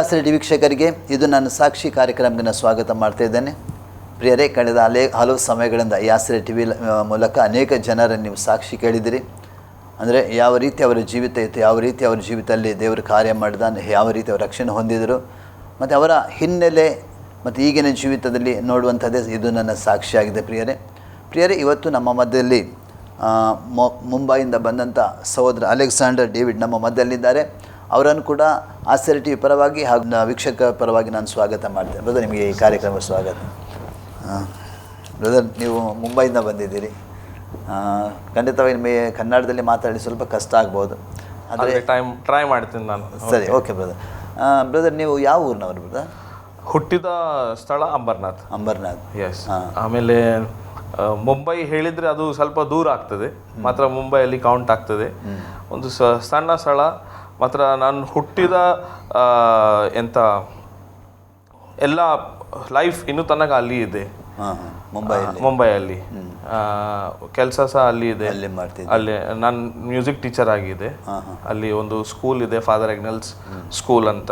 ಆಸರೆ ವೀಕ್ಷಕರಿಗೆ ಇದು ನನ್ನ ಸಾಕ್ಷಿ ಕಾರ್ಯಕ್ರಮಕ್ಕೆ ಸ್ವಾಗತ ಮಾಡ್ತಾ ಇದ್ದೇನೆ. ಪ್ರಿಯರೇ, ಕಳೆದ ಹಲವು ಸಮಯಗಳಿಂದ ಈ ಆಸರೆ ಟಿವಿ ಮೂಲಕ ಅನೇಕ ಜನರನ್ನು ನೀವು ಸಾಕ್ಷಿ ಕೇಳಿದಿರಿ. ಅಂದರೆ ಯಾವ ರೀತಿ ಅವರ ಜೀವಿತ ಇತ್ತು, ಯಾವ ರೀತಿ ಅವರ ಜೀವಿತದಲ್ಲಿ ದೇವರು ಕಾರ್ಯ ಮಾಡಿದ, ಯಾವ ರೀತಿ ಅವರು ರಕ್ಷಣೆ ಹೊಂದಿದರು, ಮತ್ತು ಅವರ ಹಿನ್ನೆಲೆ ಮತ್ತು ಈಗಿನ ಜೀವಿತದಲ್ಲಿ ನೋಡುವಂಥದ್ದೇ ಇದು ನನ್ನ ಸಾಕ್ಷಿಯಾಗಿದೆ. ಪ್ರಿಯರೇ, ಇವತ್ತು ನಮ್ಮ ಮಧ್ಯದಲ್ಲಿ ಮುಂಬೈಯಿಂದ ಬಂದಂಥ ಸಹೋದರ ಅಲೆಕ್ಸಾಂಡರ್ ಡೇವಿಡ್ ನಮ್ಮ ಮಧ್ಯದಲ್ಲಿದ್ದಾರೆ. ಅವರನ್ನು ಕೂಡ ಆಸರೆ ಟಿವಿ ಪರವಾಗಿ ಹಾಗೂ ವೀಕ್ಷಕ ಪರವಾಗಿ ನಾನು ಸ್ವಾಗತ ಮಾಡ್ತೇನೆ. ಬ್ರದರ್, ನಿಮಗೆ ಈ ಕಾರ್ಯಕ್ರಮ ಸ್ವಾಗತ. ಬ್ರದರ್, ನೀವು ಮುಂಬೈಯಿಂದ ಬಂದಿದ್ದೀರಿ. ಖಂಡಿತವಾಗಿ ನಿಮಗೆ ಕನ್ನಡದಲ್ಲಿ ಮಾತಾಡಿ ಸ್ವಲ್ಪ ಕಷ್ಟ ಆಗ್ಬೋದು, ಆದರೆ ಟ್ರೈ ಮಾಡ್ತೀನಿ ನಾನು. ಸರಿ, ಓಕೆ ಬ್ರದರ್. ಬ್ರದರ್, ನೀವು ಯಾವ ಊರಿನವರು ಬ್ರದರ್? ಹುಟ್ಟಿದ ಸ್ಥಳ ಅಂಬರ್ನಾಥ್. ಎಸ್. ಆಮೇಲೆ ಮುಂಬೈ ಹೇಳಿದರೆ ಅದು ಸ್ವಲ್ಪ ದೂರ ಆಗ್ತದೆ, ಮಾತ್ರ ಮುಂಬೈಯಲ್ಲಿ ಕೌಂಟ್ ಆಗ್ತದೆ. ಒಂದು ಸಣ್ಣ ಸ್ಥಳ ಮಾತ್ರ. ನಾನು ಹುಟ್ಟಿದ ಎಲ್ಲ ಲೈಫ್ ಇನ್ನೂ ತನಕ ಅಲ್ಲಿ ಇದೆ, ಮುಂಬೈಯಲ್ಲಿ. ಕೆಲಸ ಸಹ ಅಲ್ಲಿ ಇದೆ. ಅಲ್ಲಿ ನಾನು ಮ್ಯೂಸಿಕ್ ಟೀಚರ್ ಆಗಿದೆ. ಅಲ್ಲಿ ಒಂದು ಸ್ಕೂಲ್ ಇದೆ, ಫಾದರ್ ಎಗ್ನಲ್ಸ್ ಸ್ಕೂಲ್ ಅಂತ,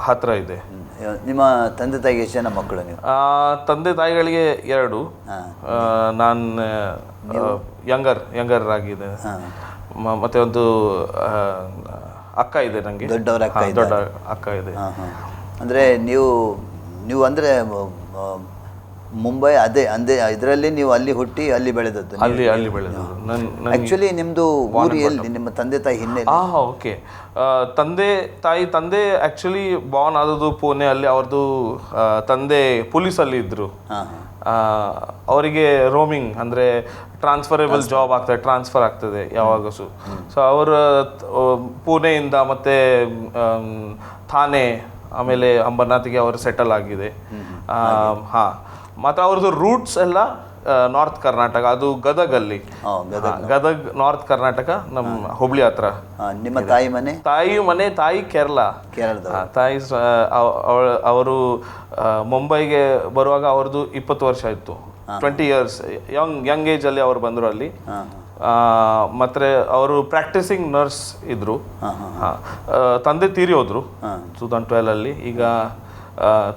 ಹತ್ರ ಇದೆ. ನಿಮ್ಮ ತಂದೆ ತಾಯಿಗೆ ಎಷ್ಟು ಜನ ಮಕ್ಕಳು ನೀವು? ತಂದೆ ತಾಯಿಗಳಿಗೆ 2. ನಾನು ಯಂಗರ್ ಆಗಿದೆ. ಮತ್ತೆ ಒಂದು ಅಕ್ಕ ಇದೆ ನನಗೆ, ದೊಡ್ಡ ಅಕ್ಕ ಇದೆ. ಅಂದರೆ ನೀವು ಅಂದರೆ ಮುಂಬೈ ಇದರಲ್ಲಿ ನೀವು ಅಲ್ಲಿ ಹುಟ್ಟಿ ಅಲ್ಲಿ ಬೆಳೆದದ್ದು? ಅಲ್ಲಿ ಬೆಳೆದದ್ದು. ಆ್ಯಕ್ಚುಲಿ ನಿಮ್ಮದು ಊರು ಎಲ್ಲಿ, ನಿಮ್ಮ ತಂದೆ ತಾಯಿ ಹಿನ್ನೆಲೆ? ಓಕೆ. ತಂದೆ ಆ್ಯಕ್ಚುಲಿ ಬಾರ್ನ್ ಆದದ್ದು ಪುಣೆ ಅಲ್ಲಿ. ಅವ್ರದ್ದು ತಂದೆ ಪೊಲೀಸಲ್ಲಿ ಇದ್ದರು. ಅವರಿಗೆ ರೋಮಿಂಗ್ ಅಂದರೆ ಟ್ರಾನ್ಸ್ಫರೇಬಲ್ ಜಾಬ್ ಆಗ್ತದೆ, ಟ್ರಾನ್ಸ್ಫರ್ ಆಗ್ತದೆ ಯಾವಾಗ. ಸೊ ಅವರು ಪುಣೆಯಿಂದ ಮತ್ತು ಥಾನೆ ಆಮೇಲೆ ಅಂಬರ್ನಾಥ್ಗೆ ಅವರು ಸೆಟಲ್ ಆಗಿದೆ. ಮತ್ತು ಅವ್ರದ್ದು ರೂಟ್ಸ್ ಎಲ್ಲ ನಾರ್ತ್ ಕರ್ನಾಟಕ, ಅದು ಗದಗಲ್ಲಿ. ಗದಗ್ ನಾರ್ತ್ ಕರ್ನಾಟಕ, ನಮ್ಮ ಹುಬ್ಳಿ ಹತ್ರ. ನಿಮ್ಮ ತಾಯಿ ಮನೆ? ತಾಯಿ ಕೇರಳ. ತಾಯಿ ಅವರು ಮುಂಬೈಗೆ ಬರುವಾಗ ಅವ್ರದ್ದು 20 ವರ್ಷ ಇತ್ತು, 20 years. ಯಂಗ್ ಏಜಲ್ಲಿ ಅವ್ರು ಬಂದರು ಅಲ್ಲಿ. ಮತ್ತೆ ಅವರು ಪ್ರಾಕ್ಟೀಸಿಂಗ್ ನರ್ಸ್ ಇದ್ರು. ತಂದೆ ತೀರಿ ಹೋದ್ರು 2012 ಈಗ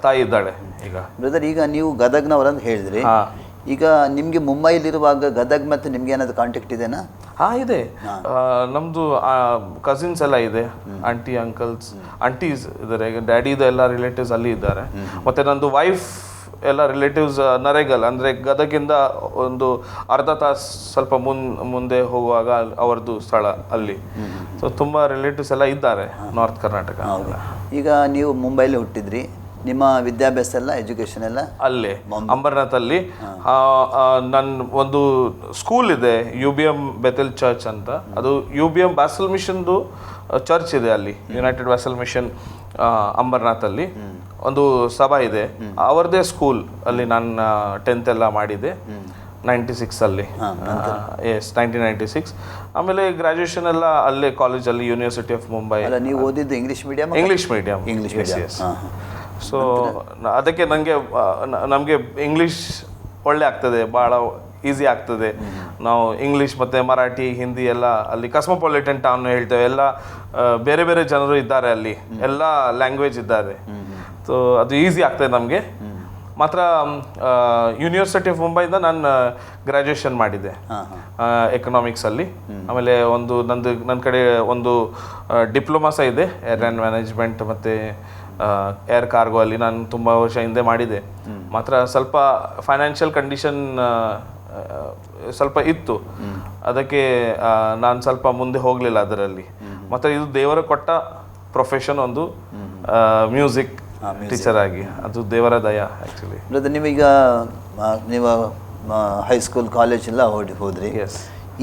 ತಾಯಿ ಇದ್ದಾಳೆ ಈಗ. ಬ್ರದರ್, ಈಗ ನೀವು ಗದಗ್ನವರಂತ ಹೇಳಿದ್ರಿ. ಈಗ ನಿಮಗೆ ಮುಂಬೈಲಿರುವಾಗ ಗದಗ್ ಮತ್ತು ನಿಮ್ಗೆ ಏನಾದ್ರು ಕಾಂಟ್ಯಾಕ್ಟ್ ಇದೆನಾ? ಇದೆ. ನಮ್ಮದು ಕಸಿನ್ಸ್ ಎಲ್ಲ ಇದೆ, ಆಂಟಿ ಅಂಕಲ್ಸ್ ಆಂಟೀಸ್ ಇದ್ದಾರೆ, ಡ್ಯಾಡಿದು ಎಲ್ಲ ರಿಲೇಟಿವ್ಸ್ ಅಲ್ಲಿ ಇದ್ದಾರೆ. ಮತ್ತು ನಂದು ವೈಫ್ ಎಲ್ಲ ರಿಲೇಟಿವ್ಸ್ ನರೇಗಲ್, ಅಂದರೆ ಗದಗಿಂದ ಒಂದು ಅರ್ಧ ತಾಸು ಸ್ವಲ್ಪ ಮುಂದೆ ಹೋಗುವಾಗ ಅವ್ರದ್ದು ಸ್ಥಳ ಅಲ್ಲಿ. ಸೊ ತುಂಬ ರಿಲೇಟಿವ್ಸ್ ಎಲ್ಲ ಇದ್ದಾರೆ ನಾರ್ತ್ ಕರ್ನಾಟಕ. ಈಗ ನೀವು ಮುಂಬೈಲಿ ಹುಟ್ಟಿದ್ರಿ, ನಿಮ್ಮ ವಿದ್ಯಾಭ್ಯಾಸ ಎಲ್ಲ, ಎಜುಕೇಷನ್ ಎಲ್ಲ ಅಲ್ಲೇ ಅಂಬರ್ನಾಥಲ್ಲಿ. ನನ್ನ ಒಂದು ಸ್ಕೂಲ್ ಇದೆ, UBM ಬೆಥೆಲ್ ಚರ್ಚ್ ಅಂತ. ಅದು UBM ಬ್ಯಾಸಲ್ ಮಿಷನ್ದು ಚರ್ಚ್ ಇದೆ ಅಲ್ಲಿ, ಯುನೈಟೆಡ್ ಬ್ಯಾಸಲ್ ಮಿಷನ್ ಅಂಬರ್ನಾಥಲ್ಲಿ ಒಂದು ಸಭಾ ಇದೆ. ಅವರದೇ ಸ್ಕೂಲ್ ಅಲ್ಲಿ ನಾನು 10th ಎಲ್ಲ ಮಾಡಿದೆ 96ಅಲ್ಲಿ. 1996. ಆಮೇಲೆ ಗ್ರಾಜುಯೇಷನ್ ಎಲ್ಲ ಅಲ್ಲೇ ಕಾಲೇಜಲ್ಲಿ, ಯೂನಿವರ್ಸಿಟಿ ಆಫ್ ಮುಂಬೈ. ನೀವು ಓದಿದ್ದು ಇಂಗ್ಲೀಷ್ ಮೀಡಿಯಂ. ಸೊ ಅದಕ್ಕೆ ನಮಗೆ ಇಂಗ್ಲೀಷ್ ಒಳ್ಳೆ ಆಗ್ತದೆ, ಭಾಳ ಈಸಿ ಆಗ್ತದೆ. ನಾವು ಇಂಗ್ಲೀಷ್ ಮತ್ತು ಮರಾಠಿ, ಹಿಂದಿ ಎಲ್ಲ ಅಲ್ಲಿ ಕಾಸ್ಮೋಪಾಲಿಟನ್ ಟೌನ್ ಹೇಳ್ತೇವೆ. ಎಲ್ಲ ಬೇರೆ ಬೇರೆ ಜನರು ಇದ್ದಾರೆ ಅಲ್ಲಿ, ಎಲ್ಲ ಲ್ಯಾಂಗ್ವೇಜ್ ಇದ್ದಾರೆ. ಸೊ ಅದು ಈಸಿ ಆಗ್ತದೆ ನಮಗೆ. ಮಾತ್ರ ಯೂನಿವರ್ಸಿಟಿ ಆಫ್ ಮುಂಬೈಯಿಂದ ನಾನು ಗ್ರ್ಯಾಜುಯೇಷನ್ ಮಾಡಿದ್ದೆ ಎಕನಾಮಿಕ್ಸಲ್ಲಿ. ಆಮೇಲೆ ನನ್ನ ಕಡೆ ಒಂದು ಡಿಪ್ಲೊಮಾ ಸಹ ಇದೆ, ಏರ್ಲೈನ್ ಮ್ಯಾನೇಜ್ಮೆಂಟ್ ಮತ್ತು ಏರ್ ಕಾರ್ಗೋ ಅಲ್ಲಿ. ನಾನು ತುಂಬ ವರ್ಷ ಹಿಂದೆ ಮಾಡಿದೆ. ಮಾತ್ರ ಸ್ವಲ್ಪ ಫೈನಾನ್ಷಿಯಲ್ ಕಂಡೀಷನ್ ಸ್ವಲ್ಪ ಇತ್ತು, ಅದಕ್ಕೆ ನಾನು ಸ್ವಲ್ಪ ಮುಂದೆ ಹೋಗಲಿಲ್ಲ ಅದರಲ್ಲಿ. ಮತ್ತು ಇದು ದೇವರ ಕೊಟ್ಟ ಪ್ರೊಫೆಷನ್, ಒಂದು ಮ್ಯೂಸಿಕ್ ಟೀಚರ್ ಆಗಿ. ಅದು ದೇವರ ದಯ ಆ್ಯಕ್ಚುಲಿ. ಬ್ರದರ್, ನೀವು ಹೈಸ್ಕೂಲ್ ಕಾಲೇಜ್ ಎಲ್ಲ ಹೋದ್ರಿ.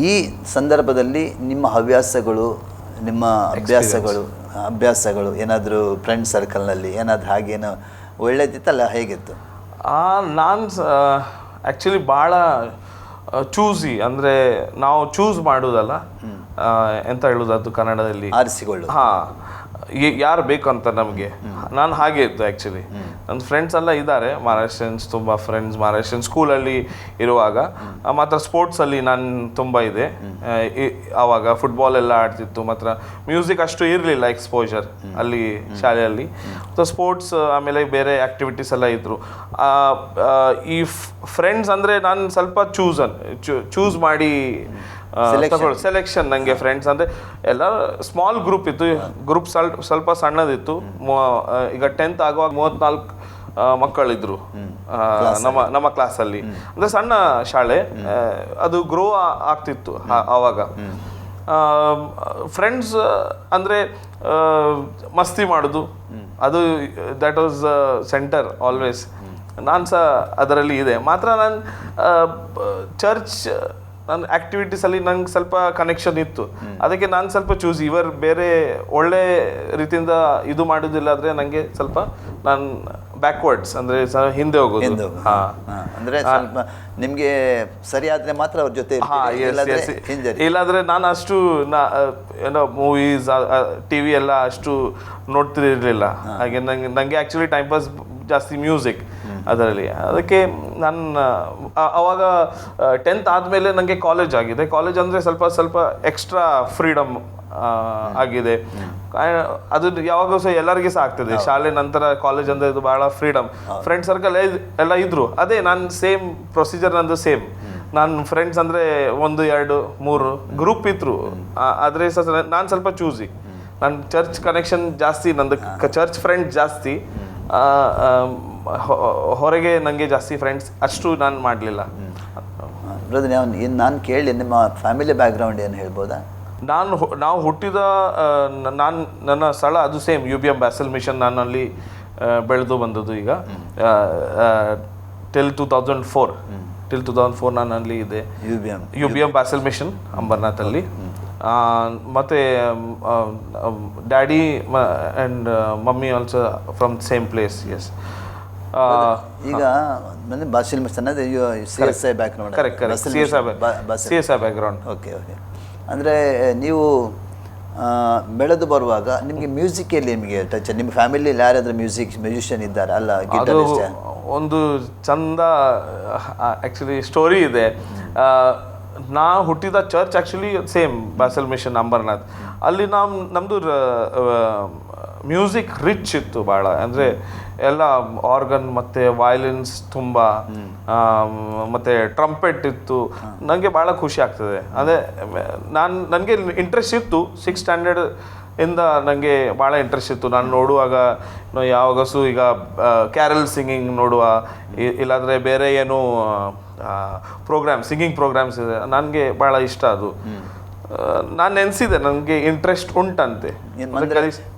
ಈ ಸಂದರ್ಭದಲ್ಲಿ ನಿಮ್ಮ ಹವ್ಯಾಸಗಳು, ನಿಮ್ಮ ಅಭ್ಯಾಸಗಳು ಏನಾದರೂ ಫ್ರೆಂಡ್ ಸರ್ಕಲ್ನಲ್ಲಿ ಏನಾದರೂ ಹಾಗೇನೋ ಒಳ್ಳೇದಿತ್ತಲ್ಲ, ಹೇಗಿತ್ತು? ನಾನು ಆ್ಯಕ್ಚುಲಿ ಭಾಳ ಚೂಸಿ, ಅಂದರೆ ನಾವು ಚೂಸ್ ಮಾಡೋದಲ್ಲ, ಎಂತ ಹೇಳೋದು ಅದು ಕನ್ನಡದಲ್ಲಿ, ಆರಿಸಿಕೊಳ್ಳು. ಯಾರು ಬೇಕಂತ ನಮಗೆ. ನಾನು ಹಾಗೆ ಇತ್ತು ಆ್ಯಕ್ಚುಲಿ. ನನ್ನ ಫ್ರೆಂಡ್ಸ್ ಎಲ್ಲ ಇದ್ದಾರೆ ಮಹಾರಾಷ್ಟ್ರನ್ಸ್, ತುಂಬ ಫ್ರೆಂಡ್ಸ್ ಮಹಾರಾಷ್ಟ್ರನ್ ಸ್ಕೂಲಲ್ಲಿ ಇರುವಾಗ. ಮಾತ್ರ ಸ್ಪೋರ್ಟ್ಸಲ್ಲಿ ನಾನು ತುಂಬ ಇದೆ. ಆವಾಗ ಫುಟ್ಬಾಲ್ ಎಲ್ಲ ಆಡ್ತಿತ್ತು, ಮಾತ್ರ ಮ್ಯೂಸಿಕ್ ಅಷ್ಟು ಇರಲಿಲ್ಲ ಎಕ್ಸ್ಪೋಜರ್ ಅಲ್ಲಿ ಶಾಲೆಯಲ್ಲಿ. ಮತ್ತು ಸ್ಪೋರ್ಟ್ಸ್ ಆಮೇಲೆ ಬೇರೆ ಆ್ಯಕ್ಟಿವಿಟೀಸ್ ಎಲ್ಲ ಇದ್ದರು. ಈ ಫ್ರೆಂಡ್ಸ್ ಅಂದರೆ ನಾನು ಸ್ವಲ್ಪ ಚೂಸ್ ಮಾಡಿ ಸೆಲೆಕ್ಷನ್. ನನಗೆ ಫ್ರೆಂಡ್ಸ್ ಅಂದರೆ ಎಲ್ಲ ಸ್ಮಾಲ್ ಗ್ರೂಪ್ ಇತ್ತು. ಗ್ರೂಪ್ ಸ್ವಲ್ಪ ಸಣ್ಣದಿತ್ತು. ಈಗ 10th ಆಗುವಾಗ 34 ಮಕ್ಕಳಿದ್ರು ನಮ್ಮ ಕ್ಲಾಸಲ್ಲಿ. ಅಂದರೆ ಸಣ್ಣ ಶಾಲೆ, ಅದು ಗ್ರೋ ಆಗ್ತಿತ್ತು ಆವಾಗ. ಫ್ರೆಂಡ್ಸ್ ಅಂದರೆ ಮಸ್ತಿ ಮಾಡೋದು, ಅದು ದ್ಯಾಟ್ ವಾಸ್ ಸೆಂಟರ್ ಆಲ್ವೇಸ್. ನಾನು ಸಹ ಅದರಲ್ಲಿ ಇದೆ. ಮಾತ್ರ ನಾನು ಚರ್ಚ್ ನನ್ನ ಆ್ಯಕ್ಟಿವಿಟೀಸಲ್ಲಿ ನಂಗೆ ಸ್ವಲ್ಪ ಕನೆಕ್ಷನ್ ಇತ್ತು. ಅದಕ್ಕೆ ನಾನು ಸ್ವಲ್ಪ ಇವರು ಬೇರೆ ಒಳ್ಳೆ ರೀತಿಯಿಂದ ಇದು ಮಾಡೋದಿಲ್ಲ ಆದರೆ ನನಗೆ ಸ್ವಲ್ಪ ನಾನು ಬ್ಯಾಕ್ವರ್ಡ್ಸ್ ಅಂದರೆ ಹಿಂದೆ ಹೋಗೋದು. ಅಂದರೆ ಸ್ವಲ್ಪ ನಿಮಗೆ ಸರಿಯಾದರೆ ಮಾತ್ರ ಅವ್ರ ಜೊತೆ. ಇಲ್ಲಾಂದರೆ ನಾನು ಅಷ್ಟು ಏನೋ ಮೂವೀಸ್ TV ಎಲ್ಲ ಅಷ್ಟು ನೋಡ್ತಿರಲಿಲ್ಲ. ಹಾಗೆ ನನಗೆ ಆ್ಯಕ್ಚುಲಿ ಟೈಮ್ ಪಾಸ್ ಜಾಸ್ತಿ ಮ್ಯೂಸಿಕ್ ಅದರಲ್ಲಿ. ಅದಕ್ಕೆ ನಾನು ಆವಾಗ 10th ಆದಮೇಲೆ ನನಗೆ ಕಾಲೇಜ್ ಆಗಿದೆ. ಕಾಲೇಜ್ ಅಂದರೆ ಸ್ವಲ್ಪ ಎಕ್ಸ್ಟ್ರಾ ಫ್ರೀಡಮ್ ಆಗಿದೆ. ಅದು ಯಾವಾಗ ಸಹ ಎಲ್ಲರಿಗೆ ಸಹ ಆಗ್ತದೆ. ಶಾಲೆ ನಂತರ ಕಾಲೇಜ್ ಅಂದರೆ ಇದು ಭಾಳ ಫ್ರೀಡಮ್. ಫ್ರೆಂಡ್ ಸರ್ಕಲ್ ಎಲ್ಲ ಇದ್ದರು. ಅದೇ ನಾನು ಸೇಮ್ ಪ್ರೊಸೀಜರ್ ನಂದು ಸೇಮ್. ನಾನು ಫ್ರೆಂಡ್ಸ್ ಅಂದರೆ 1, 2, 3 ಗ್ರೂಪ್ ಇದ್ರು. ಆದರೆ ಸಹ ನಾನು ಸ್ವಲ್ಪ ಚೂಸಿ. ನನ್ನ ಚರ್ಚ್ ಕನೆಕ್ಷನ್ ಜಾಸ್ತಿ, ನಂದು ಚರ್ಚ್ ಫ್ರೆಂಡ್ ಜಾಸ್ತಿ. ಹೊರಗೆ ನನಗೆ ಜಾಸ್ತಿ ಫ್ರೆಂಡ್ಸ್ ಅಷ್ಟು ನಾನು ಮಾಡಲಿಲ್ಲ. ನಾನು ಕೇಳಿ ನಿಮ್ಮ ಫ್ಯಾಮಿಲಿ ಬ್ಯಾಕ್ಗ್ರೌಂಡ್ ಏನು ಹೇಳ್ಬೋದಾ? ನಾವು ಹುಟ್ಟಿದ ನನ್ನ ಸ್ಥಳ ಅದು ಸೇಮ್ UBM ಬ್ಯಾಸಲ್ ಮಿಷನ್. ನಾನು ಅಲ್ಲಿ ಬೆಳೆದು ಬಂದದ್ದು. ಈಗ ಟಿಲ್ 2004 ನಾನು ಅಲ್ಲಿ ಇದೆ. UBM ಬ್ಯಾಸಲ್ ಮಿಷನ್ ಅಂಬರ್ನಾಥಲ್ಲಿ. ಮತ್ತು daddy and mummy also from same place. Yes. ಈಗ ಬ್ಯಾಸಲ್ ಮಿಷನ್ ಅಂದರೆ CSI background. Correct. CSI background. Okay. ಅಂದರೆ ನೀವು ಬೆಳೆದು ಬರುವಾಗ ನಿಮಗೆ ಮ್ಯೂಸಿಕಲ್ಲಿ ನಿಮಗೆ ಟಚ್, ನಿಮ್ಮ ಫ್ಯಾಮಿಲಿಯಲ್ಲಿ ಯಾರಾದರೂ ಮ್ಯೂಸಿಷಿಯನ್ ಇದ್ದಾರೆ? ಅಲ್ಲ, ಗಿಟಾರಿಸ್ಟ್. ಒಂದು ಚಂದ ಆ್ಯಕ್ಚುಲಿ ಸ್ಟೋರಿ ಇದೆ. ನಾ ಹುಟ್ಟಿದ church actually same Basel mission Ambernath. ಅಲ್ಲಿ ನಮ್ಮದು ಮ್ಯೂಸಿಕ್ ರಿಚ್ ಇತ್ತು ಭಾಳ. ಅಂದರೆ ಎಲ್ಲ ಆರ್ಗನ್ ಮತ್ತು ವಯಲಿನ್ಸ್ ತುಂಬ, ಮತ್ತು ಟ್ರಂಪೆಟ್ ಇತ್ತು. ನನಗೆ ಭಾಳ ಖುಷಿ ಆಗ್ತದೆ. ಅದೇ ನನಗೆ ಇಂಟ್ರೆಸ್ಟ್ ಇತ್ತು. 6th ಸ್ಟ್ಯಾಂಡರ್ಡ್ ಇಂದ ನನಗೆ ಭಾಳ ಇಂಟ್ರೆಸ್ಟ್ ಇತ್ತು. ನಾನು ನೋಡುವಾಗ ಯಾವಾಗಸು ಈಗ ಕ್ಯಾರಲ್ ಸಿಂಗಿಂಗ್ ನೋಡುವ, ಇಲ್ಲಾಂದರೆ ಬೇರೆ ಏನು ಸಿಂಗಿಂಗ್ ಪ್ರೋಗ್ರಾಮ್ಸ್ ಇದೆ, ನನಗೆ ಭಾಳ ಇಷ್ಟ ಅದು. ನಾನು ನೆನೆಸಿದೆ ನನಗೆ ಇಂಟ್ರೆಸ್ಟ್ ಉಂಟಂತೆ.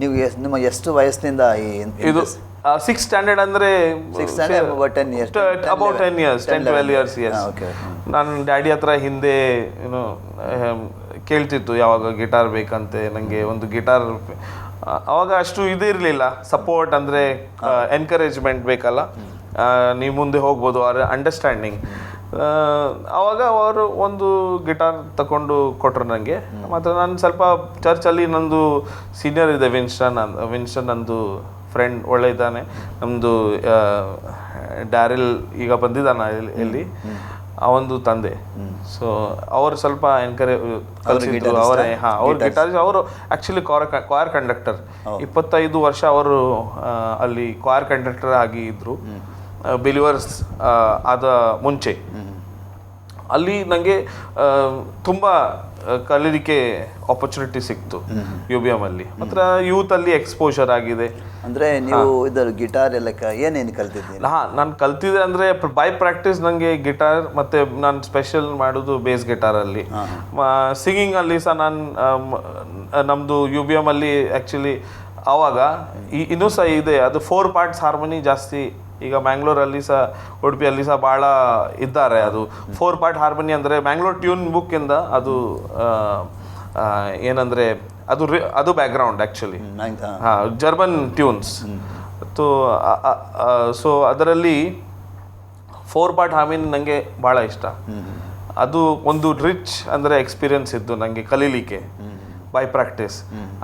ನೀವು ನಿಮ್ಮ ಎಷ್ಟು ವಯಸ್ಸಿನಿಂದ ಇದು 6th ಸ್ಟ್ಯಾಂಡರ್ಡ್ ಅಂದರೆ ಅಬೌಟ್ 10 years 10-12 years. ಎಸ್. ನಾನು ಡ್ಯಾಡಿ ಹತ್ರ ಹಿಂದೆ ಏನು ಕೇಳ್ತಿತ್ತು ಯಾವಾಗ ಗಿಟಾರ್ ಬೇಕಂತೆ. ನನಗೆ ಒಂದು ಗಿಟಾರ್ ಅವಾಗ ಅಷ್ಟು ಇದು ಇರಲಿಲ್ಲ, ಸಪೋರ್ಟ್ ಅಂದರೆ ಎನ್ಕರೇಜ್ಮೆಂಟ್ ಬೇಕಲ್ಲ, ನೀವು ಮುಂದೆ ಹೋಗ್ಬೋದು ಅವ್ರ ಅಂಡರ್ಸ್ಟ್ಯಾಂಡಿಂಗ್. ಆವಾಗ ಅವರು ಒಂದು ಗಿಟಾರ್ ತಗೊಂಡು ಕೊಟ್ಟರು ನನಗೆ. ಮತ್ತು ನಾನು ಸ್ವಲ್ಪ ಚರ್ಚಲ್ಲಿ ನಂದು ಸೀನಿಯರ್ ಇದೆ ವಿನ್ಸ್ಟನ್ ನಂದು ಫ್ರೆಂಡ್ ಒಳ್ಳೆ ಇದ್ದಾನೆ. ನಮ್ಮದು ಡ್ಯಾರಿಲ್ ಈಗ ಬಂದಿದ್ದಾನ ಇಲ್ಲಿ, ಅವನದು ತಂದೆ. ಸೊ ಅವರು ಸ್ವಲ್ಪ ಕಲಿಸಿದ್ರು. ಅವರೇ ಅವ್ರ ಗಿಟಾರಿಸ್ಟ್. ಅವರು ಆ್ಯಕ್ಚುಲಿ ಕ್ವಾಯರ್ ಕಂಡಕ್ಟರ್. 25 ವರ್ಷ ಅವರು ಅಲ್ಲಿ ಕ್ವಾಯರ್ ಕಂಡಕ್ಟರ್ ಆಗಿ ಇದ್ದರು, ಬಿಲಿವರ್ಸ್ ಆದ ಮುಂಚೆ. ಅಲ್ಲಿ ನನಗೆ ತುಂಬ ಕಲೀಲಿಕ್ಕೆ ಆಪರ್ಚುನಿಟಿ ಸಿಕ್ತು UBM ಅಲ್ಲಿ. ಮಾತ್ರ ಯೂತಲ್ಲಿ ಎಕ್ಸ್ಪೋಜರ್ ಆಗಿದೆ. ಅಂದರೆ ನೀವು ಇದರ ಗಿಟಾರ್ ಎಲ್ಲ ಏನೇನು ಕಲ್ತಿದ್ದೀನಿ? ನಾನು ಕಲ್ತಿದ್ದೆ ಅಂದರೆ ಬೈ ಪ್ರಾಕ್ಟೀಸ್. ನನಗೆ ಗಿಟಾರ್ ಮತ್ತು ನಾನು ಸ್ಪೆಷಲ್ ಮಾಡೋದು ಬೇಸ್ ಗಿಟಾರಲ್ಲಿ. ಸಿಂಗಿಂಗಲ್ಲಿ ಸಹ ನಾನು ನಮ್ಮದು UBM ಅಲ್ಲಿ ಆ್ಯಕ್ಚುಲಿ ಆವಾಗ ಇನ್ನೂ ಸಹ ಇದೆ, ಅದು 4 parts ಹಾರ್ಮೋನಿ ಜಾಸ್ತಿ. ಈಗ ಮ್ಯಾಂಗ್ಳೂರಲ್ಲಿ ಸಹ ಉಡುಪಿಯಲ್ಲಿ ಸಹ ಭಾಳ ಇದ್ದಾರೆ. ಅದು 4 part ಹಾರ್ಮೋನಿ ಅಂದರೆ ಮ್ಯಾಂಗ್ಳೂರ್ ಟ್ಯೂನ್ ಬುಕ್ಕಿಂದ ಅದು ಏನಂದರೆ ಅದು background actually. German tunes. So ಅದರಲ್ಲಿ 4 part ಹಾರ್ಮೋನಿ ನನಗೆ ಭಾಳ ಇಷ್ಟ. ಅದು ಒಂದು ರಿಚ್ ಅಂದರೆ ಎಕ್ಸ್ಪೀರಿಯನ್ಸ್ ಇತ್ತು ನನಗೆ ಕಲೀಲಿಕ್ಕೆ. By practice.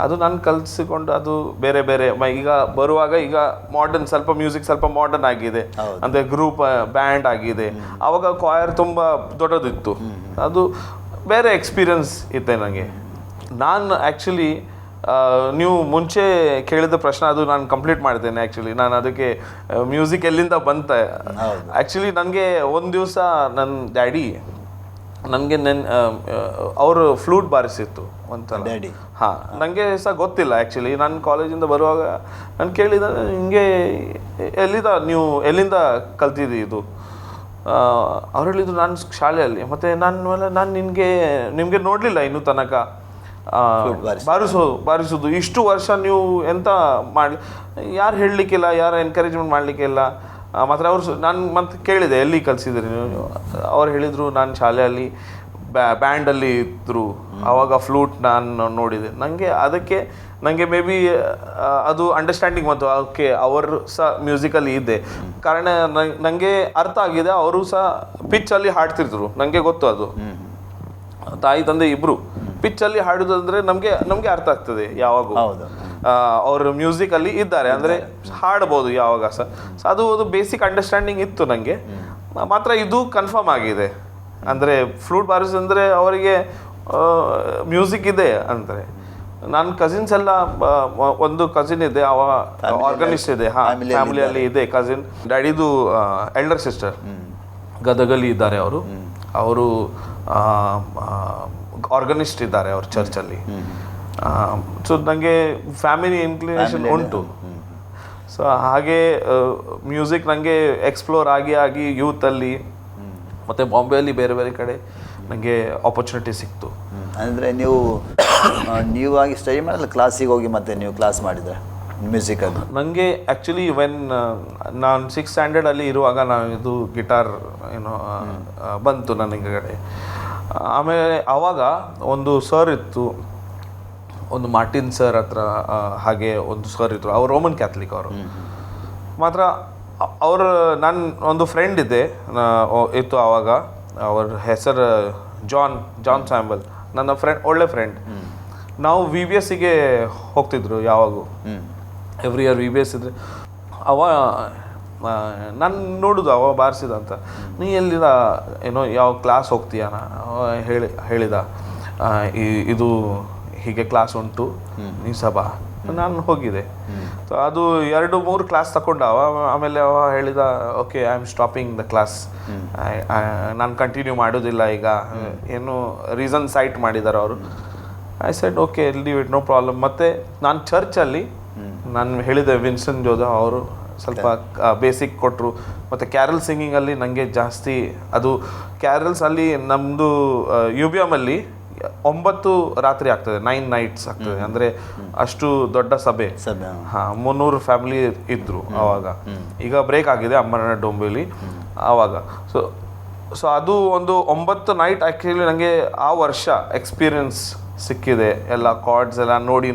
ಅದು ನಾನು ಕಲಿಸಿಕೊಂಡು ಅದು ಬೇರೆ ಬೇರೆ ಈಗ ಬರುವಾಗ ಈಗ ಮಾಡರ್ನ್ ಸ್ವಲ್ಪ ಮ್ಯೂಸಿಕ್ ಸ್ವಲ್ಪ ಮಾಡರ್ನ್ ಆಗಿದೆ, ಅಂದರೆ ಗ್ರೂಪ್ ಬ್ಯಾಂಡ್ ಆಗಿದೆ. ಆವಾಗ ಕಾಯರ್ ತುಂಬ ದೊಡ್ಡದಿತ್ತು. ಅದು ಬೇರೆ ಎಕ್ಸ್ಪೀರಿಯನ್ಸ್ ಇತ್ತೆ ನನಗೆ. ನಾನು ಆ್ಯಕ್ಚುಲಿ ನೀವು ಮುಂಚೆ ಕೇಳಿದ ಪ್ರಶ್ನೆ ಅದು ನಾನು ಕಂಪ್ಲೀಟ್ ಮಾಡ್ತೇನೆ. ಆ್ಯಕ್ಚುಲಿ ನಾನು ಅದಕ್ಕೆ ಮ್ಯೂಸಿಕ್ ಎಲ್ಲಿಂದ ಬಂತ, ಆ್ಯಕ್ಚುಲಿ ನನಗೆ ಒಂದು ದಿವಸ ನನ್ನ ಡ್ಯಾಡಿ ನನಗೆ ಅವರು ಫ್ಲೂಟ್ ಬಾರಿಸಿತ್ತು ಒಂಥರ. ಹಾಂ, ನನಗೆ ಸಹ ಗೊತ್ತಿಲ್ಲ ಆ್ಯಕ್ಚುಲಿ. ನಾನು ಕಾಲೇಜಿಂದ ಬರುವಾಗ ನಾನು ಕೇಳಿದ, ಹಿಂಗೆ ಎಲ್ಲಿಂದ ಕಲ್ತಿದ್ದಿ ಇದು? ಅವ್ರು ಹೇಳಿದ್ರು ನಾನು ಶಾಲೆಯಲ್ಲಿ. ಮತ್ತು ನಾನು ನಿಮಗೆ ನೋಡಲಿಲ್ಲ ಇನ್ನೂ ತನಕ ಬಾರಿಸೋದು. ಇಷ್ಟು ವರ್ಷ ನೀವು ಎಂತ ಮಾಡಿ, ಯಾರು ಹೇಳಲಿಕ್ಕಿಲ್ಲ, ಯಾರು ಎನ್ಕರೇಜ್ಮೆಂಟ್ ಮಾಡಲಿಕ್ಕಿಲ್ಲ. ಮಾತ್ರ ನಾನು ಮತ್ತೆ ಕೇಳಿದೆ ಎಲ್ಲಿ ಕಲಿಸಿದ್ರಿ ನೀವು? ಅವ್ರು ಹೇಳಿದರು ನಾನು ಶಾಲೆಯಲ್ಲಿ ಬ್ಯಾಂಡಲ್ಲಿ ಇದ್ದರು, ಆವಾಗ ಫ್ಲೂಟ್ ನಾನು ನೋಡಿದೆ. ನನಗೆ ಮೇ ಬಿ ಅದು ಅಂಡರ್ಸ್ಟ್ಯಾಂಡಿಂಗ್ ಬಂತು. ಓಕೆ, ಅವರು ಸಹ ಮ್ಯೂಸಿಕಲ್ಲಿ ಇದೆ. ಕಾರಣ ನನಗೆ ಅರ್ಥ ಆಗಿದೆ, ಅವರು ಸಹ ಪಿಚ್ಚಲ್ಲಿ ಹಾಡ್ತಿದ್ರು. ನನಗೆ ಗೊತ್ತು ಅದು. ತಾಯಿ ತಂದೆ ಇಬ್ಬರು ಪಿಚ್ಚಲ್ಲಿ ಹಾಡೋದಂದರೆ ನಮಗೆ ಅರ್ಥ ಆಗ್ತದೆ ಯಾವಾಗೂ. ಅವರು ಮ್ಯೂಸಿಕಲ್ಲಿ ಇದ್ದಾರೆ ಅಂದರೆ ಹಾಡ್ಬೋದು ಯಾವಾಗ ಸಹ. ಸೊ ಅದು ಬೇಸಿಕ್ ಅಂಡರ್ಸ್ಟ್ಯಾಂಡಿಂಗ್ ಇತ್ತು ನನಗೆ. ಮಾತ್ರ ಇದು ಕನ್ಫರ್ಮ್ ಆಗಿದೆ, ಅಂದರೆ ಫ್ಲೂಟ್ ಬಾರಿಸಂದರೆ ಅವರಿಗೆ ಮ್ಯೂಸಿಕ್ ಇದೆ ಅಂತಾರೆ. ನನ್ನ ಕಸಿನ್ಸ್ ಎಲ್ಲ, ಒಂದು ಕಸಿನ್ ಇದೆ, ಅವ ಆರ್ಗನಿಸ್ಟ್ ಇದೆ. ಹಾಂ, ಫ್ಯಾಮಿಲಿಯಲ್ಲಿ ಇದೆ ಕಸಿನ್. ಡ್ಯಾಡಿದು ಎಲ್ಡರ್ ಸಿಸ್ಟರ್ ಗದಗಲ್ಲಿ ಇದ್ದಾರೆ. ಅವರು ಆರ್ಗನಿಸ್ಟ್ ಇದ್ದಾರೆ ಅವ್ರ ಚರ್ಚಲ್ಲಿ. ಸೊ ನನಗೆ ಫ್ಯಾಮಿಲಿ ಇನ್ಕ್ಲಿನೇಷನ್ ಉಂಟು. ಸೊ ಹಾಗೆ ಮ್ಯೂಸಿಕ್ ನನಗೆ ಎಕ್ಸ್ಪ್ಲೋರ್ ಆಗಿ ಯೂತಲ್ಲಿ ಮತ್ತು ಬಾಂಬೆಯಲ್ಲಿ ಬೇರೆ ಬೇರೆ ಕಡೆ ನನಗೆ ಆಪರ್ಚುನಿಟಿ ಸಿಕ್ತು. ಅಂದರೆ ನೀವಾಗಿ ಸ್ಟಡಿ ಮಾಡಲ್ಲ, ಕ್ಲಾಸಿಗೆ ಹೋಗಿ ಮತ್ತೆ ನೀವು ಕ್ಲಾಸ್ ಮಾಡಿದ್ರೆ ಮ್ಯೂಸಿಕಲ್ಲಿ? ನನಗೆ ಆ್ಯಕ್ಚುಲಿ ನಾನು 6th ಸ್ಟ್ಯಾಂಡರ್ಡಲ್ಲಿ ಇರುವಾಗ ಇದು ಗಿಟಾರ್ ಬಂತು ನನಗೆ ಕಡೆ. ಆಮೇಲೆ ಆವಾಗ ಒಂದು ಸರ್ ಇತ್ತು, ಒಂದು ಮಾರ್ಟಿನ್ ಸರ್ ಹತ್ರ, ಹಾಗೆ ಒಂದು ಸರ್ ಇದ್ರು. ಅವರು ರೋಮನ್ ಕ್ಯಾಥಲಿಕ್ ಅವರು. ಮಾತ್ರ ನನ್ನ ಒಂದು ಫ್ರೆಂಡ್ ಇತ್ತು ಆವಾಗ. ಅವ್ರ ಹೆಸರು ಜಾನ್ ಸ್ಯಾಂಬಲ್. ನನ್ನ ಒಳ್ಳೆ ಫ್ರೆಂಡ್. ನಾವು VBSಗೆ ಹೋಗ್ತಿದ್ರು ಯಾವಾಗೂ. ಎವ್ರಿ ಇಯರ್ VBS ಇದ್ರೆ ನಾನು ನೋಡೋದು ಅವ ಬಾರಿಸಿದ ಅಂತ. ನೀ ಎಲ್ಲಿದ ಯಾವ ಕ್ಲಾಸ್ ಹೋಗ್ತೀಯಾನ ಹೇಳಿದ. ಇದು ಹೀಗೆ ಕ್ಲಾಸ್ ಉಂಟು, ನೀ ಸಭಾ. ನಾನು ಹೋಗಿದ್ದೆ. ಸೊ ಅದು 2-3 ಕ್ಲಾಸ್ ತಗೊಂಡವ. ಆಮೇಲೆ ಅವ ಹೇಳಿದ, okay, I am stopping the class, ನಾನು ಕಂಟಿನ್ಯೂ ಮಾಡೋದಿಲ್ಲ ಈಗ. ಏನು ರೀಸನ್ ಸೈಟ್ ಮಾಡಿದ್ದಾರೆ ಅವರು. I said okay, leave it, no problem. ಮತ್ತು ನಾನು ಚರ್ಚಲ್ಲಿ ನಾನು ಹೇಳಿದೆ ವಿನ್ಸನ್ ಜೋಧ, ಅವರು ಸ್ವಲ್ಪ ಬೇಸಿಕ್ ಕೊಟ್ಟರು. ಮತ್ತು ಕ್ಯಾರಲ್ ಸಿಂಗಿಂಗಲ್ಲಿ ನನಗೆ ಜಾಸ್ತಿ ಅದು ಕ್ಯಾರಲ್ಸಲ್ಲಿ ನಮ್ಮದು UBM ಅಲ್ಲಿ 9 ರಾತ್ರಿ ಆಗ್ತದೆ, 9 nights ಆಗ್ತದೆ. ಅಂದರೆ ಅಷ್ಟು ದೊಡ್ಡ ಸಭೆ. ಹಾಂ, 300 ಫ್ಯಾಮಿಲಿ ಇದ್ದರು ಆವಾಗ. ಈಗ ಬ್ರೇಕ್ ಆಗಿದೆ ಅಮ್ಮನ ಡೊಂಬೆಲಿ ಆವಾಗ. ಸೊ ಅದು ಒಂದು 9 night ಆ್ಯಕ್ಚುಲಿ ನನಗೆ ಆ ವರ್ಷ ಎಕ್ಸ್ಪೀರಿಯನ್ಸ್ ಸಿಕ್ಕಿದೆ. ಎಲ್ಲ ಕಾರ್ಡ್ಸ್ ಎಲ್ಲ ನೋಡಿ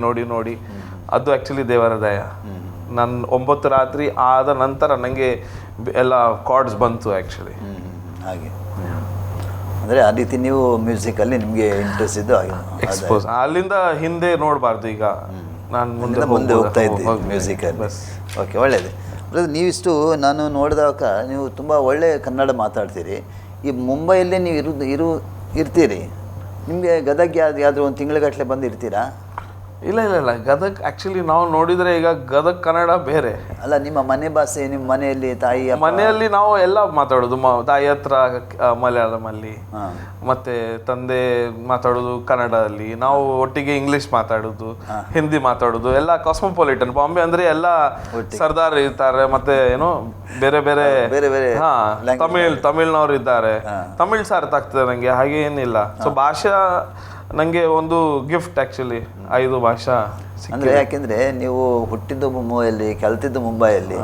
ಅದು ಆ್ಯಕ್ಚುಲಿ ದೇವರ ದಯ. ನಾನು 9 ರಾತ್ರಿ ಆದ ನಂತರ ನನಗೆ ಎಲ್ಲ ಕಾರ್ಡ್ಸ್ ಬಂತು ಆ್ಯಕ್ಚುಲಿ. ಹಾಗೆ ಅಂದರೆ ಆ ರೀತಿ ನೀವು ಮ್ಯೂಸಿಕಲ್ಲಿ ನಿಮಗೆ ಇಂಟ್ರೆಸ್ಟ್ ಇದ್ದು ಎಕ್ಸ್ಪೋಸ್. ಅಲ್ಲಿಂದ ಹಿಂದೆ ನೋಡಬಾರ್ದು. ಈಗ ನಾನು ಮುಂದೆ ಹೋಗ್ತಾ ಇದ್ದೀನಿ ಮ್ಯೂಸಿಕಲ್ಲಿ. ಓಕೆ, ಒಳ್ಳೆಯದು. ನೀವಿಷ್ಟು ನಾನು ನೋಡಿದಾಗ ನೀವು ತುಂಬ ಒಳ್ಳೆಯ ಕನ್ನಡ ಮಾತಾಡ್ತೀರಿ. ಈ ಮುಂಬೈಯಲ್ಲೇ ನೀವು ಇರ್ತೀರಿ. ನಿಮಗೆ ಗದಗ ಯಾವುದಾದ್ರೂ ಒಂದು ತಿಂಗಳಗಟ್ಟಲೆ ಬಂದು ಇರ್ತೀರಾ? ಇಲ್ಲ, ಗದಗ್ ಆ್ಯಕ್ಚುಲಿ ನಾವು ನೋಡಿದರೆ ಈಗ ಗದಗ್ ಕನ್ನಡ ಬೇರೆ ಅಲ್ಲ. ನಿಮ್ಮ ಮನೆ ಭಾಷೆ, ನಿಮ್ಮ ಮನೆಯಲ್ಲಿ ಮನೆಯಲ್ಲಿ ನಾವು ಎಲ್ಲ ಮಾತಾಡೋದು. ತಾಯಿ ಹತ್ರ ಮಲಯಾಳಮಲ್ಲಿ, ಮತ್ತು ತಂದೆ ಮಾತಾಡೋದು ಕನ್ನಡದಲ್ಲಿ, ನಾವು ಒಟ್ಟಿಗೆ ಇಂಗ್ಲೀಷ್ ಮಾತಾಡೋದು, ಹಿಂದಿ ಮಾತಾಡೋದು, ಎಲ್ಲ ಕಾಸ್ಮೋಪಾಲಿಟನ್. ಬಾಂಬೆ ಅಂದರೆ ಎಲ್ಲ ಸರ್ದಾರ್ ಇರ್ತಾರೆ, ಮತ್ತು ಬೇರೆ ಬೇರೆ ತಮಿಳ್ನವ್ರು ಇದ್ದಾರೆ. ತಮಿಳ್ ಸಹ ಅರ್ಥ ಆಗ್ತದೆ ನನಗೆ, ಹಾಗೆ ಏನಿಲ್ಲ. ಸೊ ಭಾಷಾ ನನಗೆ ಒಂದು ಗಿಫ್ಟ್ ಆ್ಯಕ್ಚುಲಿ, 5 ಭಾಷಾ. ಅಂದರೆ ಯಾಕೆಂದರೆ ನೀವು ಹುಟ್ಟಿದ್ದು ಮುಂಬೈಯಲ್ಲಿ, ಕಲ್ತಿದ್ದು ಮುಂಬೈಯಲ್ಲಿ,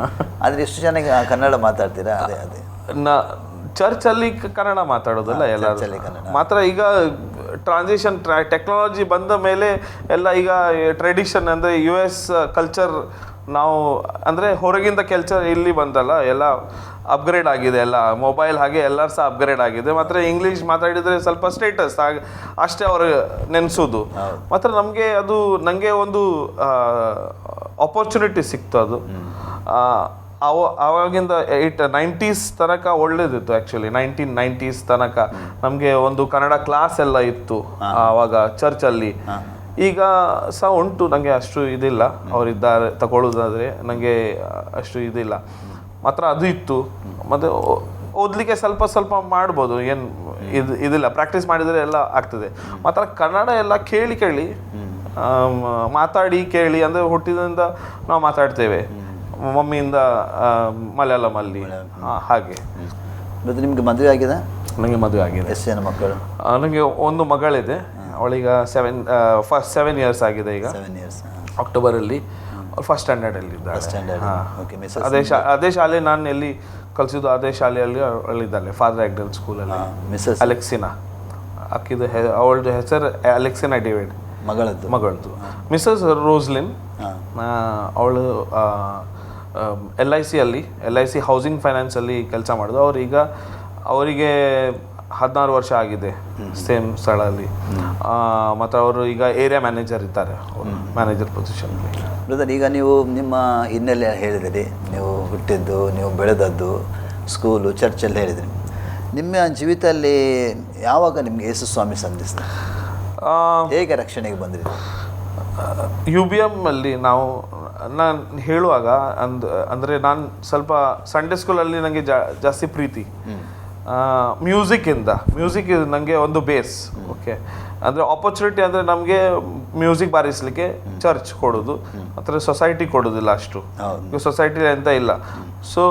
ಆದರೆ ಎಷ್ಟು ಚೆನ್ನಾಗಿ ಕನ್ನಡ ಮಾತಾಡ್ತೀರಾ? ಅದೇ ಚರ್ಚಲ್ಲಿ ಕನ್ನಡ ಮಾತಾಡೋದಲ್ಲ ಎಲ್ಲರೂ. ಮಾತ್ರ ಈಗ ಟ್ರಾನ್ಸಿಷನ್ ಟೆಕ್ನಾಲಜಿ ಬಂದ ಮೇಲೆ ಎಲ್ಲ ಈಗ ಟ್ರೆಡಿಷನ್ ಅಂದರೆ US ಕಲ್ಚರ್ ನಾವು ಅಂದರೆ ಹೊರಗಿಂದ ಕೆಲಸ ಇಲ್ಲಿ ಬಂದಲ್ಲ ಎಲ್ಲ ಅಪ್ಗ್ರೇಡ್ ಆಗಿದೆ, ಎಲ್ಲ ಮೊಬೈಲ್ ಹಾಗೆ ಎಲ್ಲರೂ ಸಹ ಅಪ್ಗ್ರೇಡ್ ಆಗಿದೆ. ಮಾತ್ರ ಇಂಗ್ಲೀಷ್ ಮಾತಾಡಿದರೆ ಸ್ವಲ್ಪ ಸ್ಟೇಟಸ್ ಅಷ್ಟೇ ಅವರು ನೆನೆಸೋದು. ಮಾತ್ರ ನನಗೆ ಒಂದು ಆಪರ್ಚುನಿಟಿ ಸಿಕ್ತು. ಅದು ಆವಾಗಿಂದ 90s ತನಕ ಒಳ್ಳೇದಿತ್ತು. ಆ್ಯಕ್ಚುಲಿ 1990s ತನಕ ನಮಗೆ ಒಂದು ಕನ್ನಡ ಕ್ಲಾಸ್ ಎಲ್ಲ ಇತ್ತು ಆವಾಗ ಚರ್ಚಲ್ಲಿ. ಈಗ ಸಹ ಉಂಟು, ನನಗೆ ಅಷ್ಟು ಇದಿಲ್ಲ, ಅವರಿದ್ದಾರೆ ತಗೊಳ್ಳೋದಾದರೆ ನನಗೆ ಅಷ್ಟು ಇದಿಲ್ಲ. ಮಾತ್ರ ಅದು ಇತ್ತು. ಮತ್ತು ಓದಲಿಕ್ಕೆ ಸ್ವಲ್ಪ ಸ್ವಲ್ಪ ಮಾಡ್ಬೋದು, ಏನು ಇದಿಲ್ಲ, ಪ್ರಾಕ್ಟೀಸ್ ಮಾಡಿದರೆ ಎಲ್ಲ ಆಗ್ತದೆ. ಮಾತ್ರ ಕನ್ನಡ ಎಲ್ಲ ಕೇಳಿ ಮಾತಾಡಿ ಕೇಳಿ, ಅಂದರೆ ಹುಟ್ಟಿದಿಂದ ನಾವು ಮಾತಾಡ್ತೇವೆ ಮಮ್ಮಿಯಿಂದ ಮಲಯಾಳಮಲ್ಲಿ ಹಾಗೆ. ಮತ್ತು ನಿಮಗೆ ಮದುವೆ ಆಗಿದೆ? ನನಗೆ ಮದುವೆ ಆಗಿದೆ. ಎಷ್ಟು ಜನ ಮಕ್ಕಳು? ನನಗೆ ಒಂದು ಮಗಳಿದೆ, ಅವಳೀಗ 7 years ಆಗಿದೆ. ಈಗ 7 years. ಅಕ್ಟೋಬರಲ್ಲಿ ಫಸ್ಟ್ ಸ್ಟ್ಯಾಂಡರ್ಡಲ್ಲಿ ಇದ್ದಾಳೆ. ಅದೇ ಶಾಲೆ ನಾನು ಎಲ್ಲಿ ಕಲಿಸಿದ್ದು, ಅದೇ ಶಾಲೆಯಲ್ಲಿ ಅವಳಿದ್ದಾಳೆ, ಫಾದರ್ ಆ್ಯಕ್ಡಲ್ ಸ್ಕೂಲಲ್ಲಿ. ಮಿಸಸ್ ಅಲೆಕ್ಸಿನಾ, ಅಕ್ಕಿದು ಅವಳದು ಹೆಸರು ಅಲೆಕ್ಸಿನಾ ಡೇವಿಡ್, ಮಗಳದ್ದು. ಮಿಸಸ್ ರೋಸ್ಲಿನ್, ಅವಳು LIC ಹೌಸಿಂಗ್ ಫೈನಾನ್ಸಲ್ಲಿ ಕೆಲಸ ಮಾಡೋದು. ಅವರಿಗೆ 16 ವರ್ಷ ಆಗಿದೆ ಸೇಮ್ ಸ್ಥಳದಲ್ಲಿ. ಮತ್ತು ಅವರು ಈಗ ಏರಿಯಾ ಮ್ಯಾನೇಜರ್ ಇದ್ದಾರೆ, ಮ್ಯಾನೇಜರ್ ಪೊಸಿಷನ್ಲಿ. ಬ್ರದರ್, ಈಗ ನೀವು ನಿಮ್ಮ ಹಿನ್ನೆಲೆ ಹೇಳಿದಿರಿ, ನೀವು ಹುಟ್ಟಿದ್ದು, ನೀವು ಬೆಳೆದದ್ದು, ಸ್ಕೂಲು, ಚರ್ಚಲ್ಲಿ ಹೇಳಿದ್ರಿ. ನಿಮ್ಮ ಜೀವಿತದಲ್ಲಿ ಯಾವಾಗ ನಿಮಗೆ ಯೇಸು ಸ್ವಾಮಿ ಸಂಧಿಸಿದ? ಹೇಗೆ ರಕ್ಷಣೆಗೆ ಬಂದ್ರಿ? UBM ಅಲ್ಲಿ ನಾನು ಹೇಳುವಾಗ ಅಂದರೆ ನಾನು ಸ್ವಲ್ಪ ಸಂಡೇ ಸ್ಕೂಲಲ್ಲಿ ನನಗೆ ಜಾಸ್ತಿ ಪ್ರೀತಿ ಮ್ಯೂಸಿಕ್ ನನಗೆ ಒಂದು ಬೇಸ್. ಓಕೆ, ಅಂದರೆ ಆಪರ್ಚುನಿಟಿ ಅಂದರೆ ನಮಗೆ ಮ್ಯೂಸಿಕ್ ಬಾರಿಸಲಿಕ್ಕೆ ಚರ್ಚ್ ಕೊಡೋದು, ಮತ್ತು ಸೊಸೈಟಿ ಕೊಡೋದಿಲ್ಲ ಅಷ್ಟು. ಸೊಸೈಟಿ ಅಂತ ಇಲ್ಲ. ಸೊ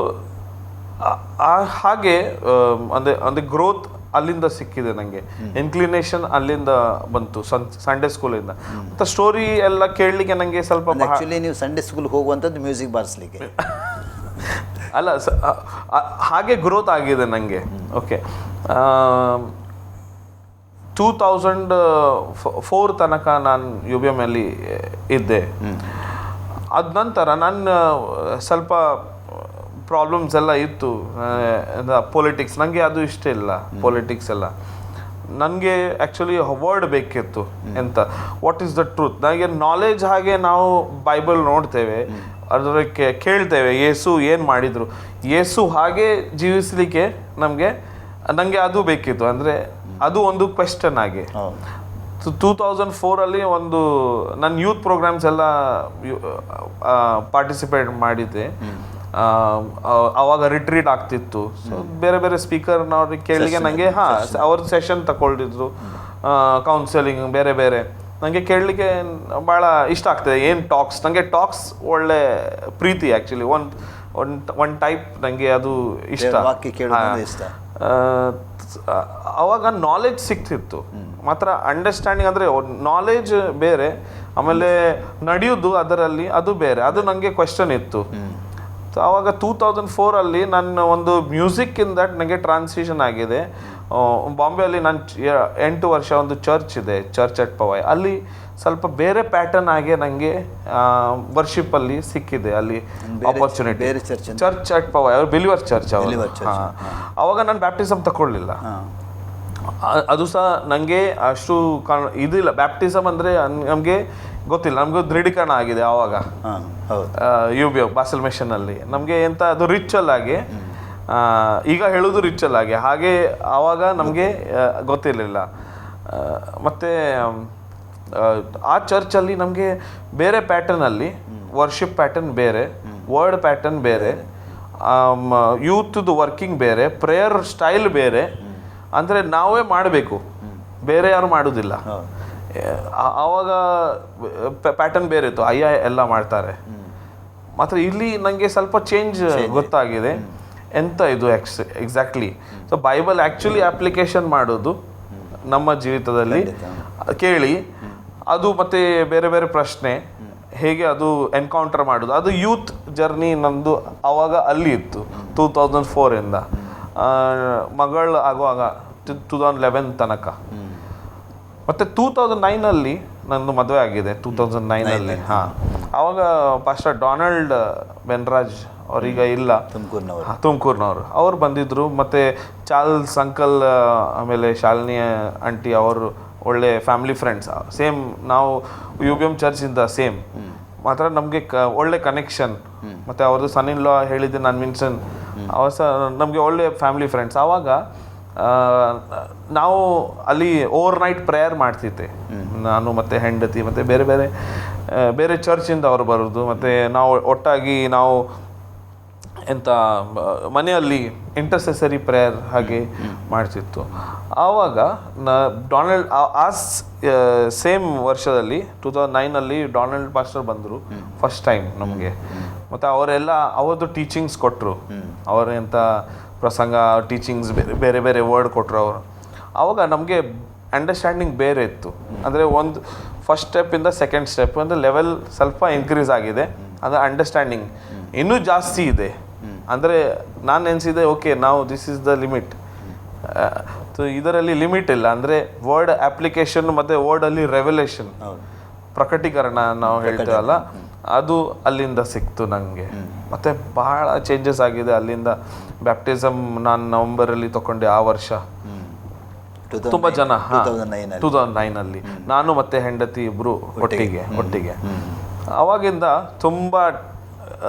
ಹಾಗೆ ಅಂದರೆ ಗ್ರೋತ್ ಅಲ್ಲಿಂದ ಸಿಕ್ಕಿದೆ ನನಗೆ, ಇನ್ಕ್ಲಿನೇಷನ್ ಅಲ್ಲಿಂದ ಬಂತು ಸಂಡೇ ಸ್ಕೂಲಿಂದ. ಮತ್ತು ಸ್ಟೋರಿ ಎಲ್ಲ ಕೇಳಲಿಕ್ಕೆ ನನಗೆ ಸ್ವಲ್ಪ. ಆ್ಯಕ್ಚುಲಿ ನೀವು ಸಂಡೇ ಸ್ಕೂಲ್ಗೆ ಹೋಗುವಂಥದ್ದು ಮ್ಯೂಸಿಕ್ ಬಾರಿಸಲಿಕ್ಕೆ ಅಲ್ಲ, ಹಾಗೆ ಗ್ರೋತ್ ಆಗಿದೆ ನನಗೆ. ಓಕೆ, 2004 ತನಕ ನಾನು UBM ಅಲ್ಲಿ ಇದ್ದೆ. ಅದ ನಂತರ ನಾನು ಸ್ವಲ್ಪ ಪ್ರಾಬ್ಲಮ್ಸ್ ಎಲ್ಲ ಇತ್ತು, ಪೊಲಿಟಿಕ್ಸ್. ನನಗೆ ಅದು ಇಷ್ಟ ಇಲ್ಲ, ಪೊಲಿಟಿಕ್ಸ್ ಎಲ್ಲ. ನನಗೆ ಆ್ಯಕ್ಚುಲಿ ವರ್ಡ್ ಬೇಕಿತ್ತು, ಎಂತ ವಾಟ್ ಈಸ್ ದ ಟ್ರೂತ್. ನನಗೆ ನಾಲೆಜ್, ಹಾಗೆ ನಾವು ಬೈಬಲ್ ನೋಡ್ತೇವೆ, ಅದಕ್ಕೆ ಕೇಳ್ತೇವೆ ಯೇಸು ಏನು ಮಾಡಿದರು, ಯೇಸು ಹಾಗೆ ಜೀವಿಸಲಿಕ್ಕೆ ನನಗೆ ಅದು ಬೇಕಿತ್ತು. ಅಂದರೆ ಅದು ಒಂದು ಕ್ವೆಶ್ಚನ್ ಆಗಿ. 2004 ಒಂದು ನನ್ನ ಯೂತ್ ಪ್ರೋಗ್ರಾಮ್ಸ್ ಎಲ್ಲ ಪಾರ್ಟಿಸಿಪೇಟ್ ಮಾಡಿದ್ದೆ. ಆವಾಗ ರಿಟ್ರೀಟ್ ಆಗ್ತಿತ್ತು. ಸೊ ಬೇರೆ ಬೇರೆ ಸ್ಪೀಕರ್ನವ್ರಿಗೆ ಕೇಳಲಿಕ್ಕೆ ನನಗೆ ಅವ್ರ ಸೆಷನ್ ತಗೊಳ್ತಿದ್ರು, ಕೌನ್ಸಿಲಿಂಗ್ ಬೇರೆ ಬೇರೆ. ನನಗೆ ಕೇಳಲಿಕ್ಕೆ ಭಾಳ ಇಷ್ಟ ಆಗ್ತದೆ. ಏನು ಟಾಕ್ಸ್, ನನಗೆ ಟಾಕ್ಸ್ ಒಳ್ಳೆ ಪ್ರೀತಿ. ಆ್ಯಕ್ಚುಲಿ ಒನ್ ಟೈಪ್ ನನಗೆ ಅದು ಇಷ್ಟ. ಆವಾಗ ನಾಲೆಜ್ ಸಿಗ್ತಿತ್ತು, ಮಾತ್ರ ಅಂಡರ್ಸ್ಟ್ಯಾಂಡಿಂಗ್ ಅಂದರೆ ನಾಲೆಜ್ ಬೇರೆ, ಆಮೇಲೆ ನಡೆಯೋದು ಅದರಲ್ಲಿ ಅದು ಬೇರೆ. ಅದು ನನಗೆ ಕ್ವೆಶ್ಚನ್ ಇತ್ತು. ಸೊ ಆವಾಗ 2004 ನನ್ನ ಒಂದು ಮ್ಯೂಸಿಕ್ಕಿಂದ ನನಗೆ ಟ್ರಾನ್ಸಿಷನ್ ಆಗಿದೆ. ಬಾಂಬೆಯಲ್ಲಿ ನಾನು 8 ವರ್ಷ ಒಂದು ಚರ್ಚ್ ಇದೆ, ಚರ್ಚ್ ಅಟ್ ಪವಾಯ್. ಅಲ್ಲಿ ಸ್ವಲ್ಪ ಬೇರೆ ಪ್ಯಾಟರ್ನ್ ಆಗಿ ನನಗೆ ವರ್ಷಿಪ್ಪಲ್ಲಿ ಸಿಕ್ಕಿದೆ. ಅಲ್ಲಿ ಆಪರ್ಚುನಿಟಿ, ಚರ್ಚ್ ಅಟ್ ಪವಾಯ್, ಅವ್ರು ಬಿಲಿವರ್ ಚರ್ಚ್. ಆವಾಗ ನಾನು ಬ್ಯಾಪ್ಟಿಸಮ್ ತಗೊಳ್ಳಿಲ್ಲ. ಅದು ಸಹ ನನಗೆ ಅಷ್ಟು ಇದಿಲ್ಲ. ಬ್ಯಾಪ್ಟಿಸಮ್ ಅಂದರೆ ನಮಗೆ ಗೊತ್ತಿಲ್ಲ, ನಮಗೂ ದೃಢೀಕರಣ ಆಗಿದೆ ಆವಾಗ UBM ಬಾಸಲ್ ಮಿಷನಲ್ಲಿ. ನಮಗೆ ಎಂತ ಅದು ರಿಚುವಲ್ ಆಗಿ, ಈಗ ಹೇಳೋದು ರಿಚುವಲ್ ಆಗಿ, ಹಾಗೆ ಆವಾಗ ನಮಗೆ ಗೊತ್ತಿರಲಿಲ್ಲ. ಮತ್ತು ಆ ಚರ್ಚಲ್ಲಿ ನಮಗೆ ಬೇರೆ ಪ್ಯಾಟರ್ನಲ್ಲಿ, ವರ್ಷಿಪ್ ಪ್ಯಾಟರ್ನ್ ಬೇರೆ, ವರ್ಡ್ ಪ್ಯಾಟರ್ನ್ ಬೇರೆ, ಯೂತ್ದು ವರ್ಕಿಂಗ್ ಬೇರೆ, ಪ್ರೇಯರ್ ಸ್ಟೈಲ್ ಬೇರೆ. ಅಂದರೆ ನಾವೇ ಮಾಡಬೇಕು, ಬೇರೆ ಯಾರು ಮಾಡೋದಿಲ್ಲ. ಆವಾಗ ಪ್ಯಾಟರ್ನ್ ಬೇರೆ ಇತ್ತು, ಎಲ್ಲ ಮಾಡ್ತಾರೆ. ಮಾತ್ರ ಇಲ್ಲಿ ನನಗೆ ಸ್ವಲ್ಪ ಚೇಂಜ್ ಗೊತ್ತಾಗಿದೆ. ಎಂತ ಇದು exactly. So Bible actually application ಮಾಡೋದು ನಮ್ಮ ಜೀವಿತದಲ್ಲಿ ಕೇಳಿ, ಅದು ಮತ್ತು ಬೇರೆ ಬೇರೆ ಪ್ರಶ್ನೆ ಹೇಗೆ ಅದು ಎನ್ಕೌಂಟರ್ ಮಾಡೋದು, ಅದು ಯೂತ್ ಜರ್ನಿ ನಂದು ಆವಾಗ ಅಲ್ಲಿ ಇತ್ತು. 2004 ಮಗಳು ಆಗುವಾಗ 2011 ತನಕ. ಮತ್ತು 2009 ನಂದು ಮದುವೆ ಆಗಿದೆ. 2009 ಆವಾಗ ಪಾಸ್ಟರ್ ಡೊನಾಲ್ಡ್ ಬೆನ್ರಾಜ್ ಅವ್ರೀಗ ಇಲ್ಲ, ತುಮಕೂರಿನವರು, ಅವ್ರು ಬಂದಿದ್ದರು. ಮತ್ತು ಚಾರ್ಲ್ಸ್ ಅಂಕಲ್, ಆಮೇಲೆ ಶಾಲಿನಿ ಆಂಟಿ, ಅವರು ಒಳ್ಳೆ ಫ್ಯಾಮಿಲಿ ಫ್ರೆಂಡ್ಸ್. ಸೇಮ್ ನಾವು UBM ಚರ್ಚಿಂದ ಸೇಮ್, ಮಾತ್ರ ನಮಗೆ ಒಳ್ಳೆ ಕನೆಕ್ಷನ್. ಮತ್ತು ಅವ್ರದ್ದು ಸನ್ ಇನ್ ಲಾ ಹೇಳಿದ್ದೆ ನಾನು ಮಿನ್ಸನ್, ಅವ್ರು ನಮಗೆ ಒಳ್ಳೆ ಫ್ಯಾಮಿಲಿ ಫ್ರೆಂಡ್ಸ್. ಆವಾಗ ನಾವು ಅಲ್ಲಿ ಓವರ್ ನೈಟ್ ಪ್ರೇಯರ್ ಮಾಡ್ತಿದ್ದೆ, ನಾನು ಮತ್ತು ಹೆಂಡತಿ, ಮತ್ತು ಬೇರೆ ಬೇರೆ ಬೇರೆ ಚರ್ಚಿಂದ ಅವರು ಬರೋದು. ಮತ್ತು ನಾವು ಒಟ್ಟಾಗಿ ನಾವು ಎಂಥ ಮನೆಯಲ್ಲಿ ಇಂಟರ್ಸೆಸರಿ ಪ್ರೇಯರ್ ಹಾಗೆ ಮಾಡ್ತಿತ್ತು. ಆವಾಗ ಡೊನಾಲ್ಡ್ ಸೇಮ್ ವರ್ಷದಲ್ಲಿ 2009 ಡೊನಾಲ್ಡ್ ಪಾಸ್ಟರ್ ಬಂದರು ಫಸ್ಟ್ ಟೈಮ್ ನಮಗೆ. ಮತ್ತು ಅವರೆಲ್ಲ ಅವ್ರದ್ದು ಟೀಚಿಂಗ್ಸ್ ಕೊಟ್ಟರು, ಅವರ ಎಂಥ ಪ್ರಸಂಗ ಟೀಚಿಂಗ್ಸ್ ಬೇರೆ ಬೇರೆ ವರ್ಡ್ ಕೊಟ್ಟರು ಅವರು. ಆವಾಗ ನಮಗೆ ಅಂಡರ್ಸ್ಟ್ಯಾಂಡಿಂಗ್ ಬೇರೆ ಇತ್ತು. ಅಂದರೆ ಒಂದು ಫಸ್ಟ್ ಸ್ಟೆಪ್ಪಿಂದ ಸೆಕೆಂಡ್ ಸ್ಟೆಪ್ ಅಂದರೆ ಲೆವೆಲ್ ಸ್ವಲ್ಪ ಇನ್ಕ್ರೀಸ್ ಆಗಿದೆ, ಅದು ಅಂಡರ್ಸ್ಟ್ಯಾಂಡಿಂಗ್ ಇನ್ನೂ ಜಾಸ್ತಿ ಇದೆ. ಅಂದರೆ ನಾನು ಎನಿಸಿದೆ ಓಕೆ ನಾವು ದಿಸ್ ಇಸ್ ದ ಲಿಮಿಟ್. ಇದರಲ್ಲಿ ಲಿಮಿಟ್ ಇಲ್ಲ. ಅಂದರೆ ವರ್ಡ್ ಅಪ್ಲಿಕೇಶನ್ ಮತ್ತು ವರ್ಡಲ್ಲಿ ರೆವಲ್ಯೂಷನ್, ಪ್ರಕಟೀಕರಣ ನಾವು ಹೇಳ್ತೇವಲ್ಲ, ಅದು ಅಲ್ಲಿಂದ ಸಿಕ್ತು ನನಗೆ. ಮತ್ತು ಬಹಳ ಚೇಂಜಸ್ ಆಗಿದೆ ಅಲ್ಲಿಂದ. ಬ್ಯಾಪ್ಟಿಸಮ್ ನಾನು ನವಂಬರಲ್ಲಿ ತಗೊಂಡೆ ಆ ವರ್ಷ. ತುಂಬ ಜನ 2009 ನಾನು ಮತ್ತು ಹೆಂಡತಿ ಇಬ್ಬರು ಒಟ್ಟಿಗೆ. ಆವಾಗಿಂದ ತುಂಬ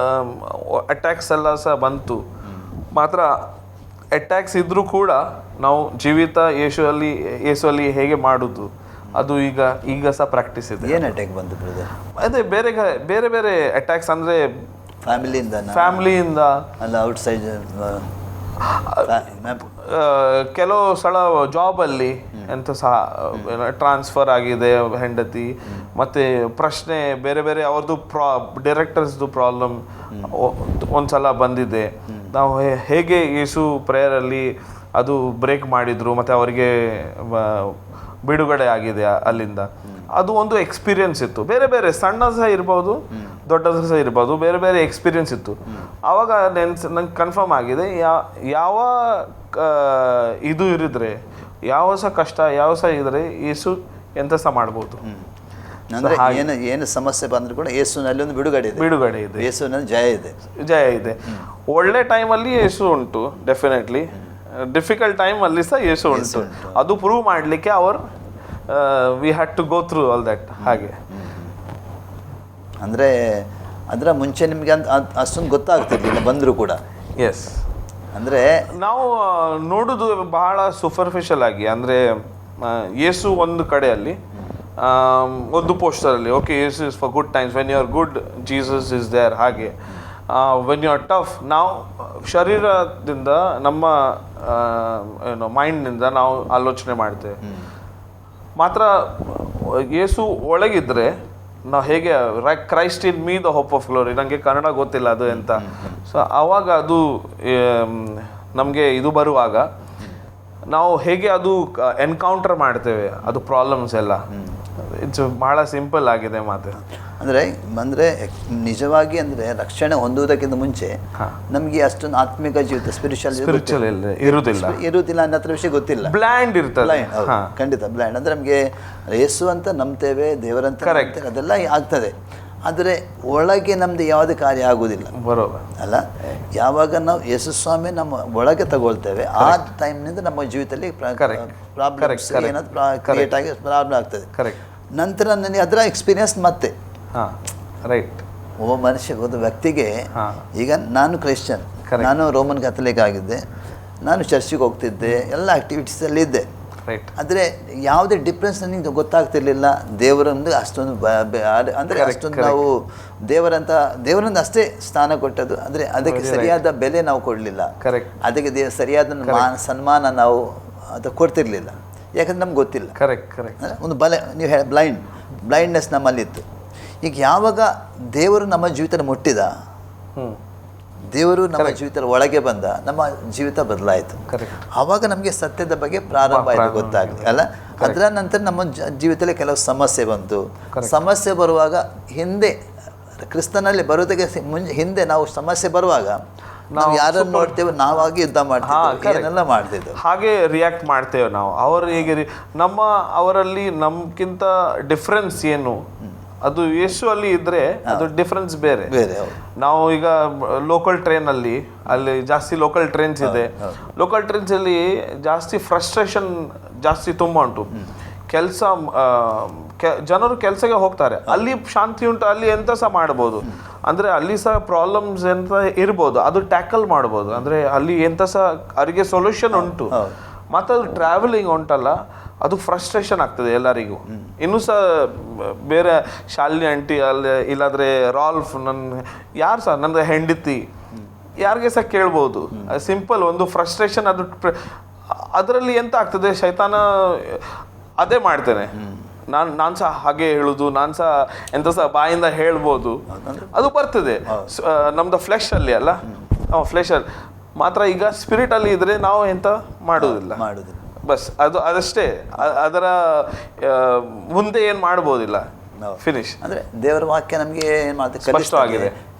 ಅಟ್ಯಾಕ್ಸ್ ಎಲ್ಲ ಸಹ ಬಂತು. ಮಾತ್ರ ಅಟ್ಯಾಕ್ಸ್ ಇದ್ದರೂ ಕೂಡ ನಾವು ಜೀವಿತ ಯೇಸುವಲ್ಲಿ ಹೇಗೆ ಮಾಡೋದು ಅದು ಈಗ ಸಹ ಪ್ರಾಕ್ಟೀಸ್ ಇದೆ. ಏನು ಅಟ್ಯಾಕ್ ಬಂತು ಬ್ರದರ್? ಅದೇ ಬೇರೆ ಬೇರೆ ಅಟ್ಯಾಕ್ಸ್, ಅಂದರೆ ಫ್ಯಾಮಿಲಿಯಿಂದ ಅಲ್ಲ, ಔಟ್ಸೈಡ್ ಕೆಲವು ಸಲ ಜಾಬಲ್ಲಿ ಎಂತ ಸಹ ಟ್ರಾನ್ಸ್ಫರ್ ಆಗಿದೆ ಹೆಂಡತಿ. ಮತ್ತು ಪ್ರಶ್ನೆ ಬೇರೆ ಬೇರೆ ಅವ್ರದ್ದು ಡೈರೆಕ್ಟರ್ಸ್ದು ಪ್ರಾಬ್ಲಮ್ ಒಂದ್ಸಲ ಬಂದಿದೆ. ನಾವು ಹೇಗೆ ಯೇಸು ಪ್ರೇಯರಲ್ಲಿ ಅದು ಬ್ರೇಕ್ ಮಾಡಿದರು ಮತ್ತು ಅವರಿಗೆ ಬಿಡುಗಡೆ ಆಗಿದೆ ಅಲ್ಲಿಂದ. ಅದು ಒಂದು ಎಕ್ಸ್ಪೀರಿಯನ್ಸ್ ಇತ್ತು. ಬೇರೆ ಬೇರೆ ಸಣ್ಣ ಸಹ ಇರ್ಬೋದು, ದೊಡ್ಡದು ಸಹ ಇರ್ಬೋದು, ಬೇರೆ ಬೇರೆ ಎಕ್ಸ್ಪೀರಿಯನ್ಸ್ ಇತ್ತು. ಆವಾಗ ನಂಗೆ ಕನ್ಫರ್ಮ್ ಆಗಿದೆ, ಯಾವ ಇದು ಇರಿದ್ರೆ, ಯಾವ ಸಹ ಕಷ್ಟ ಯಾವ ಸಹ ಇದ್ರೆ ಯೇಸು ಎಂತ ಸಹ ಮಾಡ್ಬೋದು. ಅಂದರೆ ಏನು ಸಮಸ್ಯೆ ಬಂದರೂ ಕೂಡ ಯೇಸುನಲ್ಲಿ ಒಂದು ಬಿಡುಗಡೆ ಇದೆ, ಯೇಸುನಲ್ಲಿ ಜಯ ಇದೆ. ಒಳ್ಳೆ ಟೈಮಲ್ಲಿ ಯೇಸು ಉಂಟು, ಡೆಫಿನೆಟ್ಲಿ. ಡಿಫಿಕಲ್ಟ್ ಟೈಮಲ್ಲಿ ಸಹ ಯೇಸು ಉಂಟು. ಅದು ಪ್ರೂವ್ ಮಾಡಲಿಕ್ಕೆ we had to go through all that. ಹಾಗೆ ಅಂದರೆ ಅದರ ಮುಂಚೆ ನಿಮಗೆ ಅಷ್ಟೊಂದು ಗೊತ್ತಾಗ್ತಿರ್ಲಿಲ್ಲ ಬಂದರೂ ಕೂಡ. ಎಸ್, ಅಂದರೆ ನಾವು ನೋಡೋದು ಬಹಳ ಸೂಪರ್ಫಿಷಿಯಲ್ ಆಗಿ. ಅಂದರೆ ಯೇಸು ಒಂದು ಕಡೆಯಲ್ಲಿ ಒಂದು ಪೋಸ್ಟರಲ್ಲಿ ಓಕೆ ಯೇಸು is for good times, when you are good Jesus is there. ಹಾಗೆ ವೆನ್ ಯು ಆರ್ ಟಫ್, ನಾವು ಶರೀರದಿಂದ ನಮ್ಮ ಮೈಂಡ್ನಿಂದ ನಾವು ಆಲೋಚನೆ ಮಾಡ್ತೇವೆ. ಮಾತ್ರ ಯೇಸು ಒಳಗಿದ್ರೆ ನಾವು ಹೇಗೆ Christ in me the hope of glory, ನನಗೆ ಕನ್ನಡ ಗೊತ್ತಿಲ್ಲ ಅದು ಎಂತ. ಸೊ ಆವಾಗ ಅದು ನಮಗೆ ಇದು ಬರುವಾಗ ನಾವು ಹೇಗೆ ಅದು ಎನ್ಕೌಂಟರ್ ಮಾಡ್ತೇವೆ ಅದು ಪ್ರಾಬ್ಲಮ್ಸ್ ಎಲ್ಲ. ಇಟ್ಸ್ ಬಹಳ ಸಿಂಪಲ್ ಆಗಿದೆ ಮಾತು. ಅಂದರೆ ನಿಜವಾಗಿ ಅಂದರೆ ರಕ್ಷಣೆ ಹೊಂದುವುದಕ್ಕಿಂತ ಮುಂಚೆ ನಮಗೆ ಅಷ್ಟೊಂದು ಆತ್ಮಿಕ ಜೀವಿತ ಸ್ಪಿರಿಚುವಲ್ ಇರುವುದಿಲ್ಲ ಅನ್ನೋ ವಿಷಯ ಗೊತ್ತಿಲ್ಲ. ಬ್ಲ್ಯಾಂಡ್ ಇರ್ತದೆ, ಖಂಡಿತ ಬ್ಲ್ಯಾಂಡ್. ಅಂದರೆ ನಮಗೆ ಯೇಸು ಅಂತ ನಂಬ್ತೇವೆ, ದೇವರಂತ ಅದೆಲ್ಲ ಆಗ್ತದೆ, ಆದರೆ ಒಳಗೆ ನಮ್ದು ಯಾವುದೇ ಕಾರ್ಯ ಆಗುವುದಿಲ್ಲ. ಬರೋಬರ್ ಅಲ್ಲ, ಯಾವಾಗ ನಾವು ಯೇಸು ಸ್ವಾಮಿ ನಮ್ಮ ಒಳಗೆ ತಗೊಳ್ತೇವೆ ಆ ಟೈಮ್ನಿಂದ ನಮ್ಮ ಜೀವಿತದಲ್ಲಿ ಪ್ರಾಬ್ಲಮ್ಸ್ ಏನಾದ್ರು ಕ್ರಿಯೇಟ್ ಆಗಿ ಪ್ರಾಬ್ಲಮ್ ಆಗ್ತದೆ. ನಂತರ ನನಗೆ ಅದರ ಎಕ್ಸ್ಪೀರಿಯನ್ಸ್ ಮತ್ತೆ ರೈಟ್ ಮನುಷ್ಯ ಒಂದು ವ್ಯಕ್ತಿಗೆ. ಈಗ ನಾನು ಕ್ರಿಶ್ಚಿಯನ್, ನಾನು ರೋಮನ್ ಕ್ಯಾಥಲಿಕ್ ಆಗಿದ್ದೆ, ನಾನು ಚರ್ಚಿಗೆ ಹೋಗ್ತಿದ್ದೆ, ಎಲ್ಲ ಆ್ಯಕ್ಟಿವಿಟೀಸಲ್ಲಿ ಇದ್ದೆ. ಆದರೆ ಯಾವುದೇ ಡಿಫ್ರೆನ್ಸ್ ನನಗೆ ಗೊತ್ತಾಗ್ತಿರ್ಲಿಲ್ಲ. ದೇವರೊಂದು ಅಷ್ಟೊಂದು ಅಂದರೆ ಅಷ್ಟೊಂದು ನಾವು ದೇವರೊಂದು ಅಷ್ಟೇ ಸ್ಥಾನ ಕೊಟ್ಟದ್ದು, ಅಂದರೆ ಅದಕ್ಕೆ ಸರಿಯಾದ ಬೆಲೆ ನಾವು ಕೊಡಲಿಲ್ಲ, ಅದಕ್ಕೆ ಸರಿಯಾದ ಸನ್ಮಾನ ನಾವು ಅದು ಕೊಡ್ತಿರ್ಲಿಲ್ಲ. ಯಾಕಂದ್ರೆ ನಮ್ಗೆ ಗೊತ್ತಿಲ್ಲ. ಒಂದು ನೀವು ಬ್ಲೈಂಡ್ನೆಸ್ ನಮ್ಮಲ್ಲಿತ್ತು. ಈಗ ಯಾವಾಗ ದೇವರು ನಮ್ಮ ಜೀವಿತ ಮುಟ್ಟಿದ, ದೇವರು ನಮ್ಮ ಜೀವಿತದ ಒಳಗೆ ಬಂದ, ನಮ್ಮ ಜೀವಿತ ಬದಲಾಯಿತು. ಆವಾಗ ನಮಗೆ ಸತ್ಯದ ಬಗ್ಗೆ ಪ್ರಾರಂಭ ಆಯಿತು ಗೊತ್ತಾಗಲಿ ಅಲ್ಲ. ಅದರ ನಂತರ ನಮ್ಮ ಜೀವಿತದಲ್ಲಿ ಕೆಲವು ಸಮಸ್ಯೆ ಬಂತು. ಸಮಸ್ಯೆ ಬರುವಾಗ ಹಿಂದೆ ಕ್ರಿಸ್ತನಲ್ಲಿ ಬರೋದಕ್ಕೆ ಹಿಂದೆ ನಾವು ಸಮಸ್ಯೆ ಬರುವಾಗ ನಾವು ಯಾರನ್ನು ನೋಡ್ತೇವೆ, ನಾವಾಗಿ ಯುದ್ಧ ಮಾಡ್ತೇವೆ, ಏನೆಲ್ಲ ಮಾಡ್ತಿದ್ದೇವೆ, ಹಾಗೆ ರಿಯಾಕ್ಟ್ ಮಾಡ್ತೇವೆ ನಾವು. ಅವರು ಹೇಗೆ ಅವರಲ್ಲಿ ನಮ್ಗಿಂತ ಡಿಫ್ರೆನ್ಸ್ ಏನು ಅದು ಯೇಸು ಅಲ್ಲಿ ಇದ್ರೆ ಅದು ಡಿಫ್ರೆನ್ಸ್ ಬೇರೆ. ಬೇರೆ ಹೌದು. ನಾವು ಈಗ ಲೋಕಲ್ ಟ್ರೈನ್ ಅಲ್ಲಿ ಜಾಸ್ತಿ ಲೋಕಲ್ ಟ್ರೈನ್ಸ್ ಇದೆ. ಲೋಕಲ್ ಟ್ರೈನ್ಸ್ ಅಲ್ಲಿ ಜಾಸ್ತಿ ಫ್ರಸ್ಟ್ರೇಷನ್ ಜಾಸ್ತಿ ತುಂಬ ಉಂಟು. ಕೆಲಸ ಜನರು ಕೆಲಸಕ್ಕೆ ಹೋಗ್ತಾರೆ, ಅಲ್ಲಿ ಶಾಂತಿ ಉಂಟು, ಅಲ್ಲಿ ಎಂತ ಸಹ ಮಾಡ್ಬೋದು. ಅಂದ್ರೆ ಅಲ್ಲಿ ಸಹ ಪ್ರಾಬ್ಲಮ್ಸ್ ಎಂತ ಇರ್ಬೋದು, ಅದು ಟ್ಯಾಕಲ್ ಮಾಡ್ಬೋದು. ಅಂದ್ರೆ ಅಲ್ಲಿ ಎಂತ ಸಹ ಅವರಿಗೆ ಸೊಲ್ಯೂಷನ್ ಉಂಟು. ಮತ್ತು ಅದು ಟ್ರಾವೆಲಿಂಗ್ ಉಂಟಲ್ಲ, ಅದು ಫ್ರಸ್ಟ್ರೇಷನ್ ಆಗ್ತದೆ ಎಲ್ಲರಿಗೂ. ಇನ್ನೂ ಸಹ ಬೇರೆ ಶಾಲಿನಿ ಆಂಟಿ ಅಲ್ಲಿ ಇಲ್ಲಾಂದರೆ ರಾಲ್ಫ್ ಯಾರು ಸಹ ನನ್ನ ಹೆಂಡತಿ ಯಾರಿಗೆ ಸಹ ಕೇಳ್ಬೋದು. ಸಿಂಪಲ್ ಒಂದು ಫ್ರಸ್ಟ್ರೇಷನ್. ಅದು ಅದರಲ್ಲಿ ಎಂತ ಆಗ್ತದೆ, ಶೈತಾನ ಅದೇ ಮಾಡ್ತೇನೆ. ನಾನು ಸಹ ಹಾಗೆ ಹೇಳುದು, ನಾನು ಸಹ ಎಂತ ಸಹ ಬಾಯಿಂದ ಹೇಳ್ಬೋದು, ಅದು ಬರ್ತದೆ ನಮ್ದು ಫ್ಲೆಶ್ ಅಲ್ಲಿ ಅಲ್ಲ, ಫ್ಲೆಶ್ ಅಲ್ಲಿ ಮಾತ್ರ. ಈಗ ಸ್ಪಿರಿಟ್ ಅಲ್ಲಿ ಇದ್ರೆ ನಾವು ಎಂತ ಮಾಡುವುದಿಲ್ಲ, ಬಸ್ ಅದಷ್ಟೇ. ಅದರ ಮುಂದೆ ಏನು ಮಾಡ್ಬೋದಿಲ್ಲ, ಫಿನಿಶ್. ಅಂದರೆ ದೇವರ ವಾಕ್ಯ ನಮಗೆ ಏನು ಮಾಡ್ತದೆ,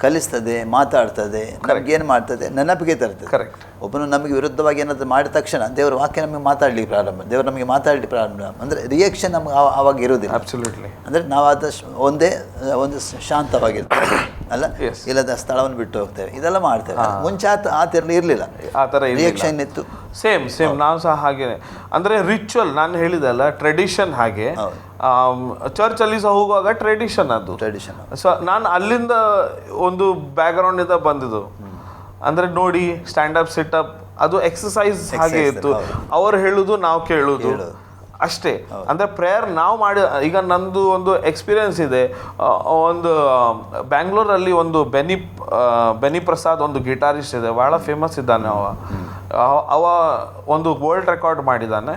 ಕಲಿಸ್ತದೆ, ಮಾತಾಡ್ತದೆ, ನಮ್ಗೆ ಏನು ಮಾಡ್ತದೆ, ನೆನಪಿಗೆ ತರ್ತದೆ. ಕರೆಕ್ಟ್. ಒಬ್ಬನು ನಮಗೆ ವಿರುದ್ಧವಾಗಿ ಏನಾದರೂ ಮಾಡಿದ ತಕ್ಷಣ ದೇವರ ವಾಕ್ಯ ನಮಗೆ ಮಾತಾಡಲಿಕ್ಕೆ ಪ್ರಾರಂಭ, ದೇವರು ನಮಗೆ ಮಾತಾಡಲಿಕ್ಕೆ ಪ್ರಾರಂಭ. ಅಂದರೆ ರಿಯಾಕ್ಷನ್ ನಮ್ಗೆ ಆವಾಗ ಇರೋದಿಲ್ಲ. ಅಬ್ಸಲ್ಯೂಟ್ಲಿ. ಅಂದರೆ ನಾವು ಆದಷ್ಟು ಒಂದು ಶಾಂತವಾಗಿರ್ತೇವೆ ಅಲ್ಲ, ಇಲ್ಲದ ಸ್ಥಳವನ್ನು ಬಿಟ್ಟು ಹೋಗ್ತೇವೆ, ಇದೆಲ್ಲ ಮಾಡ್ತೇವೆ. ಮುಂಚೆ ಆ ಥರ ಇರಲಿಲ್ಲ, ಆ ಥರ ರಿಯಾಕ್ಷನ್ ಇತ್ತು. ಸೇಮ್ ನಾವು ಸಹ ಹಾಗೇನೆ. ಅಂದರೆ ರಿಚುವಲ್ ನಾನು ಹೇಳಿದಲ್ಲ, ಟ್ರೆಡಿಷನ್ ಹಾಗೆ. ಚರ್ಚಲ್ಲಿ ಸಹ ಹೋಗುವಾಗ ಟ್ರೆಡಿಷನ್, ಅದು ಟ್ರೆಡಿಷನ್. ಸೊ ನಾನು ಅಲ್ಲಿಂದ ಒಂದು ಬ್ಯಾಕ್ಗ್ರೌಂಡಿಂದ ಬಂದಿದ್ದು. ಅಂದರೆ ನೋಡಿ, ಸ್ಟ್ಯಾಂಡಪ್ ಸಿಟಪ್ ಅದು ಎಕ್ಸಸೈಸ್ ಹಾಗೆ ಇತ್ತು. ಅವರು ಹೇಳುದು ನಾವು ಕೇಳುದು ಅಷ್ಟೇ. ಅಂದರೆ ಪ್ರೇಯರ್ ನಾವು ಮಾಡಿ. ಈಗ ನಂದು ಒಂದು ಎಕ್ಸ್ಪೀರಿಯನ್ಸ್ ಇದೆ. ಒಂದು ಬ್ಯಾಂಗ್ಳೂರಲ್ಲಿ ಒಂದು ಬೆನಿ ಪ್ರಸಾದ್ ಒಂದು ಗಿಟಾರಿಸ್ಟ್ ಇದೆ, ಭಾಳ ಫೇಮಸ್ ಇದ್ದಾನೆ. ಅವ ಒಂದು ವರ್ಲ್ಡ್ ರೆಕಾರ್ಡ್ ಮಾಡಿದ್ದಾನೆ.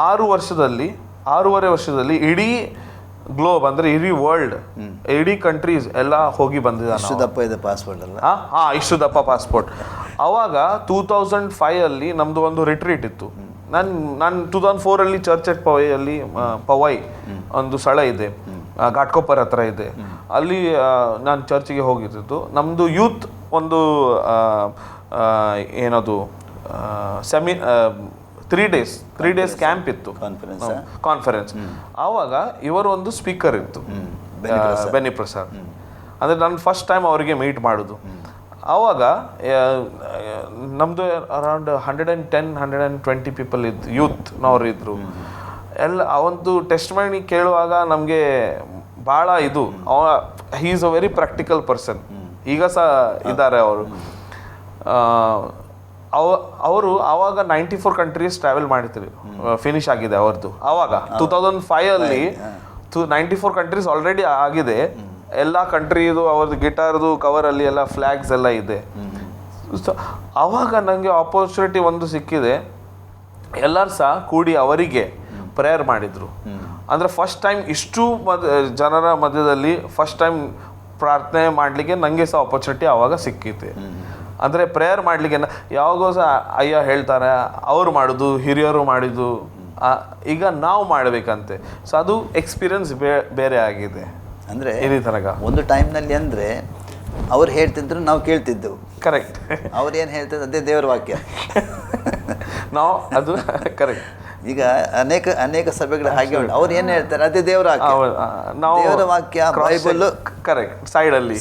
6 ವರ್ಷದಲ್ಲಿ ಇಡೀ ಗ್ಲೋಬ್, ಅಂದರೆ ಇಡೀ ವರ್ಲ್ಡ್, ಇಡೀ ಕಂಟ್ರೀಸ್ ಎಲ್ಲ ಹೋಗಿ ಬಂದಿದ್ದಾನೆ. ಇಷ್ಟು ದಪ್ಪ ಇದೆ ಪಾಸ್ಪೋರ್ಟ್ ಅಲ್ಲ? ಇಷ್ಟು ದಪ್ಪ ಪಾಸ್ಪೋರ್ಟ್. ಅವಾಗ 2005 ನಮ್ಮದು ಒಂದು ರಿಟ್ರೀಟ್ ಇತ್ತು. ನಾನು 2004 ಚರ್ಚ್ ಎಟ್ ಪವೈ ಒಂದು ಸ್ಥಳ ಇದೆ, ಘಾಟ್ಕೊಪ್ಪರ್ ಹತ್ರ ಇದೆ. ಅಲ್ಲಿ ನಾನು ಚರ್ಚಿಗೆ ಹೋಗಿದ್ದು. ನಮ್ಮದು ಯೂತ್ ಒಂದು ಏನದು 3 days ಕ್ಯಾಂಪ್ ಇತ್ತು, ಕಾನ್ಫರೆನ್ಸ್. ಆವಾಗ ಇವರು ಒಂದು ಸ್ಪೀಕರ್ ಇತ್ತು, ಬೆನಿ ಪ್ರಸಾದ್. ಅಂದರೆ ನಾನು ಫಸ್ಟ್ ಟೈಮ್ ಅವರಿಗೆ ಮೀಟ್ ಮಾಡೋದು. ಆವಾಗ ನಮ್ಮದು ಅರೌಂಡ್ 110-120 ಪೀಪಲ್ ಇದ್ದು, ಯೂತ್ನವ್ರು ಇದ್ದರು ಎಲ್ಲ. ಅವಂದು ಟೆಸ್ಟ್ ಮಾಡಿ ಕೇಳುವಾಗ ನಮಗೆ ಭಾಳ ಇದು, he is a very practical person. ಈಗ ಸಹ ಇದ್ದಾರೆ ಅವರು. ಅವರು ಆವಾಗ 94 ಕಂಟ್ರೀಸ್ ಟ್ರಾವೆಲ್ ಮಾಡ್ತಿದ್ರು, ಫಿನಿಶ್ ಆಗಿದೆ ಅವ್ರದ್ದು. ಆವಾಗ 2005 94 ಕಂಟ್ರೀಸ್ ಆಲ್ರೆಡಿ ಆಗಿದೆ. ಎಲ್ಲ ಕಂಟ್ರಿದು ಅವ್ರದ್ದು ಗಿಟಾರ್ದು ಕವರಲ್ಲಿ ಎಲ್ಲ ಫ್ಲಾಗ್ಸ್ ಎಲ್ಲ ಇದೆ. ಆವಾಗ ನನಗೆ ಆಪರ್ಚುನಿಟಿ ಒಂದು ಸಿಕ್ಕಿದೆ. ಎಲ್ಲರೂ ಸಹ ಕೂಡಿ ಅವರಿಗೆ ಪ್ರೇಯರ್ ಮಾಡಿದರು. ಅಂದರೆ ಫಸ್ಟ್ ಟೈಮ್ ಇಷ್ಟು ಜನರ ಮಧ್ಯದಲ್ಲಿ ಫಸ್ಟ್ ಟೈಮ್ ಪ್ರಾರ್ಥನೆ ಮಾಡಲಿಕ್ಕೆ ನನಗೆ ಸಹ ಆಪರ್ಚುನಿಟಿ ಆವಾಗ ಸಿಕ್ಕಿದೆ. ಅಂದರೆ ಪ್ರೇಯರ್ ಮಾಡಲಿಕ್ಕೆ ಯಾವಾಗೋ ಸಹ ಅಯ್ಯ ಹೇಳ್ತಾರೆ, ಅವರು ಮಾಡೋದು, ಹಿರಿಯರು ಮಾಡಿದ್ದು, ಈಗ ನಾವು ಮಾಡಬೇಕಂತೆ. ಸೊ ಅದು ಎಕ್ಸ್ಪೀರಿಯನ್ಸ್ ಬೇರೆ ಆಗಿದೆ. ಅಂದರೆ ಇಲ್ಲಿ ತನಕ ಒಂದು ಟೈಮ್ನಲ್ಲಿ ಅಂದರೆ ಅವ್ರು ಹೇಳ್ತಿದ್ರು, ನಾವು ಕೇಳ್ತಿದ್ದೆವು. ಕರೆಕ್ಟ್. ಅವ್ರು ಏನು ಹೇಳ್ತಿದ್ರು ಅದೇ ದೇವರ ವಾಕ್ಯ. ನಾವು ಅದು ಕರೆಕ್ಟ್. ಈಗ ಅನೇಕ ಸಭೆಗಳು ಹಾಗೆ ಉಂಟು. ಅವ್ರು ಏನು ಹೇಳ್ತಾರೆ ಅದೇ ದೇವರ ವಾಕ್ಯ. ದೇವರ ವಾಕ್ಯ ಬೈಬಲ್ ಕರೆಕ್ಟ್ ಸೈಡಲ್ಲಿ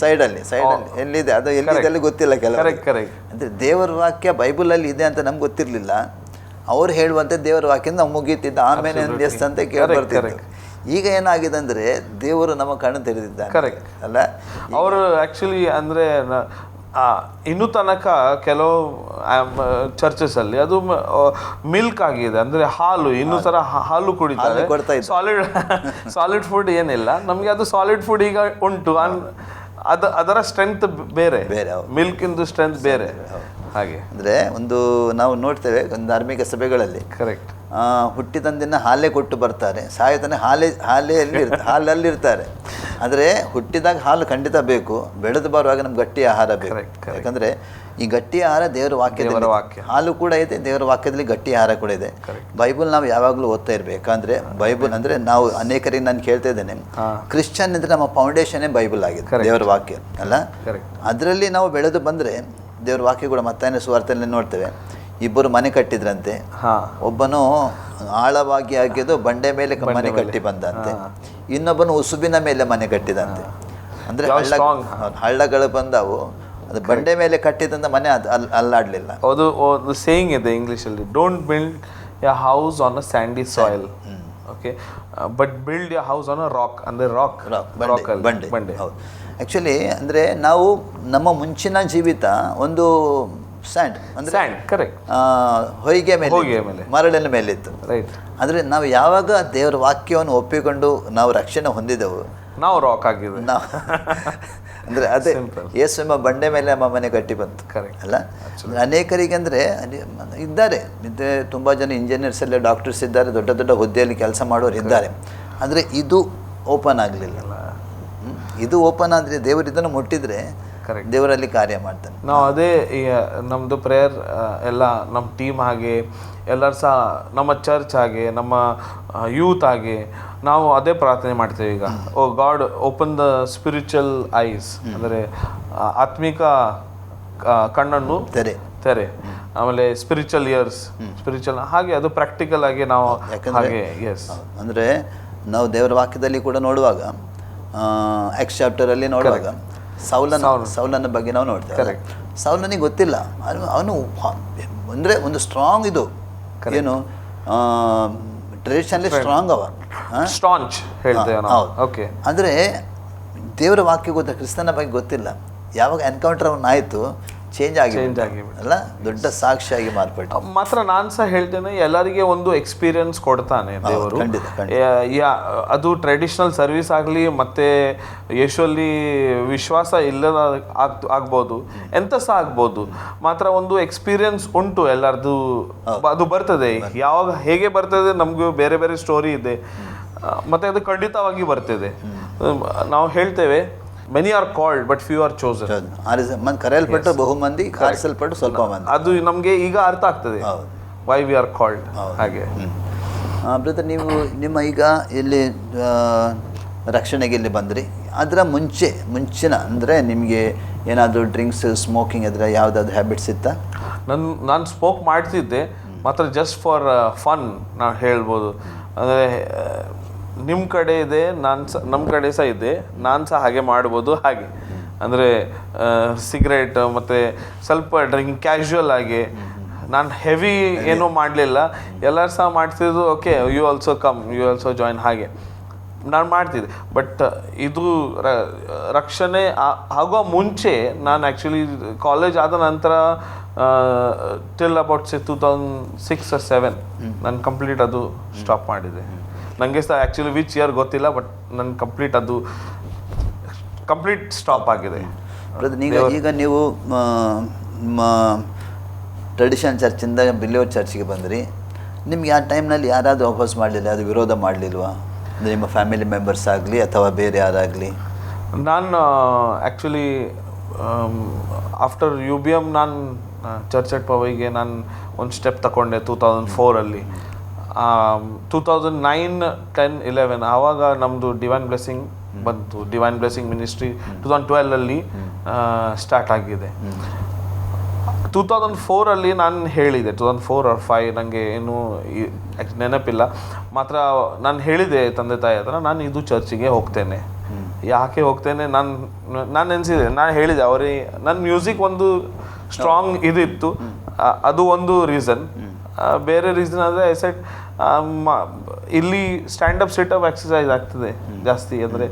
ಎಲ್ಲಿದೆ, ಅದು ಎಲ್ಲಿದೆ ಗೊತ್ತಿಲ್ಲ ಕೆಲವು. ಕರೆಕ್ಟ್. ಅಂದರೆ ದೇವರ ವಾಕ್ಯ ಬೈಬಲಲ್ಲಿ ಇದೆ ಅಂತ ನಮ್ಗೆ ಗೊತ್ತಿರಲಿಲ್ಲ. ಅವ್ರು ಹೇಳುವಂತೆ ದೇವರ ವಾಕ್ಯ ನಾವು ಮುಗೀತಿದ್ದ, ಆಮೇಲೆ ಎಷ್ಟಂತ ಕೇಳಿ ಬರ್ತಿದ್ರು. ಈಗ ಏನಾಗಿದೆ ಅಂದರೆ ದೇವರು ನಮ್ಮ ಕಣ್ಣು ತೆರೆದಿದ್ದಾರೆ. ಕರೆಕ್ಟ್ ಅಲ್ಲ, ಅವರು ಆ್ಯಕ್ಚುಲಿ ಅಂದರೆ ಇನ್ನೂ ತನಕ ಕೆಲವು ಚರ್ಚಸಲ್ಲಿ ಅದು ಮಿಲ್ಕ್ ಆಗಿದೆ, ಅಂದರೆ ಹಾಲು, ಇನ್ನೂ ಥರ ಹಾಲು ಕುಡಿತಾರೆ. ಸಾಲಿಡ್ ಫುಡ್ ಏನಿಲ್ಲ ನಮಗೆ, ಅದು ಸಾಲಿಡ್ ಫುಡ್ ಈಗ ಉಂಟು. ಅದರ ಸ್ಟ್ರೆಂತ್ ಬೇರೆ, ಮಿಲ್ಕಿಂದು ಸ್ಟ್ರೆಂತ್ ಬೇರೆ. ಹಾಗೆ ಅಂದರೆ ನಾವು ನೋಡ್ತೇವೆ ಒಂದು ಧಾರ್ಮಿಕ ಸಭೆಗಳಲ್ಲಿ. ಕರೆಕ್ಟ್. ಹುಟ್ಟಿದಂದಿನ ಹಾಲೇ ಕೊಟ್ಟು ಬರ್ತಾರೆ, ಸಾಯತಾನೆ ಹಾಲಲ್ಲಿರ್ತಾರೆ. ಆದರೆ ಹುಟ್ಟಿದಾಗ ಹಾಲು ಖಂಡಿತ ಬೇಕು, ಬೆಳೆದು ಬರುವಾಗ ನಮ್ಗೆ ಗಟ್ಟಿ ಆಹಾರ ಬೇಕು. ಯಾಕಂದರೆ ಈ ಗಟ್ಟಿ ಆಹಾರ ದೇವರ ವಾಕ್ಯ. ಹಾಲು ಕೂಡ ಇದೆ, ದೇವರ ವಾಕ್ಯದಲ್ಲಿ ಗಟ್ಟಿ ಆಹಾರ ಕೂಡ ಇದೆ. ಬೈಬಲ್ ನಾವು ಯಾವಾಗಲೂ ಓದ್ತಾ ಇರಬೇಕಂದ್ರೆ, ಬೈಬಲ್ ಅಂದರೆ ನಾವು ಅನೇಕರಿಗೆ ನಾನು ಕೇಳ್ತಾ ಇದ್ದೇನೆ, ಕ್ರಿಶ್ಚಿಯನ್ ಅಂದರೆ ನಮ್ಮ ಫೌಂಡೇಶನ್ನೇ ಬೈಬಲ್ ಆಗಿದೆ, ದೇವರ ವಾಕ್ಯ ಅಲ್ಲ. ಅದರಲ್ಲಿ ನಾವು ಬೆಳೆದು ಬಂದರೆ ದೇವ್ರ ವಾಕ್ಯ ಕೂಡ. ಮತ್ತಾಯನ ಸುವಾರ್ತೆಯಲ್ಲಿ ನೋಡ್ತೇವೆ, 2 ಮನೆ ಕಟ್ಟಿದ್ರಂತೆ. ಒಬ್ಬನು ಆಳವಾಗಿ ಆಗಿದ್ದು ಬಂಡೆ ಮೇಲೆ ಮನೆ ಕಟ್ಟಿ ಬಂದಂತೆ, ಇನ್ನೊಬ್ಬನು ಉಸುಬಿನ ಮೇಲೆ ಮನೆ ಕಟ್ಟಿದಂತೆ. ಅಂದರೆ ಹಳ್ಳಗಳು ಬಂದವು, ಅದು ಬಂಡೆ ಮೇಲೆ ಕಟ್ಟಿದಂತ ಮನೆ ಅದು ಅಲ್ಲಾಡಲಿಲ್ಲ. ಅದು ಸೇಯಿಂಗ್ ಇದೆ ಇಂಗ್ಲೀಷಲ್ಲಿ, don't build a house on a sandy soil, okay, but build a house on a rock, ಅಂದರೆ ರಾಕ್ ಬಂಡೆ. ಹೌದು, ಆ್ಯಕ್ಚುಲಿ ಅಂದರೆ ನಾವು ನಮ್ಮ ಮುಂಚಿನ ಜೀವಿತ ಒಂದು ಸ್ಯಾಂಡ್, ಅಂದರೆ ಸ್ಯಾಂಡ್, ಕರೆಕ್ಟ್, ಹೊಯ್ಗೆ ಮೇಲೆ ಮರಳಿನ ಮೇಲಿತ್ತು. ರೈಟ್. ಆದರೆ ನಾವು ಯಾವಾಗ ದೇವರ ವಾಕ್ಯವನ್ನು ಒಪ್ಪಿಕೊಂಡು ನಾವು ರಕ್ಷಣೆ ಹೊಂದಿದೆವು, ನಾವು ರಾಕ್ ಆಗಿದ್ವಿ. ನಾವು ಅಂದರೆ ಅದೇ ಯೇಸು ಎಂಬ ಬಂಡೆ ಮೇಲೆ ನಮ್ಮ ಮನೆ ಕಟ್ಟಿ ಬಂತು. ಕರೆಕ್ಟ್ ಅಲ್ಲ, ಅನೇಕರಿಗೆ ಅಂದರೆ ಇದ್ದಾರೆ, ತುಂಬ ಜನ ಇಂಜಿನಿಯರ್ಸ್ ಎಲ್ಲ, ಡಾಕ್ಟರ್ಸ್ ಇದ್ದಾರೆ, ದೊಡ್ಡ ದೊಡ್ಡ ಹುದ್ದೆಯಲ್ಲಿ ಕೆಲಸ ಮಾಡೋರು ಇದ್ದಾರೆ. ಆದರೆ ಇದು ಓಪನ್ ಆಗಲಿಲ್ಲ. ಇದು ಓಪನ್ ಆದರೆ ದೇವರು ಇದನ್ನು ಮುಟ್ಟಿದರೆ ದೇವರಲ್ಲಿ ಕಾರ್ಯ ಮಾಡ್ತಾನೆ. ನಾವು ಅದೇ ನಮ್ಮದು ಪ್ರೇಯರ್ ಎಲ್ಲ ನಮ್ಮ ಟೀಮ್ ಹಾಗೆ ಎಲ್ಲರೂ ಸಹ ನಮ್ಮ ಚರ್ಚ್ ಹಾಗೆ ನಮ್ಮ ಯೂತ್ ಹಾಗೆ ನಾವು ಅದೇ ಪ್ರಾರ್ಥನೆ ಮಾಡ್ತೇವೆ ಈಗ. Oh God open the spiritual eyes, ಅಂದರೆ ಆತ್ಮಿಕ ಕಣ್ಣನ್ನು ತೆರೆ, ಆಮೇಲೆ ಸ್ಪಿರಿಚುವಲ್ ಇಯರ್ಸ್, ಸ್ಪಿರಿಚುವಲ್ ಹಾಗೆ ಅದು ಪ್ರಾಕ್ಟಿಕಲ್ ಆಗಿ ನಾವು ಹಾಗೆ. ಎಸ್, ಅಂದರೆ ನಾವು ದೇವರ ವಾಕ್ಯದಲ್ಲಿ ಕೂಡ ನೋಡುವಾಗ ಎಕ್ಸ್ ಚಾಪ್ಟರಲ್ಲಿ ನೋಡುವಾಗ ಸೌಲನ ಬಗ್ಗೆ ನಾವು ನೋಡ್ತೇವೆ. ಸೌಲನಿಗೆ ಗೊತ್ತಿಲ್ಲ, ಅವನು ಅಂದರೆ ಒಂದು ಸ್ಟ್ರಾಂಗ್ ಇದು ಏನು ಟ್ರೆಡಿಷನಲಿ ಸ್ಟ್ರಾಂಗ್ ಸ್ಟಾಂಚ್ ಹೇಳ್ತೇವೆ ನಾವು. ಓಕೆ, ಅಂದರೆ ದೇವರ ವಾಕ್ಯ ಗೊತ್ತ, ಕ್ರಿಸ್ತನ ಬಗ್ಗೆ ಗೊತ್ತಿಲ್ಲ. ಯಾವಾಗ ಎನ್ಕೌಂಟರ್ ಅವನ್ನ ಆಯಿತು, ಚೇಂಜ್ ಆಗಿ ಅಲ್ಲ, ದೊಡ್ಡ ಸಾಕ್ಷಿಯಾಗಿ ಮಾರ್ಪಟ್ಟು. ಮಾತ್ರ ನಾನು ಸಹ ಹೇಳ್ತೇನೆ, ಎಲ್ಲರಿಗೆ ಒಂದು ಎಕ್ಸ್ಪೀರಿಯನ್ಸ್ ಕೊಡ್ತಾನೆ ದೇವರು. ಅದು ಟ್ರೆಡಿಷನಲ್ ಸರ್ವಿಸ್ ಆಗಲಿ, ಮತ್ತೆ ಯೇಸುವಲ್ಲಿ ವಿಶ್ವಾಸ ಇಲ್ಲದ ಆಗ್ಬೋದು, ಎಂತ ಸಹ ಆಗ್ಬೋದು, ಮಾತ್ರ ಒಂದು ಎಕ್ಸ್ಪೀರಿಯನ್ಸ್ ಉಂಟು ಎಲ್ಲರದು. ಅದು ಬರ್ತದೆ, ಯಾವಾಗ ಹೇಗೆ ಬರ್ತದೆ ನಮಗೂ ಬೇರೆ ಬೇರೆ ಸ್ಟೋರಿ ಇದೆ, ಮತ್ತೆ ಅದು ಖಂಡಿತವಾಗಿ ಬರ್ತದೆ. ನಾವು ಹೇಳ್ತೇವೆ many are called but few are chosen. ಕರೆಯಲ್ಪಟ್ಟು ಬಹು ಮಂದಿ, ಆರಿಸಲ್ಪಟ್ಟು ಸ್ವಲ್ಪ ಮಂದಿ. ಅದು ನಮಗೆ ಈಗ ಅರ್ಥ ಆಗ್ತದೆ why we are called. ಹಾಗೆ ಬ್ರದರ್, ನೀವು ನಿಮ್ಮ ಈಗ ಇಲ್ಲಿ ರಕ್ಷಣೆಗೆ ಇಲ್ಲಿ ಬಂದ್ರಿ, ಅದರ ಮುಂಚಿನ ಅಂದರೆ ನಿಮಗೆ ಏನಾದರೂ ಡ್ರಿಂಕ್ಸ್, ಸ್ಮೋಕಿಂಗ್ ಅದರ ಯಾವುದಾದ್ರು ಹ್ಯಾಬಿಟ್ಸ್ ಇತ್ತಾ? ನಾನು ಸ್ಮೋಕ್ ಮಾಡ್ತಿದ್ದೆ, ಮಾತ್ರ ಜಸ್ಟ್ ಫಾರ್ ಫನ್ ನಾನು ಹೇಳ್ಬೋದು. ಅಂದರೆ ನಿಮ್ಮ ಕಡೆ ಇದೆ, ನಮ್ಮ ಕಡೆ ಸಹ ಇದೆ, ನಾನು ಸಹ ಹಾಗೆ ಮಾಡ್ಬೋದು. ಹಾಗೆ ಅಂದರೆ ಸಿಗರೇಟ್ ಮತ್ತು ಸ್ವಲ್ಪ ಡ್ರಿಂಕ್ ಕ್ಯಾಶುವಲ್ ಆಗಿ, ನಾನು ಹೆವಿ ಏನೂ ಮಾಡಲಿಲ್ಲ, ಎಲ್ಲರೂ ಸಹ ಮಾಡ್ತಿದ್ದು. Okay, you also come, you also join, ಹಾಗೆ ನಾನು ಮಾಡ್ತಿದ್ದೆ. ಬಟ್ ಇದು ರಕ್ಷಣೆ ಆಗೋ ಮುಂಚೆ ನಾನು ಆ್ಯಕ್ಚುಲಿ ಕಾಲೇಜ್ ಆದ ನಂತರ ಟಿಲ್ ಅಬೌಟ್ 2006 or 2007 ನಾನು ಕಂಪ್ಲೀಟ್ ಅದು ಸ್ಟಾಪ್ ಮಾಡಿದೆ. ನನಗೆ ಸಹ ಆ್ಯಕ್ಚುಲಿ ವಿಚ್ ಇಯರ್ ಗೊತ್ತಿಲ್ಲ, ಬಟ್ ನನ್ನ ಕಂಪ್ಲೀಟ್ ಸ್ಟಾಪ್ ಆಗಿದೆ. ಈಗ ನೀವು ಟ್ರೆಡಿಷನ್ ಚರ್ಚಿಂದ ಬಿಲಿವರ್ ಚರ್ಚ್ಗೆ ಬಂದ್ರಿ, ನಿಮ್ಗೆ ಆ ಟೈಮ್ನಲ್ಲಿ ಯಾರಾದರೂ ವಾಪಸ್ ಮಾಡಲಿಲ್ಲ, ಅದು ವಿರೋಧ ಮಾಡಲಿಲ್ವಾ? ಅಂದರೆ ನಿಮ್ಮ ಫ್ಯಾಮಿಲಿ ಮೆಂಬರ್ಸ್ ಆಗಲಿ ಅಥವಾ ಬೇರೆ ಯಾರಾಗಲಿ? ನಾನು ಆ್ಯಕ್ಚುಲಿ ಆಫ್ಟರ್ UBM ನಾನು ಚರ್ಚ್ ಅಟ್ ಪವೈಗೆ ನಾನು ಒಂದು ಸ್ಟೆಪ್ ತಗೊಂಡೆ 2004 2009, 10, 11 ಆವಾಗ ನಮ್ಮದು ಡಿವೈನ್ ಬ್ಲೆಸ್ಸಿಂಗ್ ಬಂತು. ಡಿವೈನ್ ಬ್ಲೆಸ್ಸಿಂಗ್ ಮಿನಿಸ್ಟ್ರಿ 2012 ಸ್ಟಾರ್ಟ್ ಆಗಿದೆ. 2004 ನಾನು ಹೇಳಿದೆ, 2004 or 5 ನನಗೆ ಏನೂ ನೆನಪಿಲ್ಲ, ಮಾತ್ರ ನಾನು ಹೇಳಿದೆ ತಂದೆ ತಾಯಿ ಹತ್ರ, ನಾನು ಇದು ಚರ್ಚಿಗೆ ಹೋಗ್ತೇನೆ. ಯಾಕೆ ಹೋಗ್ತೇನೆ ನಾನು ನೆನೆಸಿದೆ, ನಾನು ಹೇಳಿದೆ ಅವರಿಗೆ, ನನ್ನ ಮ್ಯೂಸಿಕ್ ಒಂದು ಸ್ಟ್ರಾಂಗ್ ಇದಿತ್ತು, ಅದು ಒಂದು ರೀಸನ್. ಬೇರೆ ರೀಸನ್ ಅಂದರೆ ಐ ಸೆಡ್ ಇಲ್ಲಿ ಸ್ಟ್ಯಾಂಡಪ್ ಸಿಟಪ್ ಎಕ್ಸಸೈಸ್ ಆಗ್ತದೆ ಜಾಸ್ತಿ, ಅಂದರೆ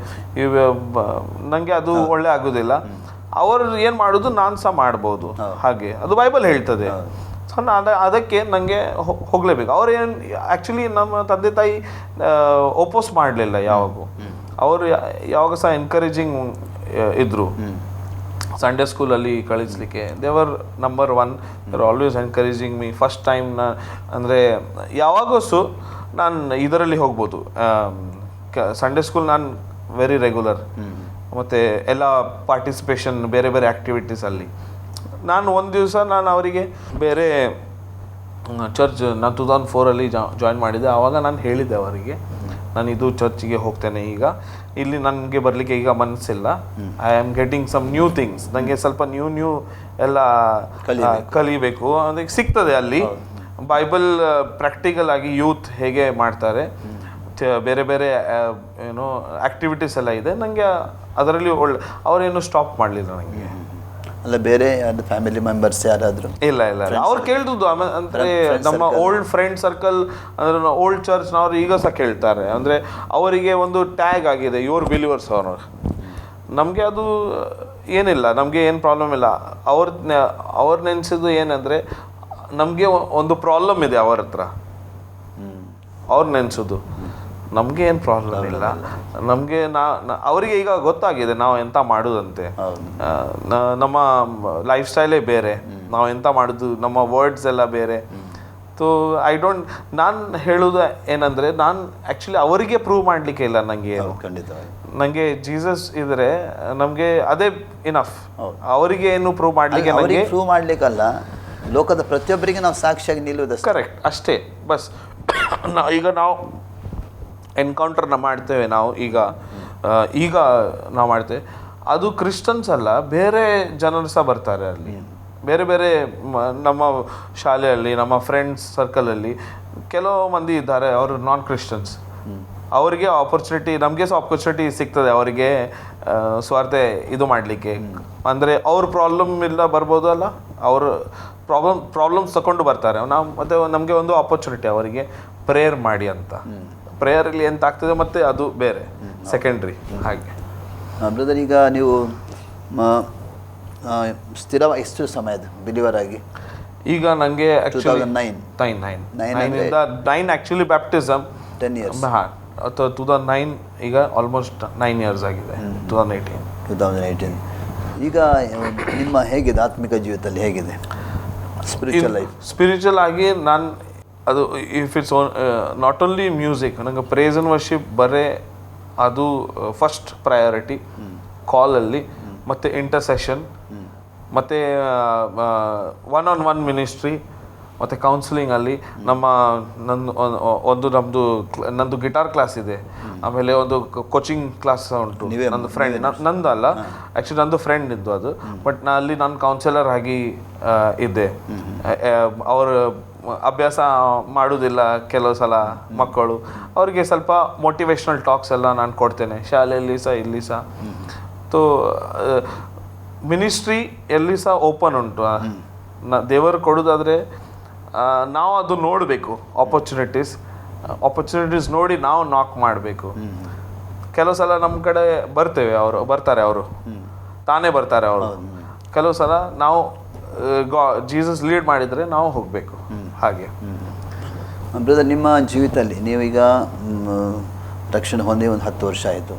ನನಗೆ ಅದು ಒಳ್ಳೆ ಆಗೋದಿಲ್ಲ. ಅವರು ಏನು ಮಾಡೋದು ನಾನು ಸಹ ಮಾಡ್ಬೋದು, ಹಾಗೆ ಅದು ಬೈಬಲ್ ಹೇಳ್ತದೆ. ಸೊ ಅದಕ್ಕೆ ನನಗೆ ಹೋಗಲೇಬೇಕು. ಅವ್ರು ಏನು ಆ್ಯಕ್ಚುಲಿ ನಮ್ಮ ತಂದೆ ತಾಯಿ ಒಪೋಸ್ ಮಾಡಲಿಲ್ಲ ಯಾವಾಗೂ, ಅವರು ಯಾವಾಗ ಸಹ ಎನ್ಕರೇಜಿಂಗ್ ಇದ್ದರು. ಸಂಡೇ ಸ್ಕೂಲಲ್ಲಿ ಕಳಿಸ್ಲಿಕ್ಕೆ they were number 1, they always encouraging me. First time ಅಂದರೆ ಯಾವಾಗೂ ನಾನು ಇದರಲ್ಲಿ ಹೋಗ್ಬೋದು, ಸಂಡೇ ಸ್ಕೂಲ್ ನಾನು ವೆರಿ ರೆಗ್ಯುಲರ್, ಮತ್ತು ಎಲ್ಲ ಪಾರ್ಟಿಸಿಪೇಷನ್ ಬೇರೆ ಬೇರೆ ಆ್ಯಕ್ಟಿವಿಟೀಸಲ್ಲಿ. ನಾನು ಒಂದು ದಿವಸ ನಾನು ಅವರಿಗೆ ಬೇರೆ ಚರ್ಚ್ ನಾನು 2004 ಜಾಯಿನ್ ಮಾಡಿದ್ದೆ. ಆವಾಗ ನಾನು ಹೇಳಿದ್ದೆ ಅವರಿಗೆ, ನಾನು ಇದು ಚರ್ಚಿಗೆ ಹೋಗ್ತೇನೆ, ಈಗ ಇಲ್ಲಿ ನನಗೆ ಬರಲಿಕ್ಕೆ ಈಗ ಮನಸ್ಸಿಲ್ಲ, I am getting some new things, ನನಗೆ ಸ್ವಲ್ಪ ನ್ಯೂ ಎಲ್ಲ ಕಲಿಬೇಕು, ಅದಕ್ಕೆ ಸಿಗ್ತದೆ ಅಲ್ಲಿ, ಬೈಬಲ್ ಪ್ರಾಕ್ಟಿಕಲ್ ಆಗಿ ಯೂತ್ ಹೇಗೆ ಮಾಡ್ತಾರೆ, ಬೇರೆ ಬೇರೆ ಏನೋ ಆ್ಯಕ್ಟಿವಿಟೀಸ್ ಎಲ್ಲ ಇದೆ. ನನಗೆ ಅದರಲ್ಲಿ ಅವರೇನು ಸ್ಟಾಪ್ ಮಾಡಲಿಲ್ಲ ನನಗೆ. ಅಲ್ಲ, ಬೇರೆ ಫ್ಯಾಮಿಲಿ ಮೆಂಬರ್ಸ್ ಯಾರಾದರೂ? ಇಲ್ಲ ಅವ್ರು ಕೇಳ್ದುದು. ಅಂದರೆ ನಮ್ಮ ಓಲ್ಡ್ ಫ್ರೆಂಡ್ ಸರ್ಕಲ್, ಅಂದ್ರೆ ಓಲ್ಡ್ ಚರ್ಚ್ನವ್ರು ಈಗ ಸಹ ಕೇಳ್ತಾರೆ. ಅಂದರೆ ಅವರಿಗೆ ಒಂದು ಟ್ಯಾಗ್ ಆಗಿದೆ, ಯುವರ್ ಬಿಲೀವರ್ಸ್ ಅವರು. ನಮಗೆ ಅದು ಏನಿಲ್ಲ, ನಮಗೆ ಏನು ಪ್ರಾಬ್ಲಮ್ ಇಲ್ಲ. ಅವ್ರು ನೆನೆಸಿದ್ದು ಏನಂದರೆ, ನಮಗೆ ಒಂದು ಪ್ರಾಬ್ಲಮ್ ಇದೆ ಅವ್ರ ಹತ್ರ, ಅವ್ರು ನೆನೆಸೋದು. ನಮಗೆ ಏನು ಪ್ರಾಬ್ಲಮ್ ಇಲ್ಲ. ನಮಗೆ ಅವರಿಗೆ ಈಗ ಗೊತ್ತಾಗಿದೆ ನಾವು ಎಂತ ಮಾಡೋದಂತೆ. ನಮ್ಮ ಲೈಫ್ ಸ್ಟೈಲೇ ಬೇರೆ, ನಾವು ಎಂತ ಮಾಡೋದು, ನಮ್ಮ ವರ್ಡ್ಸ್ ಎಲ್ಲ ಬೇರೆ. ಸೊ ನಾನು ಹೇಳೋದು ಏನಂದರೆ, ನಾನು ಆ್ಯಕ್ಚುಲಿ ಅವರಿಗೆ ಪ್ರೂವ್ ಮಾಡಲಿಕ್ಕೆ ಇಲ್ಲ. ನನಗೆ ನನಗೆ ಜೀಸಸ್ ಇದ್ರೆ ನಮಗೆ ಅದೇ ಇನಫ್. ಅವರಿಗೆ ಏನು ಪ್ರೂವ್ ಮಾಡಲಿಕ್ಕಲ್ಲ, ಲೋಕದ ಪ್ರತಿಯೊಬ್ಬರಿಗೆ ನಾವು ಸಾಕ್ಷಿಯಾಗಿ ನಿಲ್ಲುವುದು. ಕರೆಕ್ಟ್, ಅಷ್ಟೇ ಬಸ್. ಈಗ ನಾವು ಎನ್ಕೌಂಟರ್ನ ಮಾಡ್ತೇವೆ, ನಾವು ಈಗ ನಾವು ಮಾಡ್ತೇವೆ. ಅದು ಕ್ರಿಶ್ಚಿಯನ್ಸ್ ಅಲ್ಲ, ಬೇರೆ ಜನರು ಸಹ ಬರ್ತಾರೆ ಅಲ್ಲಿ. ಬೇರೆ ಬೇರೆ ನಮ್ಮ ಶಾಲೆಯಲ್ಲಿ, ನಮ್ಮ ಫ್ರೆಂಡ್ಸ್ ಸರ್ಕಲಲ್ಲಿ ಕೆಲವು ಮಂದಿ ಇದ್ದಾರೆ, ಅವರು ನಾನ್ ಕ್ರಿಶ್ಚಿಯನ್ಸ್. ಅವರಿಗೆ ಆಪರ್ಚುನಿಟಿ, ನಮಗೆ ಸಹ ಆಪರ್ಚುನಿಟಿ ಸಿಗ್ತದೆ ಅವರಿಗೆ ಸ್ವಾರ್ಥ ಇದು ಮಾಡಲಿಕ್ಕೆ. ಅಂದರೆ ಅವ್ರ ಪ್ರಾಬ್ಲಮ್ ಇಲ್ಲ ಬರ್ಬೋದು ಅಲ್ಲ, ಅವರು ಪ್ರಾಬ್ಲಮ್ಸ್ ತಗೊಂಡು ಬರ್ತಾರೆ. ನಾವು ಮತ್ತು ನಮಗೆ ಒಂದು ಆಪರ್ಚುನಿಟಿ ಅವರಿಗೆ ಪ್ರೇಯರ್ ಮಾಡಿ ಅಂತ. ಪ್ರೇಯರಲ್ಲಿ ಎಂತ ಆಗ್ತದೆ ಮತ್ತು ಅದು ಬೇರೆ ಸೆಕೆಂಡ್ರಿ. ಹಾಗೆ ಬ್ರದರ್, ಈಗ ನೀವು ಸ್ಥಿರ ಎಷ್ಟು ಸಮಯದ ಬಿಲಿವರ್ ಆಗಿ? ಈಗ ನನಗೆ 2009 ಆ್ಯಕ್ಚುಲಿ ಬ್ಯಾಪ್ಟಿಸಮ್ 10 years. 2009, ಈಗ ಆಲ್ಮೋಸ್ಟ್ 9 years ಆಗಿದೆ. 2018. ಈಗ ನಿಮ್ಮ ಹೇಗಿದೆ ಆತ್ಮಿಕ ಜೀವಿತದಲ್ಲಿ, ಹೇಗಿದೆ ಸ್ಪಿರಿಚುವಲ್ ಲೈಫ್? ಸ್ಪಿರಿಚುವಲ್ ಆಗಿ ನಾನು ಅದು if it's not only music, ನನಗೆ ಪ್ರೇಸ್ ಆ್ಯಂಡ್ ವರ್ಷಿಪ್ ಬರೇ ಅದು ಫಸ್ಟ್ ಪ್ರಯಾರಿಟಿ. ಕಾಲಲ್ಲಿ ಮತ್ತು ಇಂಟರ್ಸೆಷನ್ ಮತ್ತು 1-on-1 ಮಿನಿಸ್ಟ್ರಿ ಮತ್ತು ಕೌನ್ಸಿಲಿಂಗಲ್ಲಿ. ನಂದು ಗಿಟಾರ್ ಕ್ಲಾಸ್ ಇದೆ, ಆಮೇಲೆ ಒಂದು ಕೋಚಿಂಗ್ ಕ್ಲಾಸ್ ಉಂಟು. ನಂದು ಫ್ರೆಂಡ್, ನಂದು ಅಲ್ಲ ಆ್ಯಕ್ಚುಲಿ, ನಂದು ಫ್ರೆಂಡ್ ಇದ್ದು ಅದು. ಬಟ್ ನಾನು ಕೌನ್ಸಿಲರ್ ಆಗಿ ಇದ್ದೆ. ಅವರು ಅಭ್ಯಾಸ ಮಾಡೋದಿಲ್ಲ ಕೆಲವು ಸಲ ಮಕ್ಕಳು, ಅವರಿಗೆ ಸ್ವಲ್ಪ ಮೋಟಿವೇಶ್ನಲ್ ಟಾಕ್ಸ್ ಎಲ್ಲ ನಾನು ಕೊಡ್ತೇನೆ, ಶಾಲೆಯಲ್ಲಿ ಸಹ ಇಲ್ಲಿ ಸಹ. ತೋ ಮಿನಿಸ್ಟ್ರಿ ಎಲ್ಲಿ ಸಹ ಓಪನ್ ಉಂಟು. ದೇವರು ಕೊಡೋದಾದರೆ ನಾವು ಅದು ನೋಡಬೇಕು. ಆಪರ್ಚುನಿಟೀಸ್ ನೋಡಿ ನಾವು ನಾಕ್ ಮಾಡಬೇಕು. ಕೆಲವು ಸಲ ನಮ್ಮ ಕಡೆ ಬರ್ತಾರೆ ಅವರು ತಾನೇ ಬರ್ತಾರೆ ಅವರು. ಕೆಲವು ಸಲ ನಾವು ಜೀಸಸ್ ಲೀಡ್ ಮಾಡಿದರೆ ನಾವು ಹೋಗಬೇಕು. ಹಾಗೆ ಬ್ರದರ್, ನಿಮ್ಮ ಜೀವಿತದಲ್ಲಿ ನೀವೀಗ ರಕ್ಷಣೆ ಹೊಂದಿ ಒಂದು 10 ವರ್ಷ ಆಯಿತು.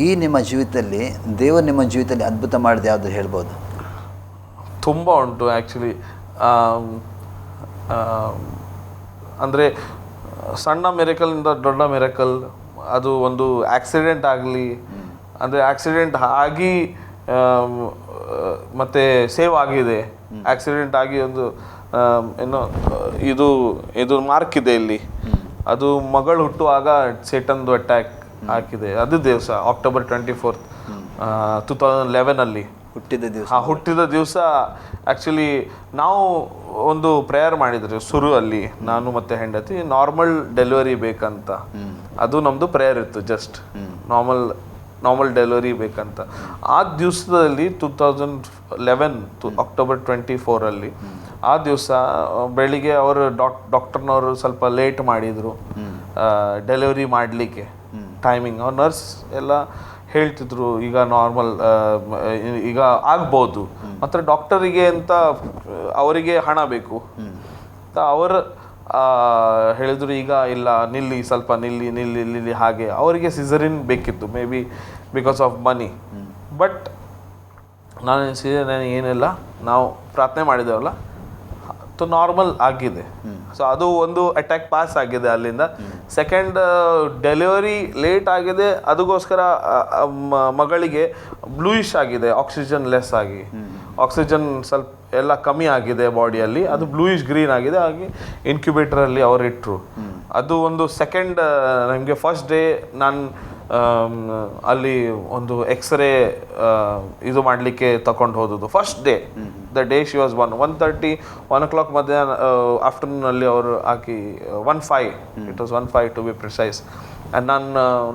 ಈ ನಿಮ್ಮ ಜೀವಿತದಲ್ಲಿ ದೇವರು ನಿಮ್ಮ ಜೀವಿತದಲ್ಲಿ ಅದ್ಭುತ ಮಾಡಿದ ಯಾವುದು ಹೇಳ್ಬೋದು? ತುಂಬ ಉಂಟು ಆ್ಯಕ್ಚುಲಿ. ಅಂದರೆ ಸಣ್ಣ ಮಿರಕಲಿಂದ ದೊಡ್ಡ ಮಿರಕಲ್. ಅದು ಒಂದು ಆಕ್ಸಿಡೆಂಟ್ ಆಗಲಿ, ಅಂದರೆ ಆಕ್ಸಿಡೆಂಟ್ ಆಗಿ ಮತ್ತು ಸೇವ್ ಆಗಿದೆ. ಆಕ್ಸಿಡೆಂಟ್ ಆಗಿ ಒಂದು ಏನೋ ಇದು ಮಾರ್ಕ್ ಇದೆ ಇಲ್ಲಿ. ಅದು ಮಗಳು ಹುಟ್ಟುವಾಗ ಸೇಟನ್ದು ಅಟ್ಯಾಕ್ ಹಾಕಿದೆ. ಅದು ದಿವಸ October 24, 2011 ಹುಟ್ಟಿದ ದಿವಸ ಆ್ಯಕ್ಚುಲಿ ನಾವು ಒಂದು ಪ್ರೇಯರ್ ಮಾಡಿದ್ರಿ ಶುರುವಲ್ಲಿ, ನಾನು ಮತ್ತು ಹೆಂಡತಿ. ನಾರ್ಮಲ್ ಡೆಲಿವರಿ ಬೇಕಂತ, ಅದು ನಮ್ಮದು ಪ್ರೇಯರ್ ಇತ್ತು. ಜಸ್ಟ್ ನಾರ್ಮಲ್ ಡೆಲಿವರಿ ಬೇಕಂತ. ಆ ದಿವಸದಲ್ಲಿ 2011 October 24 ಆ ದಿವಸ ಬೆಳಿಗ್ಗೆ ಅವರು ಡಾಕ್ಟರ್ನವರು ಸ್ವಲ್ಪ ಲೇಟ್ ಮಾಡಿದರು ಡೆಲಿವರಿ ಮಾಡಲಿಕ್ಕೆ ಟೈಮಿಂಗ್. ಅವ್ರು ನರ್ಸ್ ಎಲ್ಲ ಹೇಳ್ತಿದ್ರು ಈಗ ನಾರ್ಮಲ್ ಈಗ ಆಗ್ಬೋದು. ಮತ್ತು ಡಾಕ್ಟರಿಗೆ ಅಂತ ಅವರಿಗೆ ಹಣ ಬೇಕು. ಅವರು ಹೇಳಿದ್ರು ಈಗ ಇಲ್ಲ, ನಿಲ್ಲಿ ಸ್ವಲ್ಪ ನಿಲ್ಲಿ ಹಾಗೆ. ಅವರಿಗೆ ಸಿಸರಿನ್ ಬೇಕಿತ್ತು, may be because of money. But ನಾನು ಏನಿಲ್ಲ, ನಾವು ಪ್ರಾರ್ಥನೆ ಮಾಡಿದ್ದೇವಲ್ಲ, ನಾರ್ಮಲ್ ಆಗಿದೆ. ಸೊ ಅದು ಒಂದು ಅಟ್ಯಾಕ್ ಪಾಸ್ ಆಗಿದೆ ಅಲ್ಲಿಂದ. ಸೆಕೆಂಡ್ ಡೆಲಿವರಿ ಲೇಟ್ ಆಗಿದೆ, ಅದಕ್ಕೋಸ್ಕರ ಮಗಳಿಗೆ ಬ್ಲೂಯಿಶ್ ಆಗಿದೆ, ಆಕ್ಸಿಜನ್ ಲೆಸ್ ಆಗಿ. ಆಕ್ಸಿಜನ್ ಸ್ವಲ್ಪ ಎಲ್ಲ ಕಮ್ಮಿ ಆಗಿದೆ ಬಾಡಿಯಲ್ಲಿ, ಅದು ಬ್ಲೂಯಿಶ್ ಗ್ರೀನ್ ಆಗಿದೆ. ಹಾಗೆ ಇನ್ಕ್ಯುಬೇಟರಲ್ಲಿ ಅವರು ಇಟ್ಟರು. ಅದು ಒಂದು ಸೆಕೆಂಡ್. ನಮಗೆ ಫಸ್ಟ್ ಡೇ ನಾನು ಅಲ್ಲಿ ಒಂದು ಎಕ್ಸ್ರೇ ಇದು ಮಾಡಲಿಕ್ಕೆ ತಗೊಂಡು ಹೋದದ್ದು first day. The day she was 1:30 ಮಧ್ಯಾಹ್ನ ಆಫ್ಟರ್ನೂನಲ್ಲಿ ಅವರು ಹಾಕಿ 1:05 it was 1:05 to be precise. And ನಾನು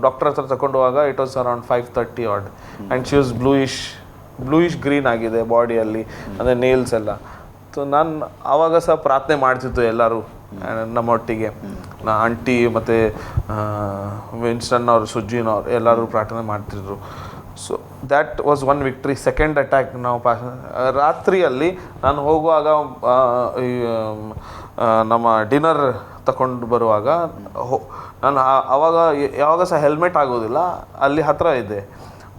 ಡಾಕ್ಟರ್ ಹತ್ರ ತಗೊಂಡುವಾಗ it was around 5:30 odd. And she was bluish green ಆಗಿದೆ ಬಾಡಿಯಲ್ಲಿ, ಅಂದರೆ ನೇಲ್ಸ್ ಎಲ್ಲ. ಸೊ ನಾನು ಆವಾಗ ಸಹ ಪ್ರಾರ್ಥನೆ ಮಾಡ್ತಿದ್ದು ಎಲ್ಲರೂ ನಮ್ಮೊಟ್ಟಿಗೆ, ಆಂಟಿ ಮತ್ತು ವಿನ್ಸ್ಟನ್ ಅವರು, ಸುಜ್ಜಿನ್ ಅವರು ಎಲ್ಲರೂ ಪ್ರಾರ್ಥನೆ ಮಾಡ್ತಿದ್ರು. So that was one victory. Second attack ನಾವು ರಾತ್ರಿಯಲ್ಲಿ ನಾನು ಹೋಗುವಾಗ ನಮ್ಮ ಡಿನ್ನರ್ ತಗೊಂಡು ಬರುವಾಗ ನಾನು ಆವಾಗ ಯಾವಾಗ ಸಹ ಹೆಲ್ಮೆಟ್ ಆಗೋದಿಲ್ಲ, ಅಲ್ಲಿ ಹತ್ತಿರ ಇದೆ.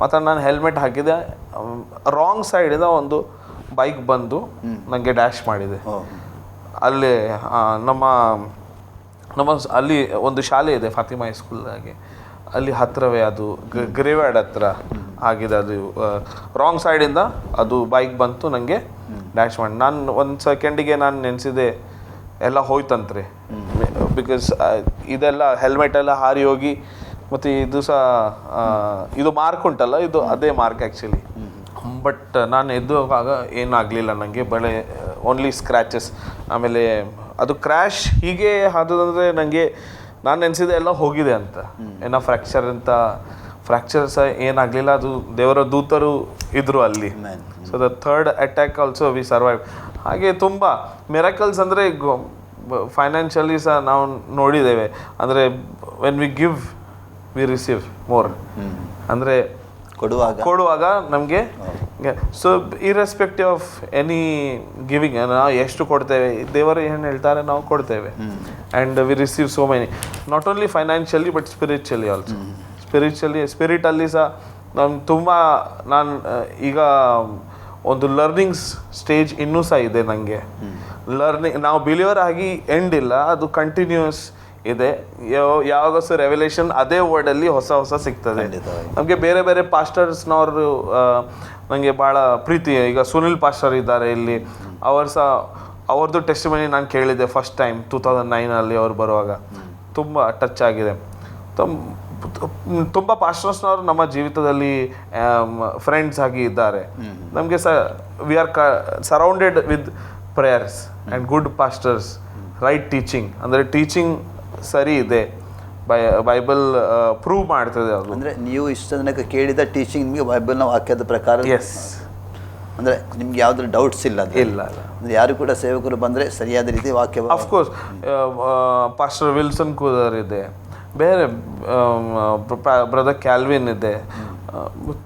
ಮತ್ತು ನಾನು ಹೆಲ್ಮೆಟ್ ಹಾಕಿದೆ, ರಾಂಗ್ ಸೈಡಿಂದ ಒಂದು ಬೈಕ್ ಬಂದು ನನಗೆ ಡ್ಯಾಶ್ ಮಾಡಿದೆ. ಅಲ್ಲಿ ನಮ್ಮ ಅಲ್ಲಿ ಒಂದು ಶಾಲೆ ಇದೆ, ಫಾತಿಮಾ ಹೈಸ್ಕೂಲ್ ಆಗಿ, ಅಲ್ಲಿ ಹತ್ತಿರವೇ ಅದು ಗ್ರೇವ್ಯಾರ್ಡ್ ಹತ್ರ ಆಗಿದೆ. ಅದು ರಾಂಗ್ ಸೈಡಿಂದ ಅದು ಬೈಕ್ ಬಂತು, ನನಗೆ ಡ್ಯಾಶ್ ಮಾಡಿ. ನಾನು ಒಂದು ಸೆಕೆಂಡಿಗೆ ನಾನು ನೆನೆಸಿದೆ ಎಲ್ಲ ಹೋಯ್ತಂತ್ರಿ, ಬಿಕಾಸ್ ಇದೆಲ್ಲ ಹೆಲ್ಮೆಟ್ ಎಲ್ಲ ಹಾರಿ ಹೋಗಿ, ಮತ್ತು ಇದು ಸಹ ಇದು ಮಾರ್ಕ್ ಉಂಟಲ್ಲ, ಇದು ಅದೇ ಮಾರ್ಕ್ ಆ್ಯಕ್ಚುಲಿ. ಬಟ್ ನಾನು ಎದ್ದುವಾಗ ಏನಾಗಲಿಲ್ಲ ನನಗೆ, ಬಳೆ ಓನ್ಲಿ ಸ್ಕ್ರ್ಯಾಚಸ್. ಆಮೇಲೆ ಅದು ಕ್ರ್ಯಾಶ್ ಹೀಗೆ ಆದದಂದರೆ ನನಗೆ ನಾನು ನೆನೆಸಿದೆ ಎಲ್ಲ ಹೋಗಿದೆ ಅಂತ, ಏನೋ ಫ್ರ್ಯಾಕ್ಚರ್ ಸಹ ಏನಾಗಲಿಲ್ಲ. ಅದು ದೇವರ ದೂತರು ಇದ್ದರು ಅಲ್ಲಿ. So the third attack also we survive. ಹಾಗೆ ತುಂಬ ಮಿರಾಕಲ್ಸ್ ಅಂದರೆ ಫೈನಾನ್ಷಿಯಲಿ ಸಹ ನಾವು ನೋಡಿದ್ದೇವೆ. ಅಂದರೆ when we give we receive more, ಅಂದರೆ ಕೊಡುವಾಗ ನಮಗೆ. So irrespective of any giving, ನಾವು ಎಷ್ಟು ಕೊಡ್ತೇವೆ, ದೇವರು ಏನು ಹೇಳ್ತಾರೆ ನಾವು ಕೊಡ್ತೇವೆ. And we receive so many, not only financially but spiritually also. Spiritually ಸಹ ನಾನು ಈಗ ಒಂದು ಲರ್ನಿಂಗ್ ಸ್ಟೇಜ್ ಇನ್ನೂ ಸಹ ಇದೆ ನನಗೆ. ನಾವು ಬಿಲಿವರ್ ಆಗಿ ಎಂಡ್ ಇಲ್ಲ, ಅದು ಕಂಟಿನ್ಯೂಸ್ ಇದೆ. ಯಾವಾಗ ಸಹ ರೆವಲ್ಯೂಷನ್ ಅದೇ ವರ್ಡಲ್ಲಿ ಹೊಸ ಸಿಗ್ತದೆ ನಮಗೆ. ಬೇರೆ ಬೇರೆ ಪಾಸ್ಟರ್ಸ್ನವರು ನನಗೆ ಭಾಳ ಪ್ರೀತಿ. ಈಗ ಸುನಿಲ್ ಪಾಸ್ಟರ್ ಇದ್ದಾರೆ ಇಲ್ಲಿ, ಅವ್ರದ್ದು ಟೆಸ್ಟಿಮನಿ ನಾನು ಕೇಳಿದ್ದೆ ಫಸ್ಟ್ ಟೈಮ್ 2009 ಅವ್ರು ಬರುವಾಗ. ತುಂಬ ಟಚ್ ಆಗಿದೆ. ತುಂಬ ಪಾಸ್ಟರ್ಸ್ನವರು ನಮ್ಮ ಜೀವಿತದಲ್ಲಿ ಫ್ರೆಂಡ್ಸ್ ಆಗಿ ಇದ್ದಾರೆ ನಮಗೆ. We are surrounded with prayers and good pastors, right teaching. ಅಂದರೆ ಟೀಚಿಂಗ್ ಸರಿ ಇದೆ, ಬೈಬಲ್ ಪ್ರೂವ್ ಮಾಡ್ತದೆ ಅದು. ಅಂದರೆ ನೀವು ಇಷ್ಟ ತನಕ ಕೇಳಿದ ಟೀಚಿಂಗ್ ನಿಮಗೆ ಬೈಬಲ್ನ ವಾಕ್ಯದ ಪ್ರಕಾರ, ಎಸ್, ಅಂದರೆ ನಿಮ್ಗೆ ಯಾವುದ್ರ ಡೌಟ್ಸ್ ಇಲ್ಲ? ಇಲ್ಲ. ಅಂದರೆ ಯಾರು ಕೂಡ ಸೇವಕರು ಬಂದರೆ ಸರಿಯಾದ ರೀತಿ ವಾಕ್ಯ, ಅಫ್ಕೋರ್ಸ್ ಪಾಸ್ಟರ್ ವಿಲ್ಸನ್ ಕೂದರ್ ಇದೆ, ಬೇರೆ ಬ್ರದರ್ ಕ್ಯಾಲ್ವಿನ್ ಇದೆ,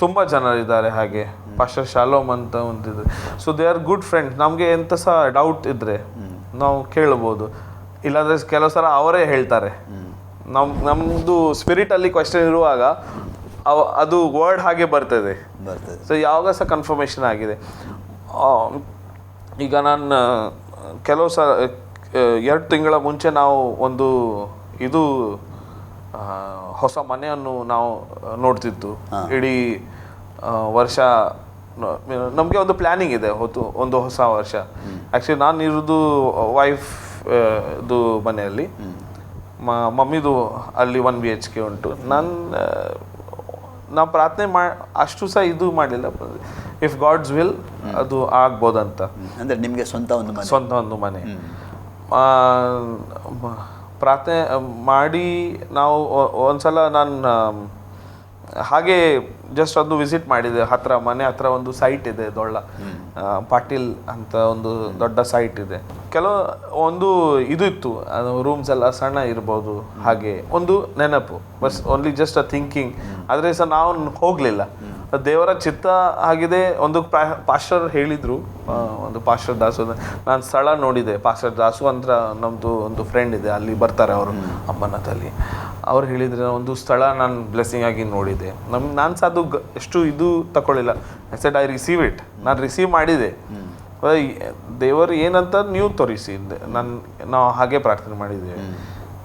ತುಂಬ ಜನರಿದ್ದಾರೆ. ಹಾಗೆ ಪಾಸ್ಟರ್ ಶಾಲೋಮ್ ಅಂತ ಒಂದಿದೆ. So they are good friends. ನಮಗೆ ಎಂಥ ಸಹ ಡೌಟ್ ಇದ್ದರೆ ನಾವು ಕೇಳ್ಬೋದು, ಇಲ್ಲಾಂದರೆ ಕೆಲವು ಸಲ ಅವರೇ ಹೇಳ್ತಾರೆ. ನಮ್ಮದು ಸ್ಪಿರಿಟಲ್ಲಿ ಕ್ವೆಶ್ಚನ್ ಇರುವಾಗ ಅದು ವರ್ಡ್ ಹಾಗೆ ಬರ್ತದೆ. ಸೊ ಯಾವಾಗ ಸಹ ಕನ್ಫರ್ಮೇಷನ್ ಆಗಿದೆ. ಈಗ ನಾನು ಕೆಲವು ಸಲ 2 ತಿಂಗಳ ಮುಂಚೆ ನಾವು ಒಂದು ಹೊಸ ಮನೆಯನ್ನು ನಾವು ನೋಡ್ತಿದ್ದು. ಇಡೀ ವರ್ಷ ನಮಗೆ ಒಂದು ಪ್ಲ್ಯಾನಿಂಗ್ ಇದೆ, ಒಂದು ಹೊಸ ವರ್ಷ. ಆ್ಯಕ್ಚುಲಿ ನಾನು ಇರೋದು ವೈಫ್ ಇದು ಮನೆಯಲ್ಲಿ, ಮಮ್ಮಿದು ಅಲ್ಲಿ 1 BHK ಉಂಟು. ನಾವು ಪ್ರಾರ್ಥನೆ ಅಷ್ಟು ಸಹ ಇದು ಮಾಡಲಿಲ್ಲ. ಇಫ್ ಗಾಡ್ಸ್ ವಿಲ್ ಅದು ಆಗ್ಬೋದಂತ. ಅಂದರೆ ನಿಮಗೆ ಸ್ವಂತ ಒಂದು ಮನೆ ಪ್ರಾರ್ಥನೆ ಮಾಡಿ ನಾವು ಒಂದ್ಸಲ ನಾನು ಹಾಗೆ ಜಸ್ಟ್ ಅದು ವಿಸಿಟ್ ಮಾಡಿದೆ. ಮನೆ ಹತ್ರ ಒಂದು ಸೈಟ್ ಇದೆ, ದೊಡ್ಡ ಪಾಟೀಲ್ ಅಂತ ಒಂದು ದೊಡ್ಡ ಸೈಟ್ ಇದೆ. ಒಂದು ಇದು ಇತ್ತು, ಅದು ರೂಮ್ಸ್ ಎಲ್ಲ ಸಣ್ಣ ಇರ್ಬೋದು. ಹಾಗೆ ಒಂದು ನೆನಪು, bus only just a thinking. ಆದರೆ ಸಹ ನಾವು ಹೋಗಲಿಲ್ಲ, ದೇವರ ಚಿತ್ತ ಆಗಿದೆ. ಒಂದು ಪಾಸ್ಟರ್ ಹೇಳಿದರು, ಒಂದು ಪಾಸ್ಟರ್ ದಾಸು, ನಾನು ಸ್ಥಳ ನೋಡಿದೆ. ಪಾಸ್ಟರ್ ದಾಸು ಅಂತ ನಮ್ಮದು ಒಂದು ಫ್ರೆಂಡ್ ಇದೆ, ಅಲ್ಲಿ ಬರ್ತಾರೆ ಅವರು ಅಮ್ಮನದಲ್ಲಿ. ಅವ್ರು ಹೇಳಿದರೆ ಒಂದು ಸ್ಥಳ ನಾನು ಬ್ಲೆಸ್ಸಿಂಗ್ ಆಗಿ ನೋಡಿದೆ. ನಾನು ಸಹ ಅದು ಎಷ್ಟು ಇದು ತಗೊಳ್ಳಿಲ್ಲ. I said I receive it. ನಾನು ರಿಸೀವ್ ಮಾಡಿದೆ. ದೇವರು ಏನಂತ ನೀವು ತೋರಿಸಿ, ನಾವು ಹಾಗೆ ಪ್ರಾರ್ಥನೆ ಮಾಡಿದ್ದೇವೆ.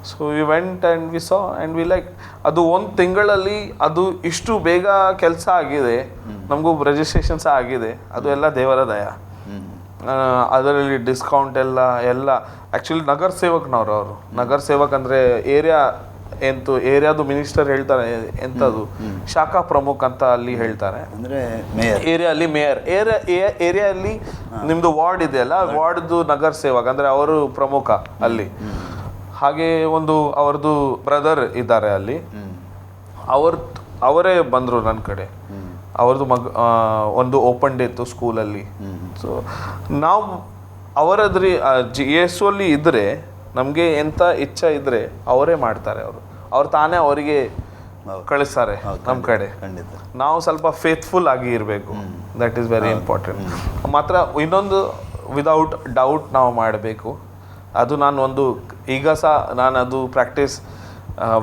So we went and we saw and we like. ಅದು 1 ತಿಂಗಳಲ್ಲಿ ಅದು ಇಷ್ಟು ಬೇಗ ಕೆಲಸ ಆಗಿದೆ. ನಮಗೂ ರಿಜಿಸ್ಟ್ರೇಷನ್ ಸಹ ಆಗಿದೆ. ಅದು ಎಲ್ಲ ದೇವರ ದಯ. ಅದರಲ್ಲಿ ಡಿಸ್ಕೌಂಟ್ ಎಲ್ಲ ಆ್ಯಕ್ಚುಲಿ ನಗರ ಸೇವಕ್ನವ್ರು. ಅವರು ನಗರ ಸೇವಕ್ ಅಂದರೆ ಏರಿಯಾ ಎಂತು ಏರಿಯಾದು ಮಿನಿಸ್ಟರ್ ಹೇಳ್ತಾರೆ ಎಂಥದ್ದು ಶಾಖಾ ಪ್ರಮುಖ್ ಅಂತ ಅಲ್ಲಿ ಹೇಳ್ತಾರೆ, ಅಂದರೆ ಮೇಯರ್ ಏರಿಯಾಲಿ ಮೇಯರ್ ಏರಿಯಾಲಿ ನಿಮ್ದು ವಾರ್ಡ್ ಇದೆಯಲ್ಲ, ವಾರ್ಡ್ದು ನಗರ ಸೇವಕ ಅಂದರೆ ಅವರು ಪ್ರಮುಖ ಅಲ್ಲಿ. ಹಾಗೆ ಒಂದು ಅವ್ರದ್ದು ಬ್ರದರ್ ಇದ್ದಾರೆ ಅಲ್ಲಿ, ಅವರೇ ಬಂದರು ನನ್ನ ಕಡೆ. ಅವ್ರದ್ದು ಒಂದು ಓಪನ್ ಡೇ ಇತ್ತು ಸ್ಕೂಲಲ್ಲಿ. ಸೊ ನಾವು ಅವರದ್ರಿ JSU ಅಲ್ಲಿ ಇದ್ದರೆ ನಮಗೆ ಎಂಥ ಇಚ್ಛೆ ಇದ್ದರೆ ಅವರೇ ಮಾಡ್ತಾರೆ. ಅವ್ರು ತಾನೇ ಅವರಿಗೆ ಕಳಿಸ್ತಾರೆ ನಮ್ಮ ಕಡೆ. ನಾವು ಸ್ವಲ್ಪ ಫೇತ್ಫುಲ್ ಆಗಿ ಇರಬೇಕು, ದಟ್ ಈಸ್ ವೆರಿ ಇಂಪಾರ್ಟೆಂಟ್. ಮಾತ್ರ ಇನ್ನೊಂದು ವಿದೌಟ್ ಡೌಟ್ ನಾವು ಮಾಡಬೇಕು. ಅದು ನಾನು ಒಂದು ಈಗ ಸಹ ನಾನು ಅದು ಪ್ರಾಕ್ಟೀಸ್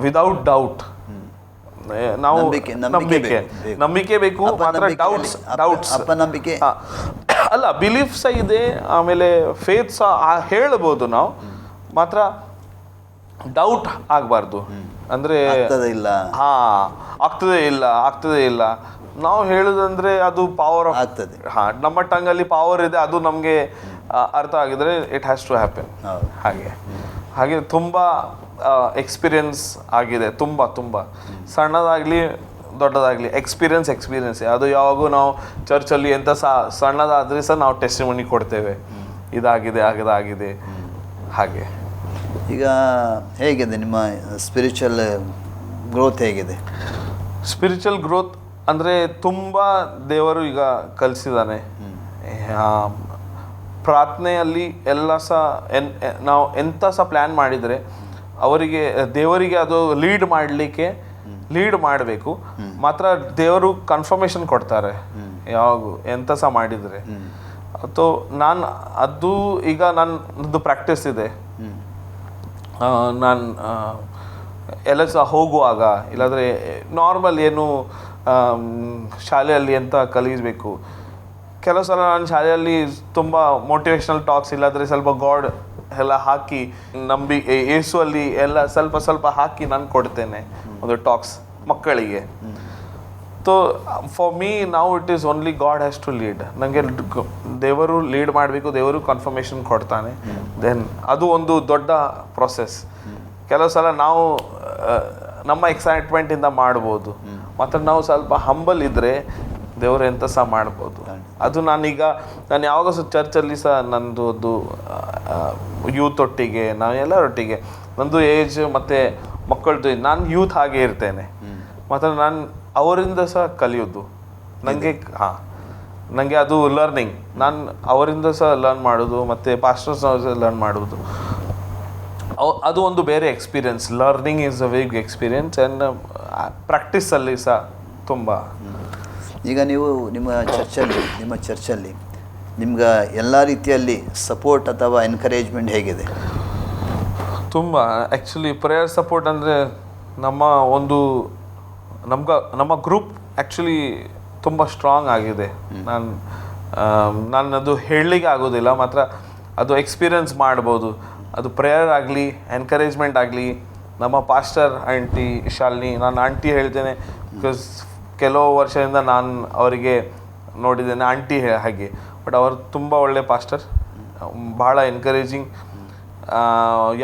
ವಿದೌಟ್ ಡೌಟ್. ನಾವು ನಂಬಿಕೆ ಬೇಕು, ಮಾತ್ರ ಡೌಟ್ಸ್ ಅಪನಂಬಿಕೆ ಅಲ್ಲ, ಬಿಲೀಫ್ ಸಹ ಇದೆ, ಆಮೇಲೆ ಫೇತ್ ಸಹ ಹೇಳ್ಬೋದು ನಾವು, ಮಾತ್ರ ಡೌಟ್ ಆಗಬಾರ್ದು. ಅಂದರೆ ಆಗ್ತದೆ ಇಲ್ಲ ನಾವು ಹೇಳುದಂದ್ರೆ ಅದು ಪವರ್ ಆಗ್ತದೆ. ನಮ್ಮ ಟಂಗಲ್ಲಿ ಪವರ್ ಇದೆ, ಅದು ನಮಗೆ ಅರ್ಥ ಆಗಿದ್ರೆ ಇಟ್ ಹ್ಯಾಸ್ ಟು ಹ್ಯಾಪನ್. ಹಾಗೆ ತುಂಬ ಎಕ್ಸ್ಪೀರಿಯನ್ಸ್ ಆಗಿದೆ, ತುಂಬ ಸಣ್ಣದಾಗಲಿ ದೊಡ್ಡದಾಗಲಿ ಎಕ್ಸ್ಪೀರಿಯನ್ಸ್. ಅದು ಯಾವಾಗೂ ನಾವು ಚರ್ಚಲ್ಲಿ ಎಂಥ ಸಣ್ಣದಾದರೆ ಸಹ ನಾವು ಟೆಸ್ಟಿಮನಿ ಕೊಡ್ತೇವೆ, ಇದಾಗಿದೆ ಹಾಗೆ. ಈಗ ಹೇಗಿದೆ ನಿಮ್ಮ ಸ್ಪಿರಿಚುವಲ್ ಗ್ರೋತ್ ಹೇಗಿದೆ? ಸ್ಪಿರಿಚುವಲ್ ಗ್ರೋತ್ ಅಂದರೆ ತುಂಬ ದೇವರು ಈಗ ಕಲಿಸಿದ್ದಾನೆ. ಪ್ರಾರ್ಥನೆಯಲ್ಲಿ ಎಲ್ಲ ಸಹ ನಾವು ಎಂಥ ಸಹ ಪ್ಲ್ಯಾನ್ ಮಾಡಿದರೆ ದೇವರಿಗೆ ಅದು ಲೀಡ್ ಮಾಡಬೇಕು. ಮಾತ್ರ ದೇವರು ಕನ್ಫರ್ಮೇಷನ್ ಕೊಡ್ತಾರೆ ಯಾವಾಗ ಎಂಥ ಸಹ ಮಾಡಿದರೆ. ಅದು ಈಗ ನನ್ನದು ಪ್ರಾಕ್ಟೀಸ್ ಇದೆ. ನಾನು ಎಲ್ಲ ಸಹ ಹೋಗುವಾಗ, ಇಲ್ಲಾಂದರೆ ನಾರ್ಮಲ್ ಏನು ಶಾಲೆಯಲ್ಲಿ ಎಂತ ಕಲಿಸಬೇಕು, ಕೆಲವು ಸಲ ನಾನು ಶಾಲೆಯಲ್ಲಿ ತುಂಬ ಮೋಟಿವೇಶ್ನಲ್ ಟಾಕ್ಸ್ ಇಲ್ಲಾಂದರೆ ಸ್ವಲ್ಪ ಗಾಡ್ ಎಲ್ಲ ಹಾಕಿ ಯೇಸು ಅಲ್ಲಿ ಎಲ್ಲ ಸ್ವಲ್ಪ ಹಾಕಿ ನಾನು ಕೊಡ್ತೇನೆ ಒಂದು ಟಾಕ್ಸ್ ಮಕ್ಕಳಿಗೆ. So for me now it is only God has to lead. ನನಗೆ ದೇವರು ಲೀಡ್ ಮಾಡಬೇಕು, ದೇವರು ಕನ್ಫರ್ಮೇಷನ್ ಕೊಡ್ತಾನೆ. ದೆನ್ ಅದು ಒಂದು ದೊಡ್ಡ ಪ್ರೊಸೆಸ್. ಕೆಲವು ಸಲ ನಾವು ನಮ್ಮ ಎಕ್ಸೈಟ್ಮೆಂಟಿಂದ ಮಾಡ್ಬೋದು, ಮತ್ತು ನಾವು ಸ್ವಲ್ಪ ಹಂಬಲ್ ಇದ್ದರೆ ದೇವರು ಎಂಥ ಸಹ ಮಾಡ್ಬೋದು. ಅದು ನಾನು ಯಾವಾಗ ಸಹ ಚರ್ಚಲ್ಲಿ ಸಹ ನಂದು ಒಂದು ಯೂತ್ ಒಟ್ಟಿಗೆ, ನಾನು ಎಲ್ಲರೊಟ್ಟಿಗೆ ನಂದು ಏಜ್ ಮತ್ತು ಮಕ್ಕಳದ್ದು ನಾನು ಯೂತ್ ಹಾಗೆ ಇರ್ತೇನೆ. ಮತ್ತು ನಾನು ಅವರಿಂದ ಸಹ ಕಲಿಯೋದು ನನಗೆ ಅದು ಲರ್ನಿಂಗ್. ನಾನು ಅವರಿಂದ ಸಹ ಲರ್ನ್ ಮಾಡೋದು ಮತ್ತು ಪಾಸ್ಟರ್ಸ್ ಲರ್ನ್ ಮಾಡೋದು, ಅದು ಒಂದು ಬೇರೆ experience. Learning is a very experience and ಪ್ರಾಕ್ಟೀಸಲ್ಲಿ ಸಹ ತುಂಬ. ಈಗ ನೀವು ನಿಮ್ಮ ಚರ್ಚಲ್ಲಿ ನಿಮ್ಗೆ ಎಲ್ಲ ರೀತಿಯಲ್ಲಿ ಸಪೋರ್ಟ್ ಅಥವಾ ಎನ್ಕರೇಜ್ಮೆಂಟ್ ಹೇಗಿದೆ? ತುಂಬ ಆ್ಯಕ್ಚುಲಿ ಪ್ರೇಯರ್ ಸಪೋರ್ಟ್ ಅಂದರೆ ನಮ್ಮ ಗ್ರೂಪ್ ಆ್ಯಕ್ಚುಲಿ ತುಂಬ ಸ್ಟ್ರಾಂಗ್ ಆಗಿದೆ. ನಾನು ಅದು ಹೇಳಲಿಕ್ಕೆ ಆಗೋದಿಲ್ಲ, ಮಾತ್ರ ಅದು ಎಕ್ಸ್ಪೀರಿಯನ್ಸ್ ಮಾಡ್ಬೋದು. ಅದು ಪ್ರೇಯರ್ ಆಗಲಿ, ಎನ್ಕರೇಜ್ಮೆಂಟ್ ಆಗಲಿ. ನಮ್ಮ ಪಾಸ್ಟರ್ ಆಂಟಿ ಶಾಲಿನಿ, ನಾನು ಆಂಟಿ ಹೇಳ್ತೇನೆ ಬಿಕಾಸ್ ಕೆಲವು ವರ್ಷದಿಂದ ನಾನು ಅವರಿಗೆ ನೋಡಿದ್ದೇನೆ ಆಂಟಿ ಹಾಗೆ. ಬಟ್ ಅವರು ತುಂಬ ಒಳ್ಳೆ ಪಾಸ್ಟರ್, ಭಾಳ ಎನ್ಕರೇಜಿಂಗ್.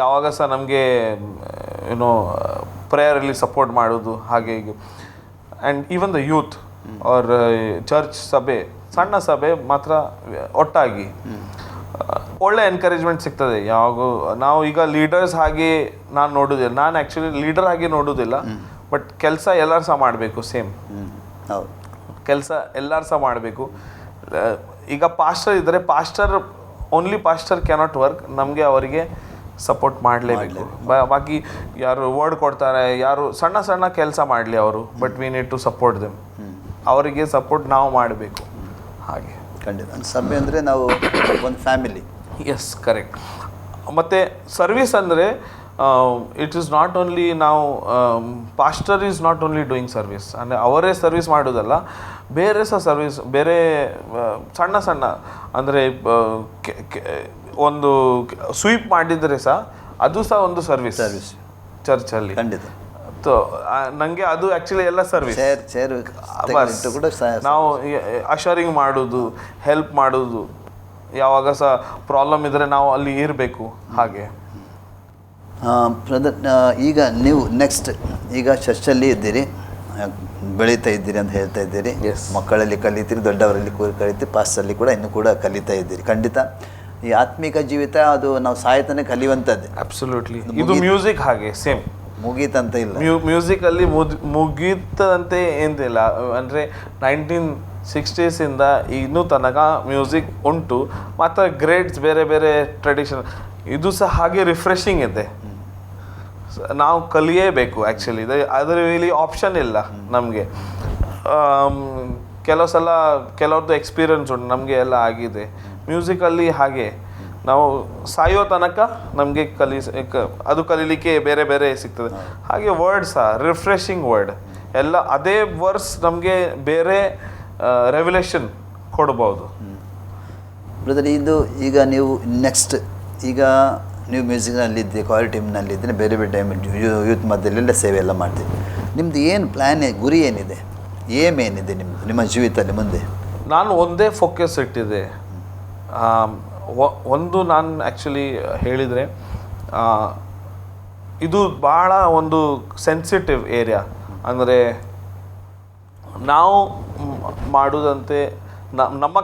ಯಾವಾಗ ಸಹ ನಮಗೆ ಪ್ರೇಯರಲ್ಲಿ ಸಪೋರ್ಟ್ ಮಾಡೋದು ಹಾಗೆ ಹೀಗೆ. And even the youth or church ಸಭೆ, ಸಣ್ಣ ಸಭೆ ಮಾತ್ರ ಒಟ್ಟಾಗಿ ಒಳ್ಳೆ ಎನ್ಕರೇಜ್ಮೆಂಟ್ ಸಿಗ್ತದೆ. ಯಾವಾಗೂ ನಾವು ಈಗ ಲೀಡರ್ಸ್ ಹಾಗೆ ನಾನು ನೋಡೋದಿಲ್ಲ, ನಾನು ಆ್ಯಕ್ಚುಲಿ ಲೀಡರ್ ಹಾಗೆ ನೋಡೋದಿಲ್ಲ. ಬಟ್ ಕೆಲಸ ಎಲ್ಲರೂ ಸಹ ಮಾಡಬೇಕು, ಸೇಮ್ ಕೆಲಸ ಎಲ್ಲರೂ ಸಹ ಮಾಡಬೇಕು. ಈಗ ಪಾಸ್ಟರ್ ಇದ್ದರೆ ಓನ್ಲಿ ಪಾಸ್ಟರ್ ಕ್ಯಾನಾಟ್ ವರ್ಕ್, ನಮಗೆ ಅವರಿಗೆ ಸಪೋರ್ಟ್ ಮಾಡಲೇಬೇಕು. ಬಾಕಿ ಯಾರು ವರ್ಡ್ ಕೊಡ್ತಾರೆ, ಯಾರು ಸಣ್ಣ ಕೆಲಸ ಮಾಡಲಿ ಅವರು, but we need to support them. ಅವರಿಗೆ ಸಪೋರ್ಟ್ ನಾವು ಮಾಡಬೇಕು. ಹಾಗೆ ಖಂಡಿತ ಸಭೆ ಅಂದರೆ ನಾವು ಒಂದು ಫ್ಯಾಮಿಲಿ. Yes, correct. ಮತ್ತು ಸರ್ವಿಸ್ ಅಂದರೆ ಇಟ್ ಈಸ್ ನಾಟ್ ಓನ್ಲಿ ನಾವು pastor is not only doing service ಅಂದರೆ ಅವರೇ ಸರ್ವಿಸ್ ಮಾಡೋದಲ್ಲ, ಬೇರೆ ಸಹ ಸರ್ವಿಸ್, ಬೇರೆ ಸಣ್ಣ ಅಂದರೆ ಒಂದು ಸ್ವೀಪ್ ಮಾಡಿದರೆ ಸಹ ಅದು ಸಹ ಒಂದು ಸರ್ವಿಸ್ ಚರ್ಚಲ್ಲಿ. ಖಂಡಿತ ನನಗೆ ಅದು ಆ್ಯಕ್ಚುಲಿ ಎಲ್ಲ ಸರ್ವಿಸ್. ನಾವು ಅಶರಿಂಗ್ ಮಾಡೋದು, ಹೆಲ್ಪ್ ಮಾಡೋದು, ಯಾವಾಗ ಸಹ ಪ್ರಾಬ್ಲಮ್ ಇದ್ದರೆ ನಾವು ಅಲ್ಲಿ ಇರಬೇಕು. ಹಾಗೆ ಬ್ರದರ್, ಈಗ ನೀವು ನೆಕ್ಸ್ಟ್ ಈಗ ಚರ್ಚಲ್ಲಿ ಇದ್ದೀರಿ, ಬೆಳೀತಾ ಇದ್ದೀರಿ ಅಂತ ಹೇಳ್ತಾ ಇದ್ದೀರಿ. ಮಕ್ಕಳಲ್ಲಿ ಕಲಿತೀರಿ, ದೊಡ್ಡವರಲ್ಲಿ ಕಲಿತೀರಿ, ಪಾಸ್ಟಲ್ಲಿ ಕೂಡ ಇನ್ನೂ ಕೂಡ ಕಲಿತಾ ಇದ್ದೀರಿ. ಖಂಡಿತ ಈ ಆತ್ಮಿಕ ಜೀವಿತ ಅದು ನಾವು ಸಾಯತನೇ ಕಲಿಯುವಂಥದ್ದೇ. ಅಬ್ಸಲ್ಯೂಟ್ಲಿ. ಇದು ಮ್ಯೂಸಿಕ್ ಹಾಗೆ ಸೇಮ್ ಮುಗೀತಂತ ಇಲ್ಲ. ಮ್ಯೂಸಿಕಲ್ಲಿ ಮುಗೀತಂತೆ ಏನಿಲ್ಲ. ಅಂದರೆ 1960s ಇಂದ ಇನ್ನೂ ತನಕ ಮ್ಯೂಸಿಕ್ ಉಂಟು. ಮತ್ತು ಗ್ರೇಡ್ಸ್ ಬೇರೆ ಬೇರೆ ಟ್ರೆಡಿಷನ್ ಇದು ಸಹ ಹಾಗೆ ರಿಫ್ರೆಶಿಂಗ್ ಇದೆ. ನಾವು ಕಲಿಯೇಬೇಕು ಆ್ಯಕ್ಚುಲಿ. ಅದರ ಮೇಲೆ ಆಪ್ಷನ್ ಇಲ್ಲ ನಮಗೆ. ಕೆಲವು ಸಲ ಕೆಲವ್ರದ್ದು ಎಕ್ಸ್ಪೀರಿಯನ್ಸ್ ಉಂಟು, ನಮಗೆ ಎಲ್ಲ ಆಗಿದೆ. ಮ್ಯೂಸಿಕಲ್ಲಿ ಹಾಗೆ ನಾವು ಸಾಯೋ ತನಕ ನಮಗೆ ಅದು ಕಲೀಲಿಕ್ಕೆ ಬೇರೆ ಬೇರೆ ಸಿಗ್ತದೆ. ಹಾಗೆ ವರ್ಡ್ಸ ರಿಫ್ರೆಶಿಂಗ್ ವರ್ಡ್ ಎಲ್ಲ ಅದೇ ವರ್ಸ್ ನಮಗೆ ಬೇರೆ ರೆವ್ಯುಲೇಷನ್ ಕೊಡ್ಬೋದು. ಬ್ರದರ್, ಇದು ಈಗ ನೀವು ನೆಕ್ಸ್ಟ್ ಈಗ ನೀವು ಮ್ಯೂಸಿಕ್ನಲ್ಲಿದ್ದೆ, ಕಾರ್ ಟೀಮ್ನಲ್ಲಿದ್ದರೆ, ಬೇರೆ ಬೇರೆ ಟೈಮ್ ಯೂತ್ ಮಧ್ಯದಲ್ಲೆಲ್ಲ ಸೇವೆ ಎಲ್ಲ ಮಾಡ್ತೀವಿ. ನಿಮ್ಮದು ಏನು ಪ್ಲ್ಯಾನ್, ಗುರಿ ಏನಿದೆ, ಏಮ್ ಏನಿದೆ ನಿಮ್ಮದು ನಿಮ್ಮ ಜೀವಿತದಲ್ಲಿ ಮುಂದೆ? ನಾನು ಒಂದೇ ಫೋಕಸ್ ಇಟ್ಟಿದ್ದೆ. ಒಂದು ನಾನು ಆ್ಯಕ್ಚುಲಿ ಹೇಳಿದರೆ ಇದು ಭಾಳ ಒಂದು ಸೆನ್ಸಿಟಿವ್ ಏರಿಯಾ. ಅಂದರೆ ನಾವು ಮಾಡೋದಂತೆ ನಮ್ಮ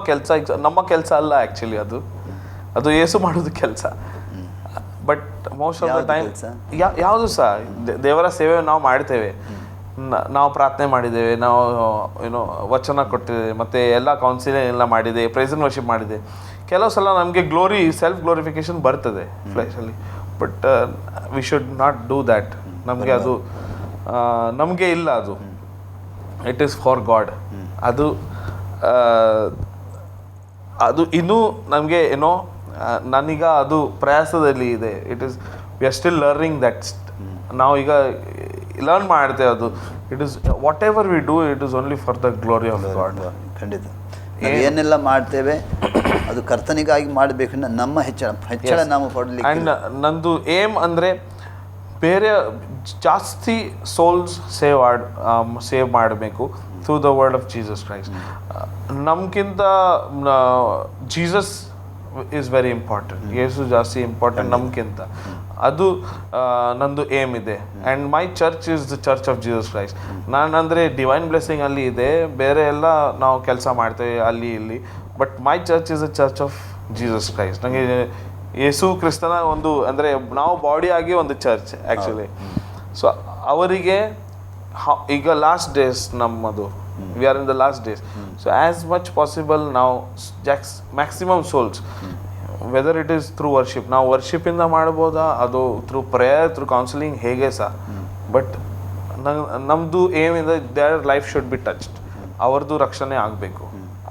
ಕೆಲಸ ಅಲ್ಲ ಆ್ಯಕ್ಚುಲಿ. ಅದು ಏಸು ಮಾಡೋದು ಕೆಲಸ. But most of the time ಯಾವುದು ಸಹ ದೇವರ ಸೇವೆ ನಾವು ಮಾಡ್ತೇವೆ. ನಾವು ಪ್ರಾರ್ಥನೆ ಮಾಡಿದ್ದೇವೆ, ನಾವು ವಚನ ಕೊಟ್ಟಿದ್ದೇವೆ, ಮತ್ತು ಎಲ್ಲ ಕೌನ್ಸಿಲಿಂಗ್ ಎಲ್ಲ ಮಾಡಿದೆ, ಪ್ರೈಸ್ ಆ್ಯಂಡ್ ವರ್ಷಿಪ್ ಮಾಡಿದೆ. ಕೆಲವು ಸಲ ನಮಗೆ ಸೆಲ್ಫ್ ಗ್ಲೋರಿಫಿಕೇಶನ್ ಬರ್ತದೆ ಫ್ಲೆಶಲ್ಲಿ. But we should not do that. ನಮಗೆ ಅದು ನಮಗೆ ಇಲ್ಲ. ಅದು ಇಟ್ ಈಸ್ ಫಾರ್ ಗಾಡ್. ಅದು ಇನ್ನೂ ನಮಗೆ ನಾನೀಗ ಅದು ಪ್ರಯಾಸದಲ್ಲಿ ಇದೆ. We are still learning that. ನಾವು ಈಗ ಲರ್ನ್ ಮಾಡ್ತೇವೆ. ಅದು it is what ever we do, it is only for the glory of god. ಖಂಡಿತ ಏನೆಲ್ಲ ಮಾಡ್ತೇವೆ ಅದು ಕರ್ತನಿಗಾಗಿ ಮಾಡಬೇಕು. ನಮ್ಮ ಹೆಚ್ಚಳ ನಾವು ಕೊಡಲಿಕ್ಕೆ. ಆ್ಯಂಡ್ ನಂದು ಏಮ್ ಅಂದರೆ ಬೇರೆ ಜಾಸ್ತಿ ಸೋಲ್ಸ್ ಸೇವ್ ಮಾಡಬೇಕು through the word of Jesus Christ. ನಮ್ಗಿಂತ ಜೀಸಸ್ ಈಸ್ ವೆರಿ ಇಂಪಾರ್ಟೆಂಟ್. ಯೇಸು ಜಾಸ್ತಿ ಇಂಪಾರ್ಟೆಂಟ್ ನಮ್ಗಿಂತ. ಅದು ನಂದು ಏಮ್ ಇದೆ. And my church is the church of Jesus Christ. ನಾನಂದರೆ ಡಿವೈನ್ ಬ್ಲೆಸ್ಸಿಂಗ್ ಅಲ್ಲಿ ಇದೆ, ಬೇರೆ ಎಲ್ಲ ನಾವು ಕೆಲಸ ಮಾಡ್ತೇವೆ ಅಲ್ಲಿ ಇಲ್ಲಿ. But my church is the church of Jesus Christ. ನನಗೆ ಯೇಸು ಕ್ರಿಸ್ತನ ಒಂದು ಅಂದರೆ ನಾವು ಬಾಡಿ ಆಗಿ ಒಂದು ಚರ್ಚ್ ಆ್ಯಕ್ಚುಲಿ. ಸೊ ಅವರಿಗೆ ಈಗ ಲಾಸ್ಟ್ ಡೇಸ್ ನಮ್ಮದು, we are in the last days. So as much possible ನಾವು maximum souls, whether it is through worship, ನಾವು ವರ್ಷಿಪಿಂದ ಮಾಡ್ಬೋದಾ, ಅದು ಥ್ರೂ ಪ್ರೇಯರ್, ಥ್ರೂ ಕೌನ್ಸಿಲಿಂಗ್, ಹೇಗೆ ಸಹ. ಬಟ್ ನಮ್ಮದು ಏಮ್ ಇದೆ, their life should be touched. ಅವ್ರದ್ದು ರಕ್ಷಣೆ ಆಗಬೇಕು.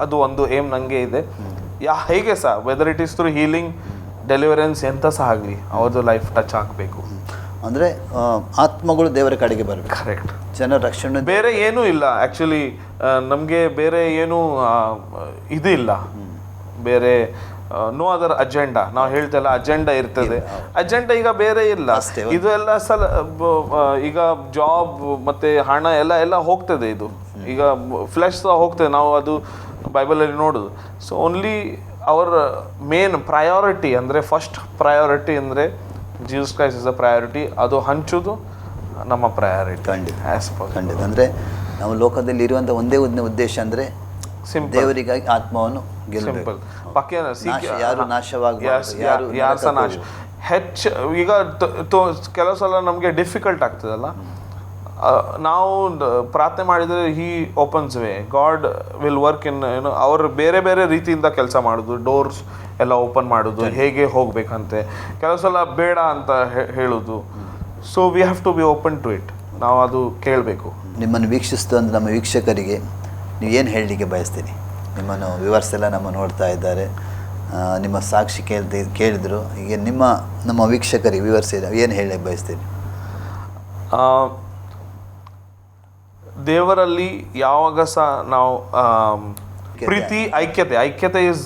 ಅದು ಒಂದು ಏಮ್ ನನಗೆ ಇದೆ. ಹೇಗೆ ಸಹ, weather it is through healing, deliverance, ಎಂಥ ಸಹ ಆಗಲಿ, ಅವ್ರದ್ದು ಲೈಫ್ ಟಚ್ ಆಗಬೇಕು. ಅಂದರೆ ಆತ್ಮಗಳು ದೇವರ ಕಡೆಗೆ ಬರಬೇಕು. ಕರೆಕ್ಟ್. ಜನರ ರಕ್ಷಣೆ ಬೇರೆ ಏನೂ ಇಲ್ಲ ಆ್ಯಕ್ಚುಲಿ. ನಮಗೆ ಬೇರೆ ಏನೂ ಇದು ಇಲ್ಲ. ಬೇರೆ ನೋ ಅದರ್ ಅಜೆಂಡಾ. ನಾವು ಹೇಳ್ತೇಲ್ಲ ಅಜೆಂಡಾ ಇರ್ತದೆ. ಅಜೆಂಡಾ ಈಗ ಬೇರೆ ಇಲ್ಲ. ಇದು ಎಲ್ಲ ಈಗ ಜಾಬ್ ಮತ್ತು ಹಣ ಎಲ್ಲ ಹೋಗ್ತದೆ. ಇದು ಈಗ ಫ್ಲೆಶ್ ಹೋಗ್ತದೆ. ನಾವು ಅದು ಬೈಬಲಲ್ಲಿ ನೋಡೋದು. So only hour main priority ಅಂದರೆ ಫಸ್ಟ್ ಪ್ರಯಾರಿಟಿ ಅಂದರೆ Jesus Christ is a priority. ಅದು ಹಂಚೋದು ನಮ್ಮ ಪ್ರಯಾರಿಟಿ. ಖಂಡಿತ. ಅಂದರೆ ನಾವು ಲೋಕದಲ್ಲಿ ಇರುವಂಥ ಒಂದೇ ಉದ್ದೇಶ ಅಂದರೆ ದೇವರಿಗಾಗಿ ಆತ್ಮವನ್ನು ಗೆಲ್ಲಬೇಕು. ಯಾರು ನಾಶವಾಗಬಾರದು. ಹೆಚ್ಚು ಈಗ ಕೆಲವು ಸಲ ನಮಗೆ ಡಿಫಿಕಲ್ಟ್ ಆಗ್ತದಲ್ಲ, ನಾವು ಪ್ರಾರ್ಥನೆ ಮಾಡಿದರೆ he opens way, God will work in ಅವರು ಬೇರೆ ಬೇರೆ ರೀತಿಯಿಂದ ಕೆಲಸ ಮಾಡೋದು, ಡೋರ್ಸ್ ಎಲ್ಲ ಓಪನ್ ಮಾಡೋದು, ಹೇಗೆ ಹೋಗ್ಬೇಕಂತೆ. ಕೆಲವು ಸಲ ಬೇಡ ಅಂತ ಹೇಳೋದು. So we have to be open to it. ನಾವು ಅದು ಕೇಳಬೇಕು. ನಿಮ್ಮನ್ನು ವೀಕ್ಷಿಸ್ತು ಅಂದರೆ ನಮ್ಮ ವೀಕ್ಷಕರಿಗೆ ನೀವೇನು ಹೇಳಲಿಕ್ಕೆ ಬಯಸ್ತೀನಿ? ನಿಮ್ಮನ್ನು ವಿವರ್ಸ್ ಎಲ್ಲ ನಮ್ಮ ನೋಡ್ತಾ ಇದ್ದಾರೆ, ನಿಮ್ಮ ಸಾಕ್ಷಿ ಕೇಳಿದರು. ಈಗ ನಮ್ಮ ವೀಕ್ಷಕರಿಗೆ ವಿವರ್ಸ್ ಏನು ಹೇಳಲಿಕ್ಕೆ ಬಯಸ್ತೀನಿ? ದೇವರಲ್ಲಿ ಯಾವಾಗ ಸಹ ನಾವು ಪ್ರೀತಿ, ಐಕ್ಯತೆ ಇಸ್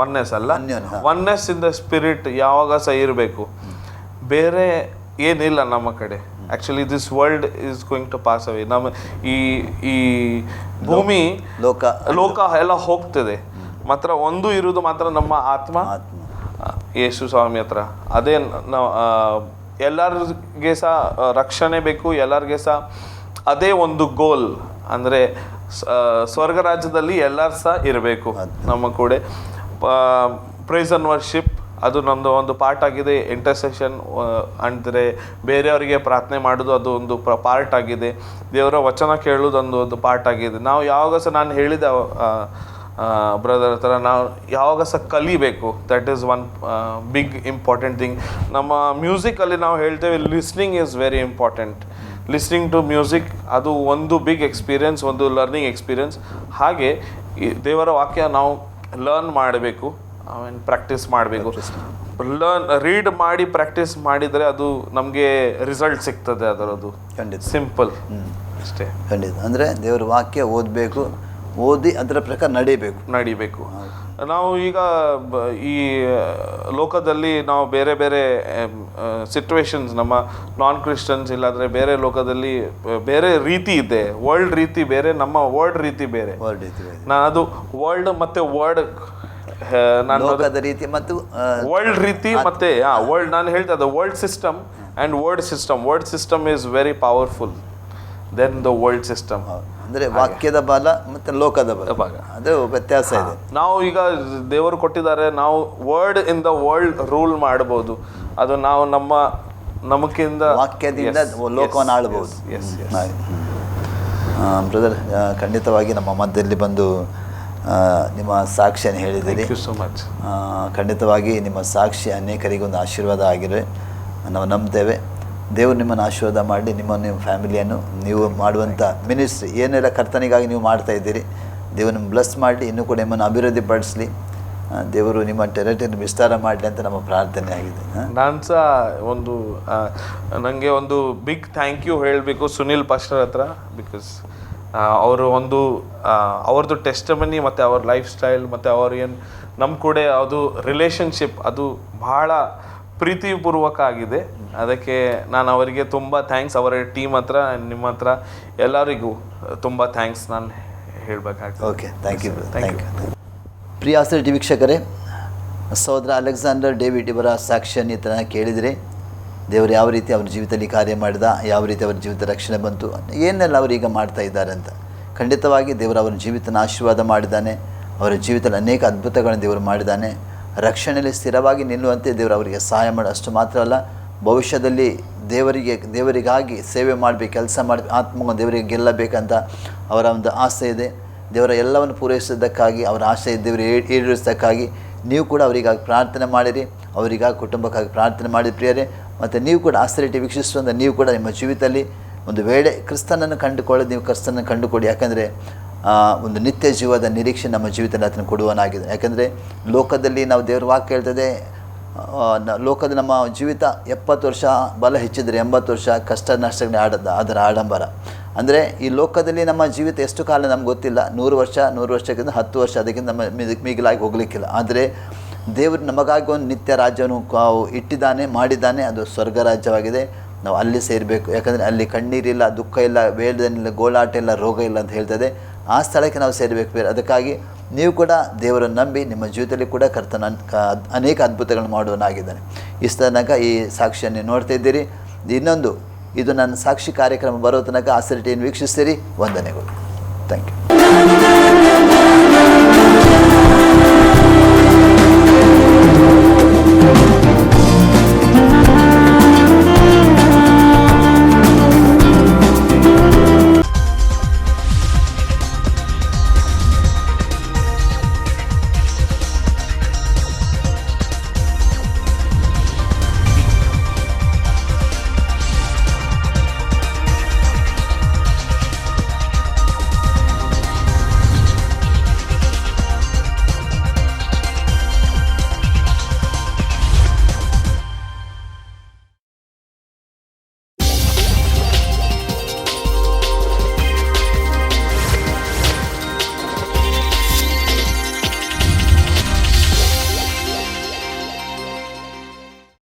ಒನ್ನೆಸ್ ಅಲ್ಲ, ಒನ್ನೆಸ್ ಇನ್ ದ ಸ್ಪಿರಿಟ್ ಯಾವಾಗ ಸಹ ಇರಬೇಕು. ಬೇರೆ ಏನಿಲ್ಲ ನಮ್ಮ ಕಡೆ. Actually this world is going to pass away. ನಮ್ಮ ಈ ಭೂಮಿ ಲೋಕ ಎಲ್ಲ ಹೋಗ್ತದೆ. ಮಾತ್ರ ಒಂದು ಇರುವುದು ಮಾತ್ರ ನಮ್ಮ ಆತ್ಮ, ಯೇಸು ಸ್ವಾಮಿ ಹತ್ರ. ಅದೇ ನಾವು ಎಲ್ಲರಿಗೆ ಸಹ ರಕ್ಷಣೆ ಬೇಕು, ಎಲ್ಲರಿಗೆ ಸಹ ಅದೇ ಒಂದು ಗೋಲ್, ಅಂದರೆ ಸ್ವರ್ಗ ರಾಜ್ಯದಲ್ಲಿ ಎಲ್ಲರೂ ಸಹ ಇರಬೇಕು ನಮ್ಮ ಕೂಡ. ಪ್ರೈಸ್ ಆ್ಯಂಡ್ ವರ್ಷಿಪ್ ಅದು ನಮ್ಮದು ಒಂದು ಪಾರ್ಟ್ ಆಗಿದೆ. ಇಂಟರ್ಸೆಷನ್ ಅಂದರೆ ಬೇರೆಯವರಿಗೆ ಪ್ರಾರ್ಥನೆ ಮಾಡೋದು ಅದು ಒಂದು ಪಾರ್ಟ್ ಆಗಿದೆ. ದೇವರ ವಚನ ಕೇಳೋದು ಒಂದು ಪಾರ್ಟ್ ಆಗಿದೆ. ನಾವು ಯಾವಾಗ ಸಹ ನಾನು ಹೇಳಿದ ಬ್ರದರ್ ಹತ್ರ ನಾವು ಯಾವಾಗ ಸಹ ಕಲಿಬೇಕು. That is one big important thing. ನಮ್ಮ ಮ್ಯೂಸಿಕಲ್ಲಿ ನಾವು ಹೇಳ್ತೇವೆ listening is very important. Listening to music ಅದು ಒಂದು ಬಿಗ್ ಎಕ್ಸ್ಪೀರಿಯನ್ಸ್, ಒಂದು ಲರ್ನಿಂಗ್ ಎಕ್ಸ್ಪೀರಿಯನ್ಸ್. ಹಾಗೆ ಈ ದೇವರ ವಾಕ್ಯ ನಾವು ಲರ್ನ್ ಮಾಡಬೇಕು, ಆಮೇಲೆ ಪ್ರಾಕ್ಟೀಸ್ ಮಾಡಬೇಕು. ರೀಡ್ ಮಾಡಿ ಪ್ರಾಕ್ಟೀಸ್ ಮಾಡಿದರೆ ಅದು ನಮಗೆ ರಿಸಲ್ಟ್ ಸಿಗ್ತದೆ ಅದರದ್ದು. ಖಂಡಿತ ಸಿಂಪಲ್ ಅಷ್ಟೇ. ಖಂಡಿತ. ಅಂದರೆ ದೇವರ ವಾಕ್ಯ ಓದಬೇಕು, ಓದಿ ಅದರ ಪ್ರಕಾರ ನಡಿಬೇಕು. ನಾವು ಈಗ ಈ ಲೋಕದಲ್ಲಿ ನಾವು ಬೇರೆ ಬೇರೆ ಸಿಚುವೇಶನ್ಸ್, ನಮ್ಮ ನಾನ್ ಕ್ರಿಶ್ಚಿಯನ್ಸ್ ಇಲ್ಲಾಂದರೆ ಬೇರೆ ಲೋಕದಲ್ಲಿ ಬೇರೆ ರೀತಿ ಇದೆ. ವರ್ಲ್ಡ್ ರೀತಿ ಬೇರೆ, ನಮ್ಮ ವರ್ಲ್ಡ್ ರೀತಿ ಬೇರೆ. ನಾನು ಅದು ವರ್ಲ್ಡ್ ಮತ್ತು ವರ್ಡ್ ರೀತಿ ಮತ್ತು ವರ್ಲ್ಡ್ ರೀತಿ ಮತ್ತೆ ವರ್ಲ್ಡ್ ನಾನು ಹೇಳ್ತಾ world system and word system is very powerful then the world system. ಅಂದರೆ ವಾಕ್ಯದ ಬಲ ಮತ್ತು ಲೋಕದ ಬಲ ಅದು ವ್ಯತ್ಯಾಸ ಇದೆ. ನಾವು ಈಗ ದೇವರು ಕೊಟ್ಟಿದ್ದಾರೆ, ನಾವು word in the world rule ಮಾಡ್ಬೋದು. ಅದು ನಾವು ನಮಗಿಂದ ವಾಕ್ಯದಿಂದ ಲೋಕವನ್ನು ಆಳ್ಬೋದು. ಬ್ರದರ್, ಖಂಡಿತವಾಗಿ ನಮ್ಮ ಮಧ್ಯದಲ್ಲಿ ಬಂದು ನಿಮ್ಮ ಸಾಕ್ಷಿಯನ್ನು ಹೇಳಿದ್ದೀರಿ. So much. ಖಂಡಿತವಾಗಿ ನಿಮ್ಮ ಸಾಕ್ಷಿ ಅನೇಕರಿಗೊಂದು ಆಶೀರ್ವಾದ ಆಗಿದೆ. ನಾವು ನಂಬ್ತೇವೆ. ದೇವರು ನಿಮ್ಮನ್ನು ಆಶೀರ್ವಾದ ಮಾಡಿ ನಿಮ್ಮ ಫ್ಯಾಮಿಲಿಯನ್ನು, ನೀವು ಮಾಡುವಂಥ ಮಿನಿಸ್ಟ್ರಿ ಏನೆಲ್ಲ ಕರ್ತನಿಗಾಗಿ ನೀವು ಮಾಡ್ತಾ ಇದ್ದೀರಿ, ದೇವರು ನಿಮ್ಗೆ ಬ್ಲೆಸ್ ಮಾಡಲಿ, ಇನ್ನೂ ಕೂಡ ನಿಮ್ಮನ್ನು ಅಭಿವೃದ್ಧಿಪಡಿಸಲಿ, ದೇವರು ನಿಮ್ಮ ಟೆರಿಟರಿ ವಿಸ್ತಾರ ಮಾಡಲಿ ಅಂತ ನಮ್ಮ ಪ್ರಾರ್ಥನೆ ಆಗಿದೆ. ನಾನು ಸಹ ನನಗೆ ಒಂದು ಬಿಗ್ ಥ್ಯಾಂಕ್ ಯು ಹೇಳಬೇಕು ಸುನಿಲ್ ಪಾಸ್ಟರ್ ಹತ್ರ. ಬಿಕಾಸ್ ಅವರು ಅವ್ರದ್ದು ಟೆಸ್ಟಮನಿ ಮತ್ತು ಅವ್ರ ಲೈಫ್ ಸ್ಟೈಲ್ ಮತ್ತು ಅವ್ರು ಏನು ನಮ್ಮ ಕೂಡ ಅದು ರಿಲೇಷನ್ಶಿಪ್ ಅದು ಬಹಳ ಪ್ರೀತಿಪೂರ್ವಕ ಆಗಿದೆ. ಅದಕ್ಕೆ ನಾನು ಅವರಿಗೆ ತುಂಬ ಥ್ಯಾಂಕ್ಸ್, ಅವರ ಟೀಮ್ ಹತ್ರ, ನಿಮ್ಮ ಹತ್ರ ಎಲ್ಲರಿಗೂ ತುಂಬ ಥ್ಯಾಂಕ್ಸ್ ನಾನು ಹೇಳಬೇಕಾಗ್ತದೆ. Okay, thank you. ಪ್ರಿಯ ಆಸರೆ ವೀಕ್ಷಕರೇ, ಸಹೋದರ ಅಲೆಕ್ಸಾಂಡರ್ ಡೇವಿಡ್ ಇವರ ಸಾಕ್ಷಿಯನ್ನು ಈ ಥರ ಕೇಳಿದರೆ, ದೇವರು ಯಾವ ರೀತಿ ಅವ್ರ ಜೀವಿತದಲ್ಲಿ ಕಾರ್ಯ ಮಾಡಿದ, ಯಾವ ರೀತಿ ಅವ್ರ ಜೀವಿತ ರಕ್ಷಣೆ ಬಂತು, ಏನೆಲ್ಲ ಅವರು ಈಗ ಮಾಡ್ತಾ ಇದ್ದಾರೆ ಅಂತ. ಖಂಡಿತವಾಗಿ ದೇವರು ಅವರ ಜೀವಿತನ ಆಶೀರ್ವಾದ ಮಾಡಿದ್ದಾನೆ. ಅವರ ಜೀವಿತದಲ್ಲಿ ಅನೇಕ ಅದ್ಭುತಗಳನ್ನು ದೇವರು ಮಾಡಿದ್ದಾನೆ. ರಕ್ಷಣೆಯಲ್ಲಿ ಸ್ಥಿರವಾಗಿ ನಿಲ್ಲುವಂತೆ ದೇವರು ಅವರಿಗೆ ಸಹಾಯ ಮಾಡಿ. ಅಷ್ಟು ಮಾತ್ರ ಅಲ್ಲ, ಭವಿಷ್ಯದಲ್ಲಿ ದೇವರಿಗಾಗಿ ಸೇವೆ ಮಾಡಬೇಕು, ಕೆಲಸ ಮಾಡಬೇಕು, ಆತ್ಮವನ್ನು ದೇವರಿಗೆ ಗೆಲ್ಲಬೇಕಂತ ಅವರ ಒಂದು ಆಸೆ ಇದೆ. ದೇವರ ಎಲ್ಲವನ್ನು ಪೂರೈಸೋದಕ್ಕಾಗಿ, ಅವರ ಆಸೆ ದೇವರು ಈಡೇರಿಸೋದಕ್ಕಾಗಿ ನೀವು ಕೂಡ ಅವರಿಗಾಗಿ ಪ್ರಾರ್ಥನೆ ಮಾಡಿರಿ, ಅವರಿಗಾಗಿ ಕುಟುಂಬಕ್ಕಾಗಿ ಪ್ರಾರ್ಥನೆ ಮಾಡಿ ಪ್ರಿಯರೇ. ಮತ್ತು ನೀವು ಕೂಡ ಆಸರೆ ವೀಕ್ಷಿಸುವಂಥ ನೀವು ಕೂಡ ನಿಮ್ಮ ಜೀವಿತದಲ್ಲಿ ಒಂದು ವೇಳೆ ಕ್ರಿಸ್ತನನ್ನು ಕಂಡುಕೊಳ್ಳೋದು, ನೀವು ಕ್ರಿಸ್ತನನ್ನು ಕಂಡುಕೊಳ್ಳಿ. ಯಾಕಂದರೆ ಒಂದು ನಿತ್ಯ ಜೀವದ ನಿರೀಕ್ಷೆ ನಮ್ಮ ಜೀವಿತದಲ್ಲಿ ಅದನ್ನು ಕೊಡುವನಾಗಿದೆ. ಯಾಕಂದರೆ ಲೋಕದಲ್ಲಿ ನಾವು ದೇವರ ವಾಕ್ಯ ಹೇಳ್ತದೆ, ಲೋಕದ ನಮ್ಮ ಜೀವಿತ 70 ವರ್ಷ ಬಲ ಹೆಚ್ಚಿದರೆ 80 ವರ್ಷ ಕಷ್ಟ ನಷ್ಟಗಳೇ ಅದರ ಆಡಂಬರ. ಅಂದರೆ ಈ ಲೋಕದಲ್ಲಿ ನಮ್ಮ ಜೀವಿತ ಎಷ್ಟು ಕಾಲ ನಮ್ಗೆ ಗೊತ್ತಿಲ್ಲ. 100 ವರ್ಷಕ್ಕಿಂತ 10 ವರ್ಷ ಅದಕ್ಕಿಂತ ನಮ್ಮ ಮಿಗಿಲಾಗಿ ಹೋಗಲಿಕ್ಕಿಲ್ಲ. ಆದರೆ ದೇವರು ನಮಗಾಗಿ ಒಂದು ನಿತ್ಯ ರಾಜ್ಯವನ್ನು ಇಟ್ಟಿದ್ದಾನೆ, ಮಾಡಿದ್ದಾನೆ. ಅದು ಸ್ವರ್ಗ ರಾಜ್ಯವಾಗಿದೆ. ನಾವು ಅಲ್ಲಿ ಸೇರಬೇಕು. ಯಾಕಂದರೆ ಅಲ್ಲಿ ಕಣ್ಣೀರಿಲ್ಲ, ದುಃಖ ಇಲ್ಲ, ವೇದನಿಲ್ಲ, ಗೋಳಾಟ ಇಲ್ಲ, ರೋಗ ಇಲ್ಲ ಅಂತ ಹೇಳ್ತದೆ. ಆ ಸ್ಥಳಕ್ಕೆ ನಾವು ಸೇರಬೇಕು ಬೇರೆ. ಅದಕ್ಕಾಗಿ ನೀವು ಕೂಡ ದೇವರನ್ನು ನಂಬಿ ನಿಮ್ಮ ಜೀವಿತದಲ್ಲಿ ಕೂಡ ಕರ್ತನ ಅನೇಕ ಅದ್ಭುತಗಳನ್ನು ಮಾಡುವನಾಗಿದ್ದಾನೆ. ಇಷ್ಟು ತನಕ ಈ ಸಾಕ್ಷಿಯನ್ನು ನೋಡ್ತಾ ಇದ್ದೀರಿ. ಇನ್ನೊಂದು ಇದು ನನ್ನ ಸಾಕ್ಷಿ ಕಾರ್ಯಕ್ರಮ ಬರೋ ತನಕ ಆಸರೆ ಟಿವಿಯನ್ನು ವೀಕ್ಷಿಸ್ತೀರಿ. ವಂದನೆಗಳು. Thank you.